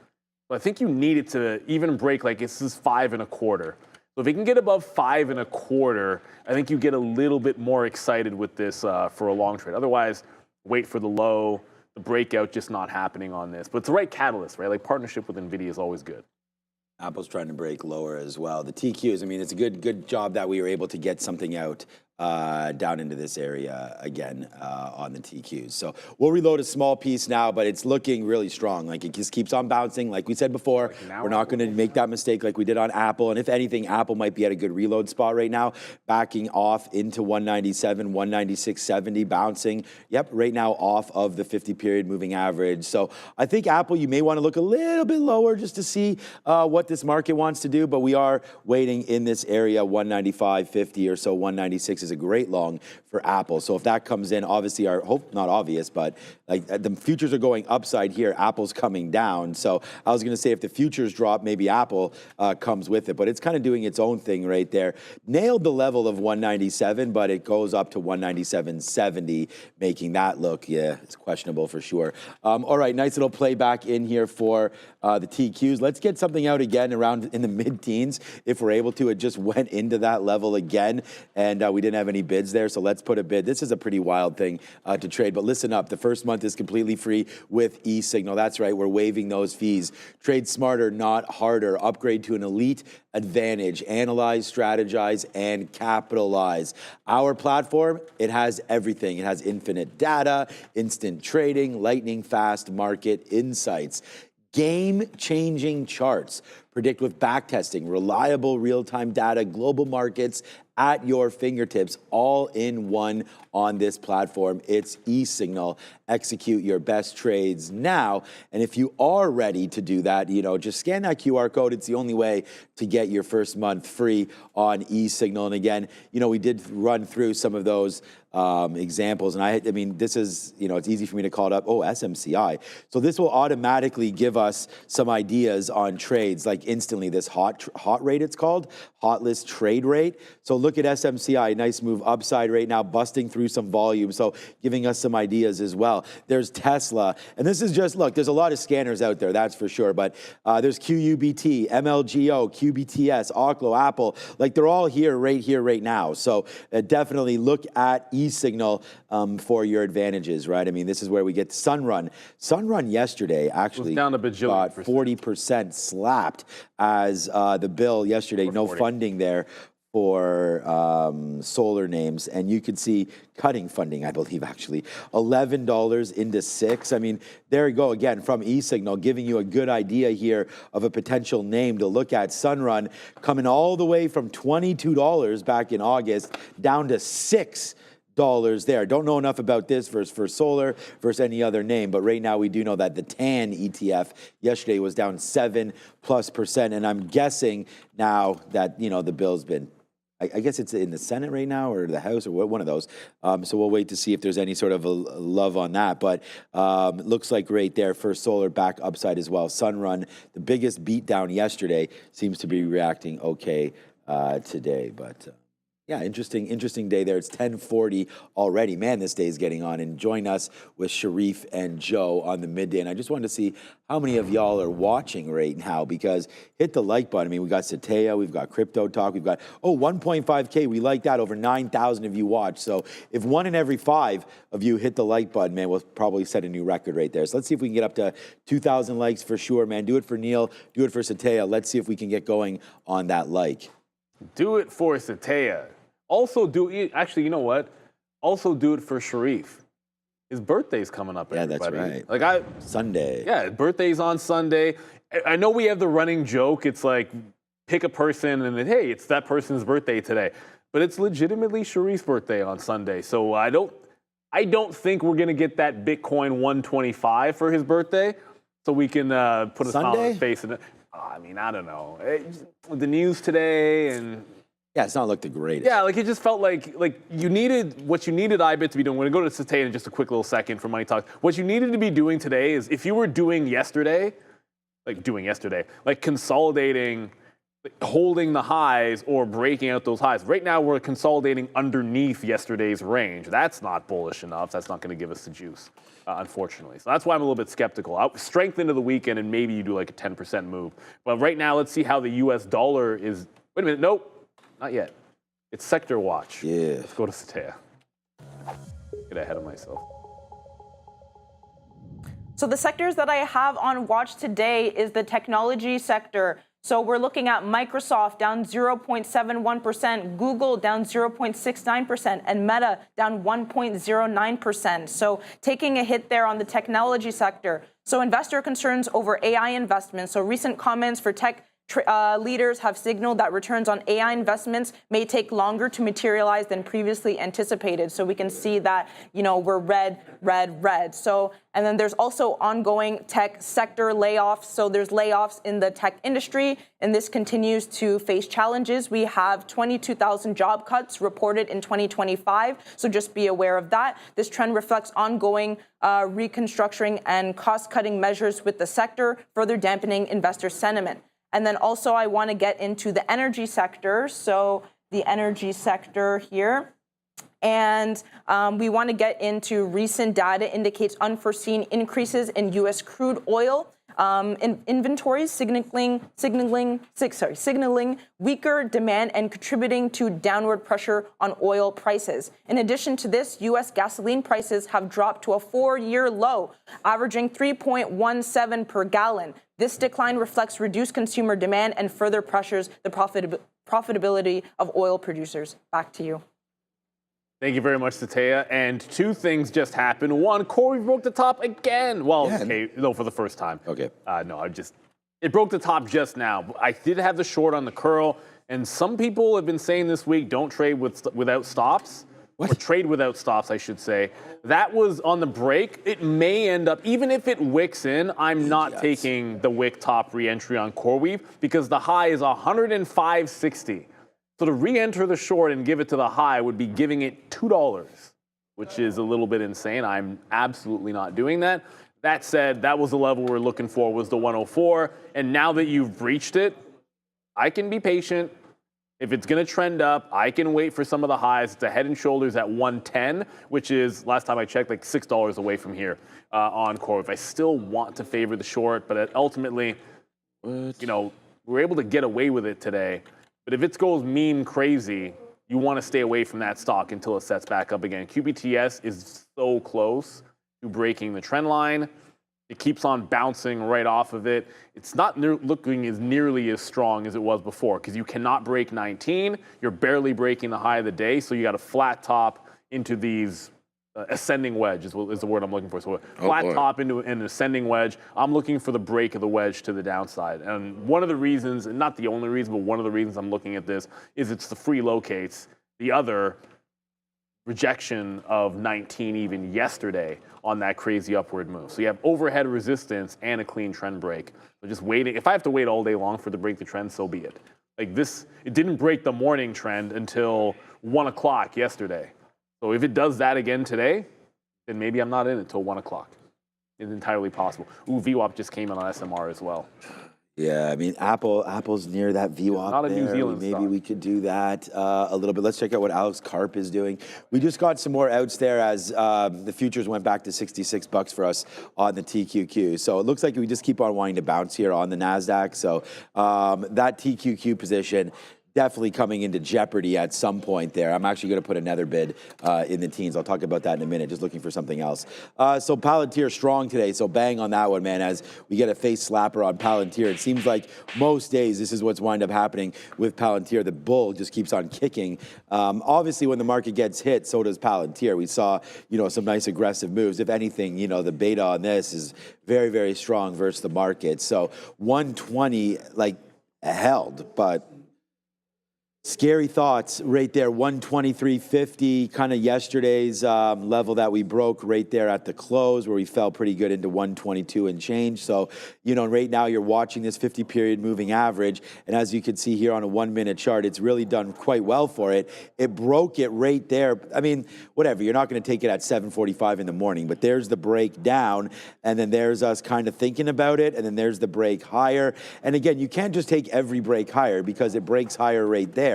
So I think you need it to even break like this is 5.25. So if it can get above 5.25, I think you get a little bit more excited with this for a long trade. Otherwise, wait for the low, the breakout just not happening on this. But it's the right catalyst, right? Like partnership with NVIDIA is always good. Apple's trying to break lower as well. The TQs, I mean, it's a good job that we were able to get something out down into this area again on the TQs. So we'll reload a small piece now, but it's looking really strong. Like it just keeps on bouncing. Like we said before, we're not going to make that mistake like we did on Apple. And if anything, Apple might be at a good reload spot right now, backing off into 197, 196.70, bouncing. Yep, right now off of the 50-period moving average. So I think Apple, you may want to look a little bit lower just to see what this market wants to do. But we are waiting in this area, 195.50 or so, 196 is a great long for Apple. So if that comes in, obviously our hope, not obvious, but like the futures are going upside here, Apple's coming down. So I was going to say if the futures drop, maybe Apple comes with it, but it's kind of doing its own thing right there. Nailed the level of 197, but it goes up to 197.70, making that look, yeah, it's questionable for sure. All right, nice little playback in here for the TQs. Let's get something out again around in the mid-teens if we're able to. It just went into that level again, and we did didn't have any bids there, so let's put a bid. This is a pretty wild thing to trade, but listen up. The first month is completely free with eSignal. That's right, we're waiving those fees. Trade smarter, not harder. Upgrade to an elite advantage. Analyze, strategize, and capitalize. Our platform, it has everything. It has infinite data, instant trading, lightning fast market insights, game-changing charts, predict with backtesting, reliable real-time data, global markets at your fingertips, all in one on this platform. It's eSignal. Execute your best trades now. And if you are ready to do that, just scan that QR code. It's the only way to get your first month free on eSignal. And again, we did run through some of those examples. And I mean, this is, it's easy for me to call it up. Oh, SMCI. So this will automatically give us some ideas on trades, like instantly. This hot rate, it's called hot list trade rate. So look at SMCI, nice move upside right now, busting through some volume. So giving us some ideas as well. There's Tesla. And this is just, look, there's a lot of scanners out there, that's for sure. But there's QUBT, MLGO, QBTS, Oklo, Apple. Like they're all here, right now. So definitely look at eSignal for your advantages, right? I mean, this is where we get Sunrun. Sunrun yesterday actually down a bajillion got 40% slapped as the bill yesterday, no funding there for solar names, and you could see cutting funding, I believe, actually. $11 into $6. I mean, there you go again from eSignal, giving you a good idea here of a potential name to look at. Sunrun coming all the way from $22 back in August down to $6 there. Don't know enough about this for solar versus any other name, but right now we do know that the TAN ETF yesterday was down 7+%, and I'm guessing now that the bill's been, I guess it's in the Senate right now or the House or one of those. So we'll wait to see if there's any sort of a love on that. But looks like right there for solar back upside as well. Sunrun, the biggest beat down yesterday, seems to be reacting okay today. But yeah, interesting day there. It's 10:40 already. Man, this day is getting on. And join us with Sharif and Joe on the midday. And I just wanted to see how many of y'all are watching right now, because hit the like button. I mean, we got Satea, we've got Crypto Talk, we've got, 1.5K. We like that. Over 9,000 of you watch. So if 1 in every 5 of you hit the like button, man, we'll probably set a new record right there. So let's see if we can get up to 2,000 likes for sure, man. Do it for Neil. Do it for Satea. Let's see if we can get going on that like. Do it for Satea. Also actually, you know what? Also do it for Sharif. His birthday's coming up, everybody. Yeah, that's right. Sunday. Yeah, birthday's on Sunday. I know we have the running joke. It's like, pick a person and then, hey, it's that person's birthday today. But it's legitimately Sharif's birthday on Sunday. So I don't think we're going to get that Bitcoin 125 for his birthday. So we can put a smile on his face. And I mean, I don't know. The news today and... Yeah, it's not looked the greatest. Yeah, like it just felt like you needed, what you needed IBIT to be doing. We're going to go to Satea in just a quick little second for Money Talk. What you needed to be doing today is, if you were doing yesterday, like consolidating, holding the highs or breaking out those highs. Right now we're consolidating underneath yesterday's range. That's not bullish enough. That's not going to give us the juice, unfortunately. So that's why I'm a little bit skeptical. Strength into the weekend and maybe you do like a 10% move. But right now, let's see how the US dollar is. Wait a minute, nope. Not yet. It's sector watch. Yeah. Let's go to Satea. Get ahead of myself. So the sectors that I have on watch today is the technology sector. So we're looking at Microsoft down 0.71%, Google down 0.69%, and Meta down 1.09%. So taking a hit there on the technology sector. So investor concerns over AI investments. So recent comments for tech leaders have signaled that returns on AI investments may take longer to materialize than previously anticipated. So we can see that, we're red. So, and then there's also ongoing tech sector layoffs. So there's layoffs in the tech industry, and this continues to face challenges. We have 22,000 job cuts reported in 2025. So just be aware of that. This trend reflects ongoing reconstructing and cost-cutting measures with the sector, further dampening investor sentiment. And then also I want to get into the energy sector. So the energy sector here. And we want to get into recent data indicates unforeseen increases in U.S. crude oil inventories, signaling weaker demand and contributing to downward pressure on oil prices. In addition to this, U.S. gasoline prices have dropped to a 4-year low, averaging 3.17 per gallon. This decline reflects reduced consumer demand and further pressures the profitability of oil producers. Back to you. Thank you very much, Satya. And two things just happened. One, Corey broke the top again. Well, okay, no, for the first time. Okay. It broke the top just now. I did have the short on the curl, and some people have been saying this week, don't trade without stops. What? Or trade without stops, I should say. That was on the break. It may end up, even if it wicks in, I'm not taking the wick top re-entry on CoreWeave because the high is 105.60. So to re-enter the short and give it to the high would be giving it $2, which is a little bit insane. I'm absolutely not doing that. That said, that was the level we're looking for, was the 104. And now that you've breached it, I can be patient. If it's going to trend up, I can wait for some of the highs. It's a head and shoulders at 110, which is, last time I checked, like $6 away from here on CoreWeave. I still want to favor the short, but ultimately, we're able to get away with it today. But if it goes meme crazy, you want to stay away from that stock until it sets back up again. QBTS is so close to breaking the trend line. It keeps on bouncing right off of it. It's not looking as nearly as strong as it was before because you cannot break 19. You're barely breaking the high of the day, so you got a flat top into these ascending wedge is the word I'm looking for. So flat top into an ascending wedge. I'm looking for the break of the wedge to the downside. And one of the reasons, and not the only reason, but one of the reasons I'm looking at this is it's the free locates. The other, rejection of 19 even yesterday on that crazy upward move. So you have overhead resistance and a clean trend break. So just waiting. If I have to wait all day long for it to break the trend, so be it. Like this, it didn't break the morning trend until 1 o'clock yesterday. So if it does that again today, then maybe I'm not in until 1 o'clock. It's entirely possible. Ooh, VWAP just came in on SMR as well. Yeah, I mean, Apple's near that VWAP not a there. New Zealand Maybe stock. we could do that a little bit. Let's check out what Alex Karp is doing. We just got some more outs there as the futures went back to $66 for us on the TQQ. So it looks like we just keep on wanting to bounce here on the Nasdaq. So that TQQ position definitely coming into jeopardy at some point there. I'm actually going to put another bid in the teens. I'll talk about that in a minute, just looking for something else. So Palantir strong today, so bang on that one, man, as we get a face slapper on Palantir. It seems like most days this is what's wind up happening with Palantir. The bull just keeps on kicking. Obviously, when the market gets hit, so does Palantir. We saw, some nice aggressive moves. If anything, the beta on this is very, very strong versus the market. So 120, held, but scary thoughts right there. 123.50, kind of yesterday's level that we broke right there at the close, where we fell pretty good into 122 and change. So, right now you're watching this 50-period moving average, and as you can see here on a 1-minute chart, it's really done quite well for it. It broke it right there. I mean, whatever, you're not going to take it at 7:45 in the morning, but there's the break down, and then there's us kind of thinking about it, and then there's the break higher. And again, you can't just take every break higher because it breaks higher right there.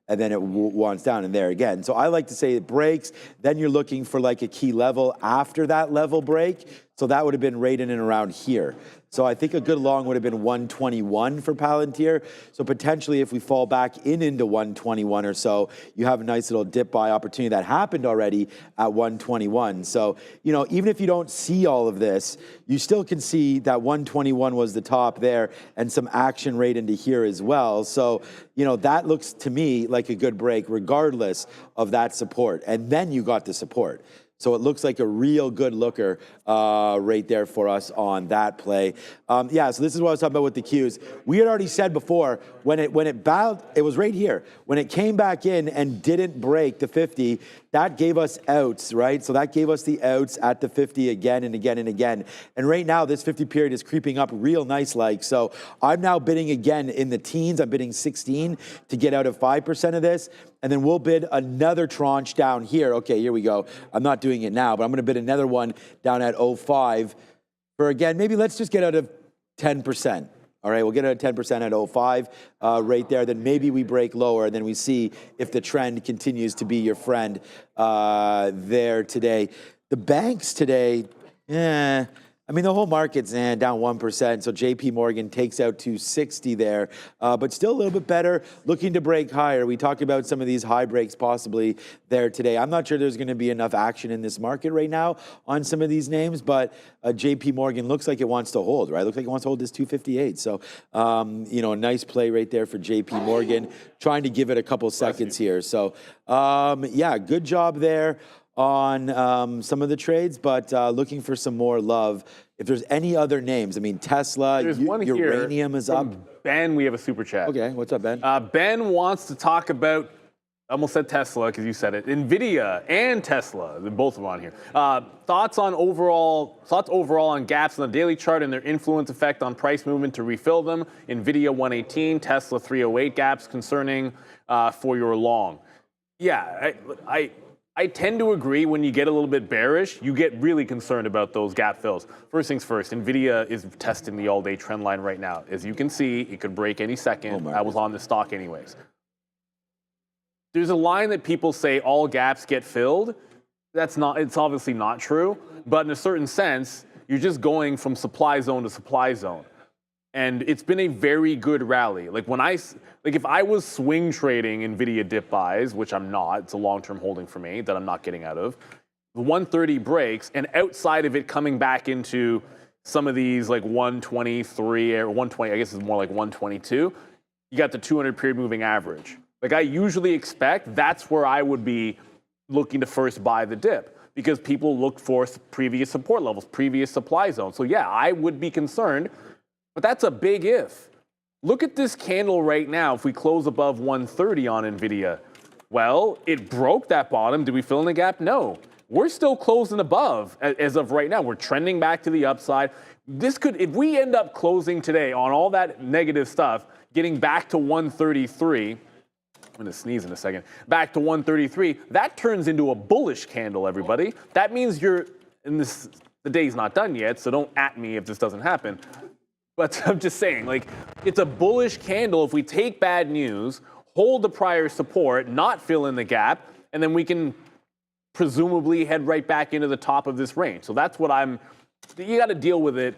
And then it wants down and there again. So I like to say it breaks, then you're looking for like a key level after that level break. So that would have been right in and around here. So I think a good long would have been 121 for Palantir. So potentially if we fall back into 121 or so, you have a nice little dip buy opportunity that happened already at 121. So, even if you don't see all of this, you still can see that 121 was the top there and some action right into here as well. So, that looks to me like a good break regardless of that support. And then you got the support. So it looks like a real good looker right there for us on that play. So this is what I was talking about with the Qs. We had already said before, when it bowed, it was right here. When it came back in and didn't break the 50, that gave us outs, right? So that gave us the outs at the 50 again and again and again. And right now, this 50 period is creeping up real nice like. So I'm now bidding again in the teens. I'm bidding 16 to get out of 5% of this. And then we'll bid another tranche down here. Okay, here we go. I'm not doing it now, but I'm going to bid another one down at 05 for, again, maybe let's just get out of 10%. All right, we'll get out of 10% at 05 right there. Then maybe we break lower, and then we see if the trend continues to be your friend there today. The banks today, I mean, the whole market's down 1%, so JP Morgan takes out 260 there, but still a little bit better, looking to break higher. We talked about some of these high breaks possibly there today. I'm not sure there's going to be enough action in this market right now on some of these names, but JP Morgan looks like it wants to hold, right? Looks like it wants to hold this 258. So, you know, a nice play right there for JP Morgan, trying to give it a couple seconds here. So, yeah, good job there on some of the trades, but looking for some more love. If there's any other names, I mean, Tesla, uranium is up. Ben, we have a super chat. Okay, what's up, Ben? Ben wants to talk about, I almost said Tesla because you said it, NVIDIA and Tesla, they're both on here. Thoughts overall on gaps on the daily chart and their influence effect on price movement to refill them. NVIDIA 118, Tesla 308 gaps concerning for your long. Yeah, I tend to agree when you get a little bit bearish, you get really concerned about those gap fills. First things first, NVIDIA is testing the all-day trend line right now. As you can see, it could break any second. I was on the stock anyways. There's a line that people say all gaps get filled. It's obviously not true, but in a certain sense, you're just going from supply zone to supply zone. And it's been a very good rally. Like if I was swing trading NVIDIA dip buys, which I'm not, it's a long-term holding for me that I'm not getting out of. The 130 breaks, and outside of it coming back into some of these like 123 or 120, I guess it's more like 122, you got the 200 period moving average. Like I usually expect that's where I would be looking to first buy the dip because people look for previous support levels, previous supply zones. So yeah, I would be concerned. But that's a big if. Look at this candle right now. If we close above 130 on NVIDIA, well, it broke that bottom. Did we fill in the gap? No. We're still closing above as of right now. We're trending back to the upside. If we end up closing today on all that negative stuff, getting back to 133, I'm going to sneeze in a second, back to 133, that turns into a bullish candle, everybody. That means the day's not done yet, so don't at me if this doesn't happen. But I'm just saying, like, it's a bullish candle if we take bad news, hold the prior support, not fill in the gap, and then we can presumably head right back into the top of this range. So that's what you got to deal with it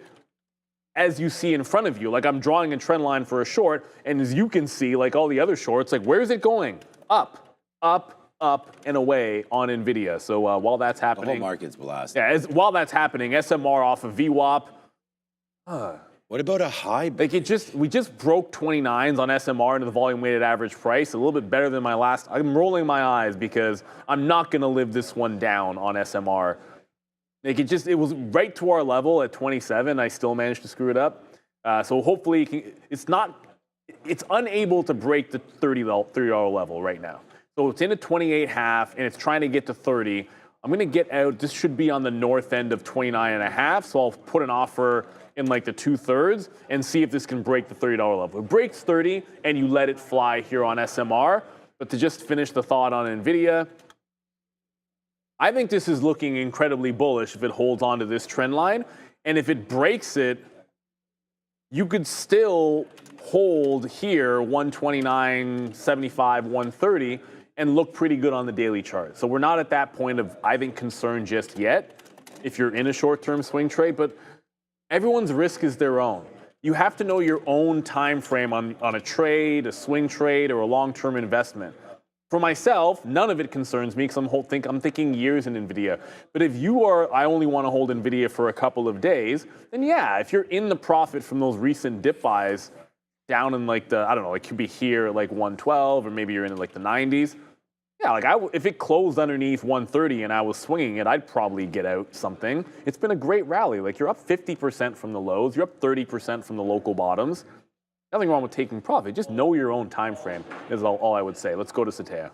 as you see in front of you. Like I'm drawing a trend line for a short, and as you can see, like all the other shorts, like where's it going? Up, up, up, and away on NVIDIA. So while that's happening. The whole market's blasted. Yeah, while that's happening, SMR off of VWAP. What about a high? Like we just broke 29s on SMR into the volume weighted average price, a little bit better than my last. I'm rolling my eyes because I'm not going to live this one down on SMR. Like it was right to our level at 27. I still managed to screw it up. So hopefully it's unable to break the $30 level right now. So it's in a 28.5 and it's trying to get to 30. I'm going to get out. This should be on the north end of 29.5. So I'll put an offer in like the 2/3 and see if this can break the $30 level. If it breaks 30 and you let it fly here on SMR, but to just finish the thought on NVIDIA, I think this is looking incredibly bullish if it holds on to this trend line. And if it breaks it, you could still hold here 129.75, 130 and look pretty good on the daily chart. So we're not at that point of, I think, concern just yet if you're in a short-term swing trade, but everyone's risk is their own. You have to know your own time frame on a trade, a swing trade, or a long-term investment. For myself, none of it concerns me because I'm thinking years in NVIDIA. But if I only want to hold NVIDIA for a couple of days, then yeah, if you're in the profit from those recent dip buys down in like I don't know, it could be here at like 112 or maybe you're in like the 90s. Yeah, like if it closed underneath 130 and I was swinging it, I'd probably get out something. It's been a great rally. Like you're up 50% from the lows, you're up 30% from the local bottoms. Nothing wrong with taking profit. Just know your own time frame is all I would say. Let's go to Satya.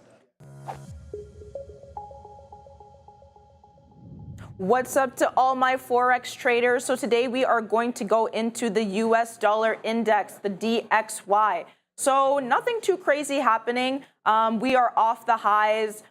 What's up to all my Forex traders? So today we are going to go into the US dollar index, the DXY. So nothing too crazy happening. We are off the highs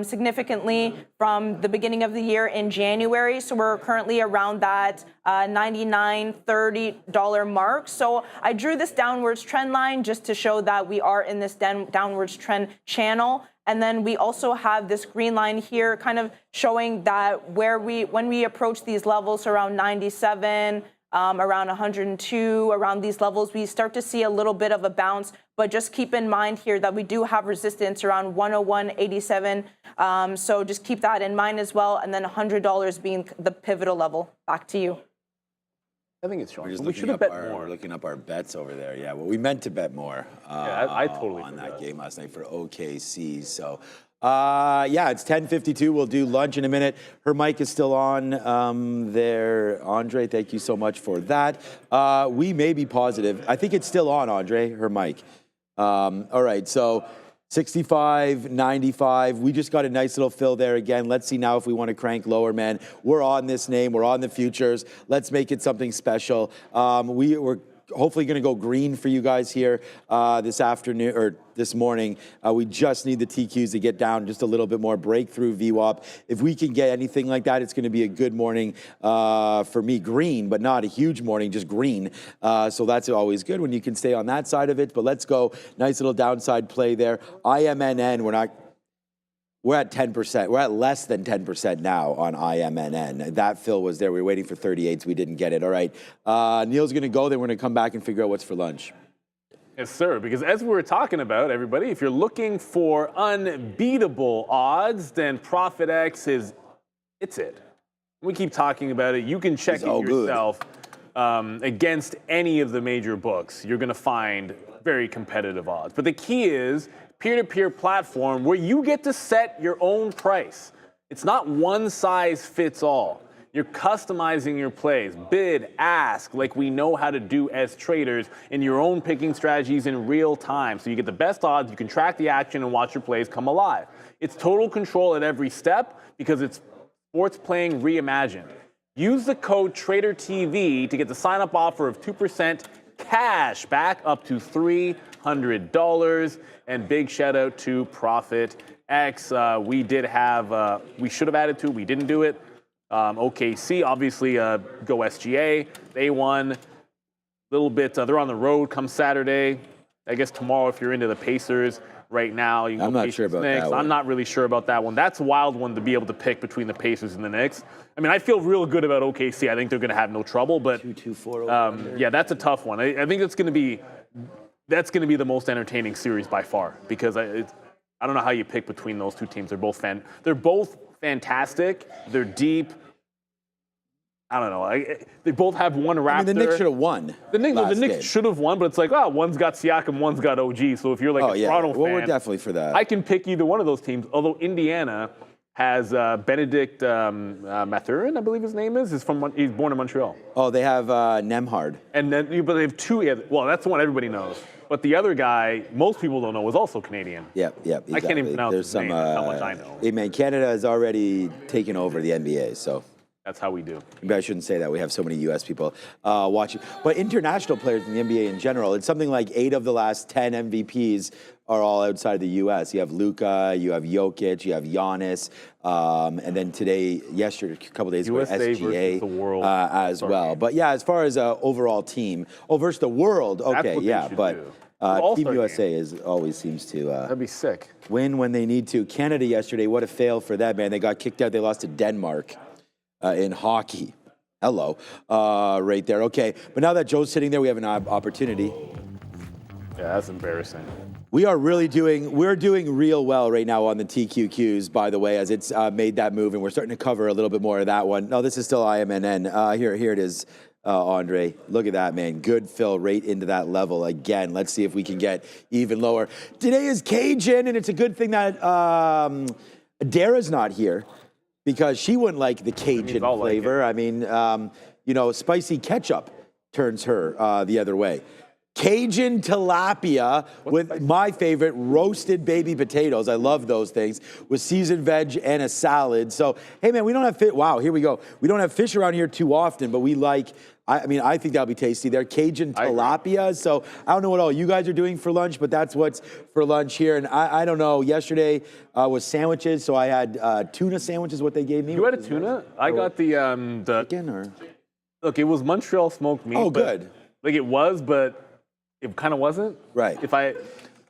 significantly from the beginning of the year in January. So we're currently around that $99.30 mark. So I drew this downwards trend line just to show that we are in this downwards trend channel. And then we also have this green line here kind of showing that when we approach these levels around 97, around 102, around these levels, we start to see a little bit of a bounce. But just keep in mind here that we do have resistance around 101.87. So just keep that in mind as well. And then $100 being the pivotal level. Back to you. I think it's showing. We're just We should have bet more. We're looking up our bets over there. Yeah, well, we meant to bet more. Yeah, I totally on forgot. that game last night for OKC. So, yeah, it's 10:52. We'll do lunch in a minute. Her mic is still on there. Andre, thank you so much for that. We may be positive. I think it's still on, Andre, her mic. All right, so 65.95. We just got a nice little fill there again. Let's see now if we want to crank lower, man. We're on this name. We're on the futures. Let's make it something special. We're hopefully going to go green for you guys here this afternoon or this morning. We just need the TQs to get down just a little bit more, breakthrough VWAP. If we can get anything like that, it's going to be a good morning for me, green, but not a huge morning, just green. So that's always good when you can stay on that side of it. But let's go. Nice little downside play there. IMNN, we're at 10%. We're at less than 10% now on IMNN. That fill was there. We were waiting for 38s. We didn't get it. All right. Neil's going to go. Then we're going to come back and figure out what's for lunch. Yes, sir. Because as we were talking about, everybody, if you're looking for unbeatable odds, then ProfitX it's it. We keep talking about it. You can check it yourself against any of the major books. You're going to find very competitive odds. But the key is peer-to-peer platform where you get to set your own price. It's not one size fits all. You're customizing your plays, bid, ask, like we know how to do as traders in your own picking strategies in real time. So you get the best odds, you can track the action and watch your plays come alive. It's total control at every step because it's sports playing reimagined. Use the code TraderTV to get the sign-up offer of 2% cash back up to $300. And big shout out to ProfitX. We should have added to it. We didn't do it. OKC, obviously, go SGA. They won a little bit. They're on the road come Saturday. I guess tomorrow, if you're into the Pacers right now, you can I'm go not sure about Knicks. that one. I'm not really sure about that one. That's a wild one to be able to pick between the Pacers and the Knicks. I mean, I feel real good about OKC. I think they're going to have no trouble. But 2-2-4 yeah, that's a tough one. I think that's going to be the most entertaining series by far because I don't know how you pick between those two teams. They're both fantastic. They're deep. I don't know. They both have one Raptor. I mean, the Knicks should have won. The Knicks should have won, but it's like, one's got Siakam, one's got OG. So if you're like a Toronto fan, well, we're definitely for that. I can pick either one of those teams. Although Indiana has Benedict Mathurin, I believe his name is. He's born in Montreal. Oh, they have Nemhard. And then, but they have two. Well, that's the one everybody knows. But the other guy, most people don't know, is also Canadian. Yep, exactly. I can't even pronounce his name. That's how much I know. Hey, man, Canada has already taken over the NBA, so. That's how we do. Maybe I shouldn't say that. We have so many U.S. people watching. But international players in the NBA in general, it's something like 8 of the last 10 MVPs are all outside of the U.S. You have Luka, you have Jokic, you have Giannis, and then yesterday, a couple days ago, SGA the world as well. But yeah, as far as overall team, versus the world, okay, yeah, but Team USA always seems to that'd be sick. Win when they need to. Canada yesterday, what a fail for that, man. They got kicked out. They lost to Denmark. In hockey. Hello. Right there. Okay. But now that Joe's sitting there, we have an opportunity. Yeah, that's embarrassing. We're doing real well right now on the TQQs, by the way, as it's made that move, and we're starting to cover a little bit more of that one. No, this is still IMNN. Here it is, Andre. Look at that, man. Good fill right into that level again. Let's see if we can get even lower. Today is Cajun, and it's a good thing that Dara's not here. Because she wouldn't like the Cajun flavor. I mean, spicy ketchup turns her the other way. Cajun tilapia with my favorite, roasted baby potatoes. I love those things. With seasoned veg and a salad. So, hey, man, we don't have fish. Wow, here we go. We don't have fish around here too often, but we like, I think that'll be tasty. They're Cajun tilapia. So I don't know what all you guys are doing for lunch, but that's what's for lunch here. And I don't know. Yesterday was sandwiches, so I had tuna sandwiches. What they gave me. You had a tuna? I got the chicken or. Look, it was Montreal smoked meat. Oh, good. Like it was, but it kind of wasn't. Right.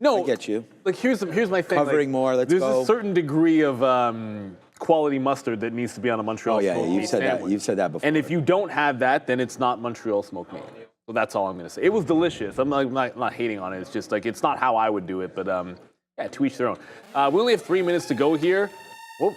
No, I get you. Like here's my thing. Covering like, more, let's there's go. a certain degree of quality mustard that needs to be on a Montreal Oh, yeah, smoked you've meat said that. sandwich. You've said that before. And if you don't have that, then it's not Montreal smoked meat. So that's all I'm going to say. It was delicious. I'm not hating on it. It's just like, it's not how I would do it, but yeah, to each their own. We only have 3 minutes to go here. Whoa.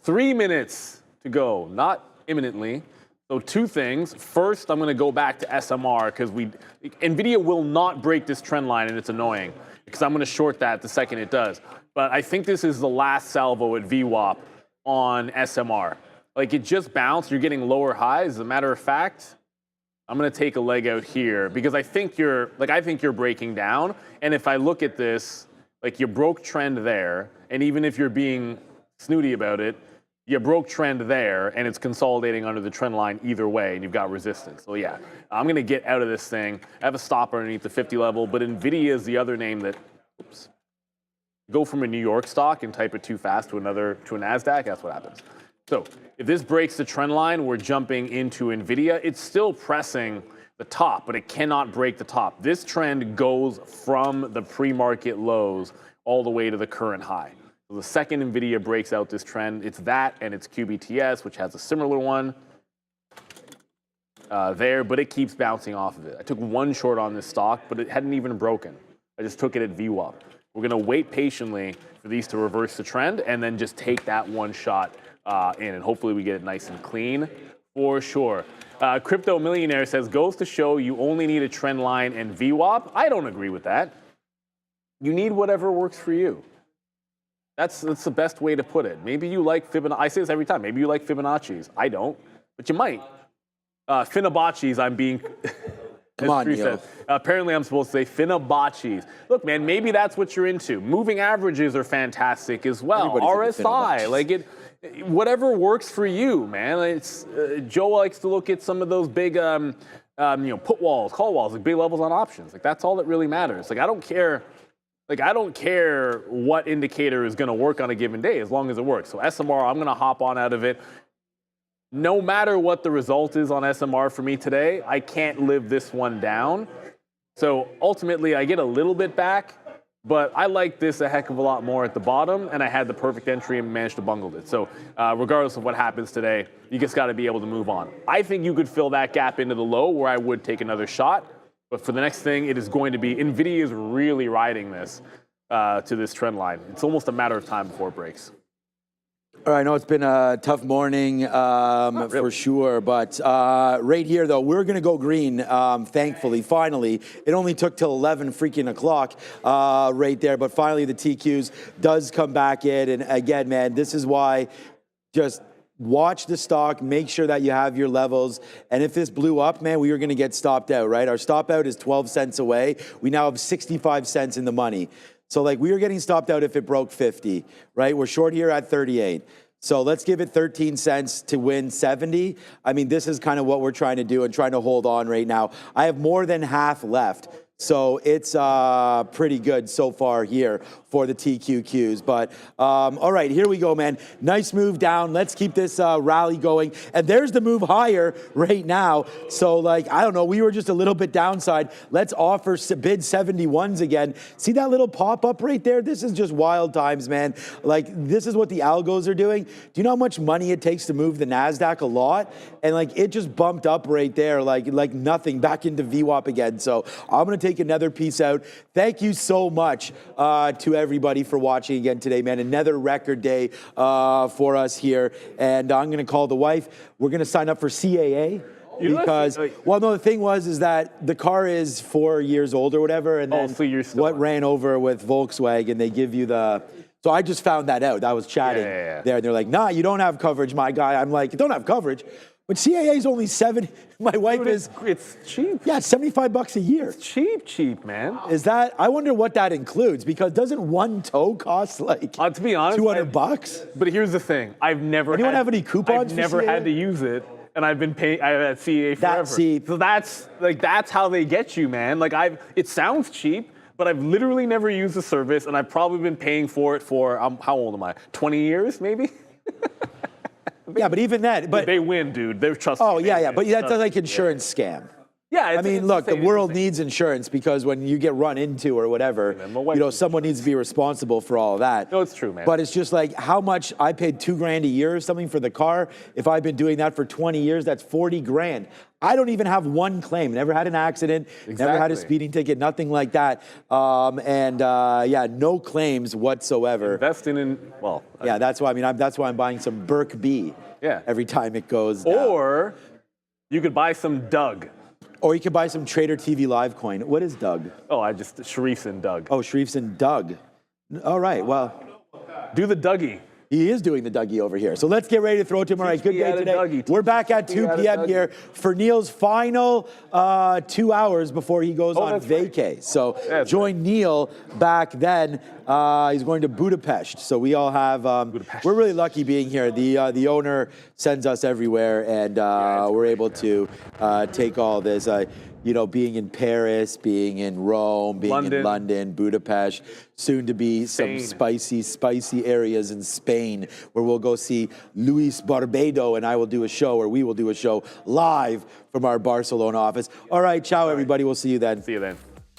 3 minutes to go, not imminently. So two things. First, I'm going to go back to SMR because NVIDIA will not break this trend line, and it's annoying because I'm going to short that the second it does. But I think this is the last salvo at VWAP on SMR. Like it just bounced. You're getting lower highs. As a matter of fact, I'm going to take a leg out here because I think you're breaking down. And if I look at this, like you broke trend there, and even if you're being snooty about it, you broke trend there, and it's consolidating under the trend line either way, and you've got resistance. So yeah, I'm going to get out of this thing. I have a stop underneath the 50 level, but NVIDIA is the other name that, oops, go from a New York stock and type it too fast to a Nasdaq, that's what happens. So if this breaks the trend line, we're jumping into NVIDIA. It's still pressing the top, but it cannot break the top. This trend goes from the pre-market lows all the way to the current high. So the second NVIDIA breaks out this trend, it's that and it's QBTS, which has a similar one there, but it keeps bouncing off of it. I took one short on this stock, but it hadn't even broken. I just took it at VWAP. We're going to wait patiently for these to reverse the trend and then just take that one shot in, and hopefully we get it nice and clean for sure. Crypto Millionaire says, goes to show you only need a trend line and VWAP. I don't agree with that. You need whatever works for you. That's the best way to put it. Maybe you like Fibonacci. I say this every time. Maybe you like Fibonacci's. I don't, but you might. Fibonacci's, I'm being... Come on, Neil. Apparently, I'm supposed to say Fibonacci's. Look, man, maybe that's what you're into. Moving averages are fantastic as well. RSI, like it, whatever works for you, man. It's Joe likes to look at some of those big, put walls, call walls, like big levels on options. Like that's all that really matters. Like I don't care. Like I don't care what indicator is going to work on a given day as long as it works. So SMR, I'm going to hop on out of it. No matter what the result is on SMR for me today, I can't live this one down. So ultimately, I get a little bit back, but I like this a heck of a lot more at the bottom, and I had the perfect entry and managed to bungle it. So regardless of what happens today, you just got to be able to move on. I think you could fill that gap into the low where I would take another shot, but for the next thing, it is going to be, NVIDIA is really riding this to this trend line. It's almost a matter of time before it breaks. All right, I know it's been a tough morning for sure, but right here, though, we're going to go green, thankfully, finally. It only took till 11 freaking o'clock right there, but finally the TQs does come back in. And again, man, this is why just watch the stock, make sure that you have your levels. And if this blew up, man, we are going to get stopped out, right? Our stop out is 12 cents away. We now have 65 cents in the money. So like we are getting stopped out if it broke 50, right? We're short here at 38. So let's give it 13 cents to win 70. I mean, this is kind of what we're trying to do and trying to hold on right now. I have more than half left. So it's pretty good so far here for the TQQs. But all right, here we go, man. Nice move down. Let's keep this rally going. And there's the move higher right now. So like, I don't know, we were just a little bit downside. Let's offer bid 71s again. See that little pop up right there? This is just wild times, man. Like this is what the algos are doing. Do you know how much money it takes to move the Nasdaq? A lot. And like it just bumped up right there, like nothing, back into VWAP again. So I'm going to take another piece out. Thank you so much to everybody for watching again today, man. Another record day for us here. And I'm going to call the wife. We're going to sign up for CAA. Because, well, no, the thing is that the car is 4 years old or whatever. And then what ran over with Volkswagen, they give you the... So I just found that out. I was chatting there. And they're like, nah, you don't have coverage, my guy. I'm like, you don't have coverage. But CAA is only my wife is... It's cheap. Yeah, it's $75 a year. It's cheap, man. Is that... I wonder what that includes, because doesn't one tow cost like to be honest, $200? But here's the thing. Anyone have any coupons I've never had to use it. And I've been paying. I've had CAA forever. So that's how they get you, man. Like it sounds cheap, but I've literally never used the service, and I've probably been paying for it for how old am I? 20 years, maybe. Yeah, but even that. But they win, dude. They're trusting. Oh yeah, but that's like insurance scam. Yeah, I mean, look, the world needs insurance because when you get run into or whatever, someone needs to be responsible for all of that. No, it's true, man. But it's just like how much I paid $2,000 a year or something for the car. If I've been doing that for 20 years, that's 40 grand. I don't even have one claim. Never had an accident. Never had a speeding ticket. Nothing like that. Yeah, no claims whatsoever. Investing in yeah, that's why. I mean, that's why I'm buying some Burke B. Yeah. Every time it goes down. Or you could buy some Doug. Or you could buy some Trader TV Live coin. What is Doug? Oh, Sharif's in Doug. Oh, Sharif's in Doug. All right, well. Do the Dougie. He is doing the Dougie over here. So let's get ready to throw it to him. All right, good day today. Dougie. We're back at 2 p.m. here for Neil's final 2 hours before he goes on vacay. So join Neil back then. He's going to Budapest. So we all have, we're really lucky being here. The owner sends us everywhere, and we're able to take all this. Being in Paris, being in Rome, being in London, Budapest, soon to be some spicy areas in Spain where we'll go see Luis Barbado and we will do a show live from our Barcelona office. All right, ciao, everybody. We'll see you then. See you then.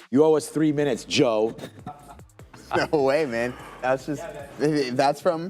You owe us 3 minutes, Joe. No way, man. That's from...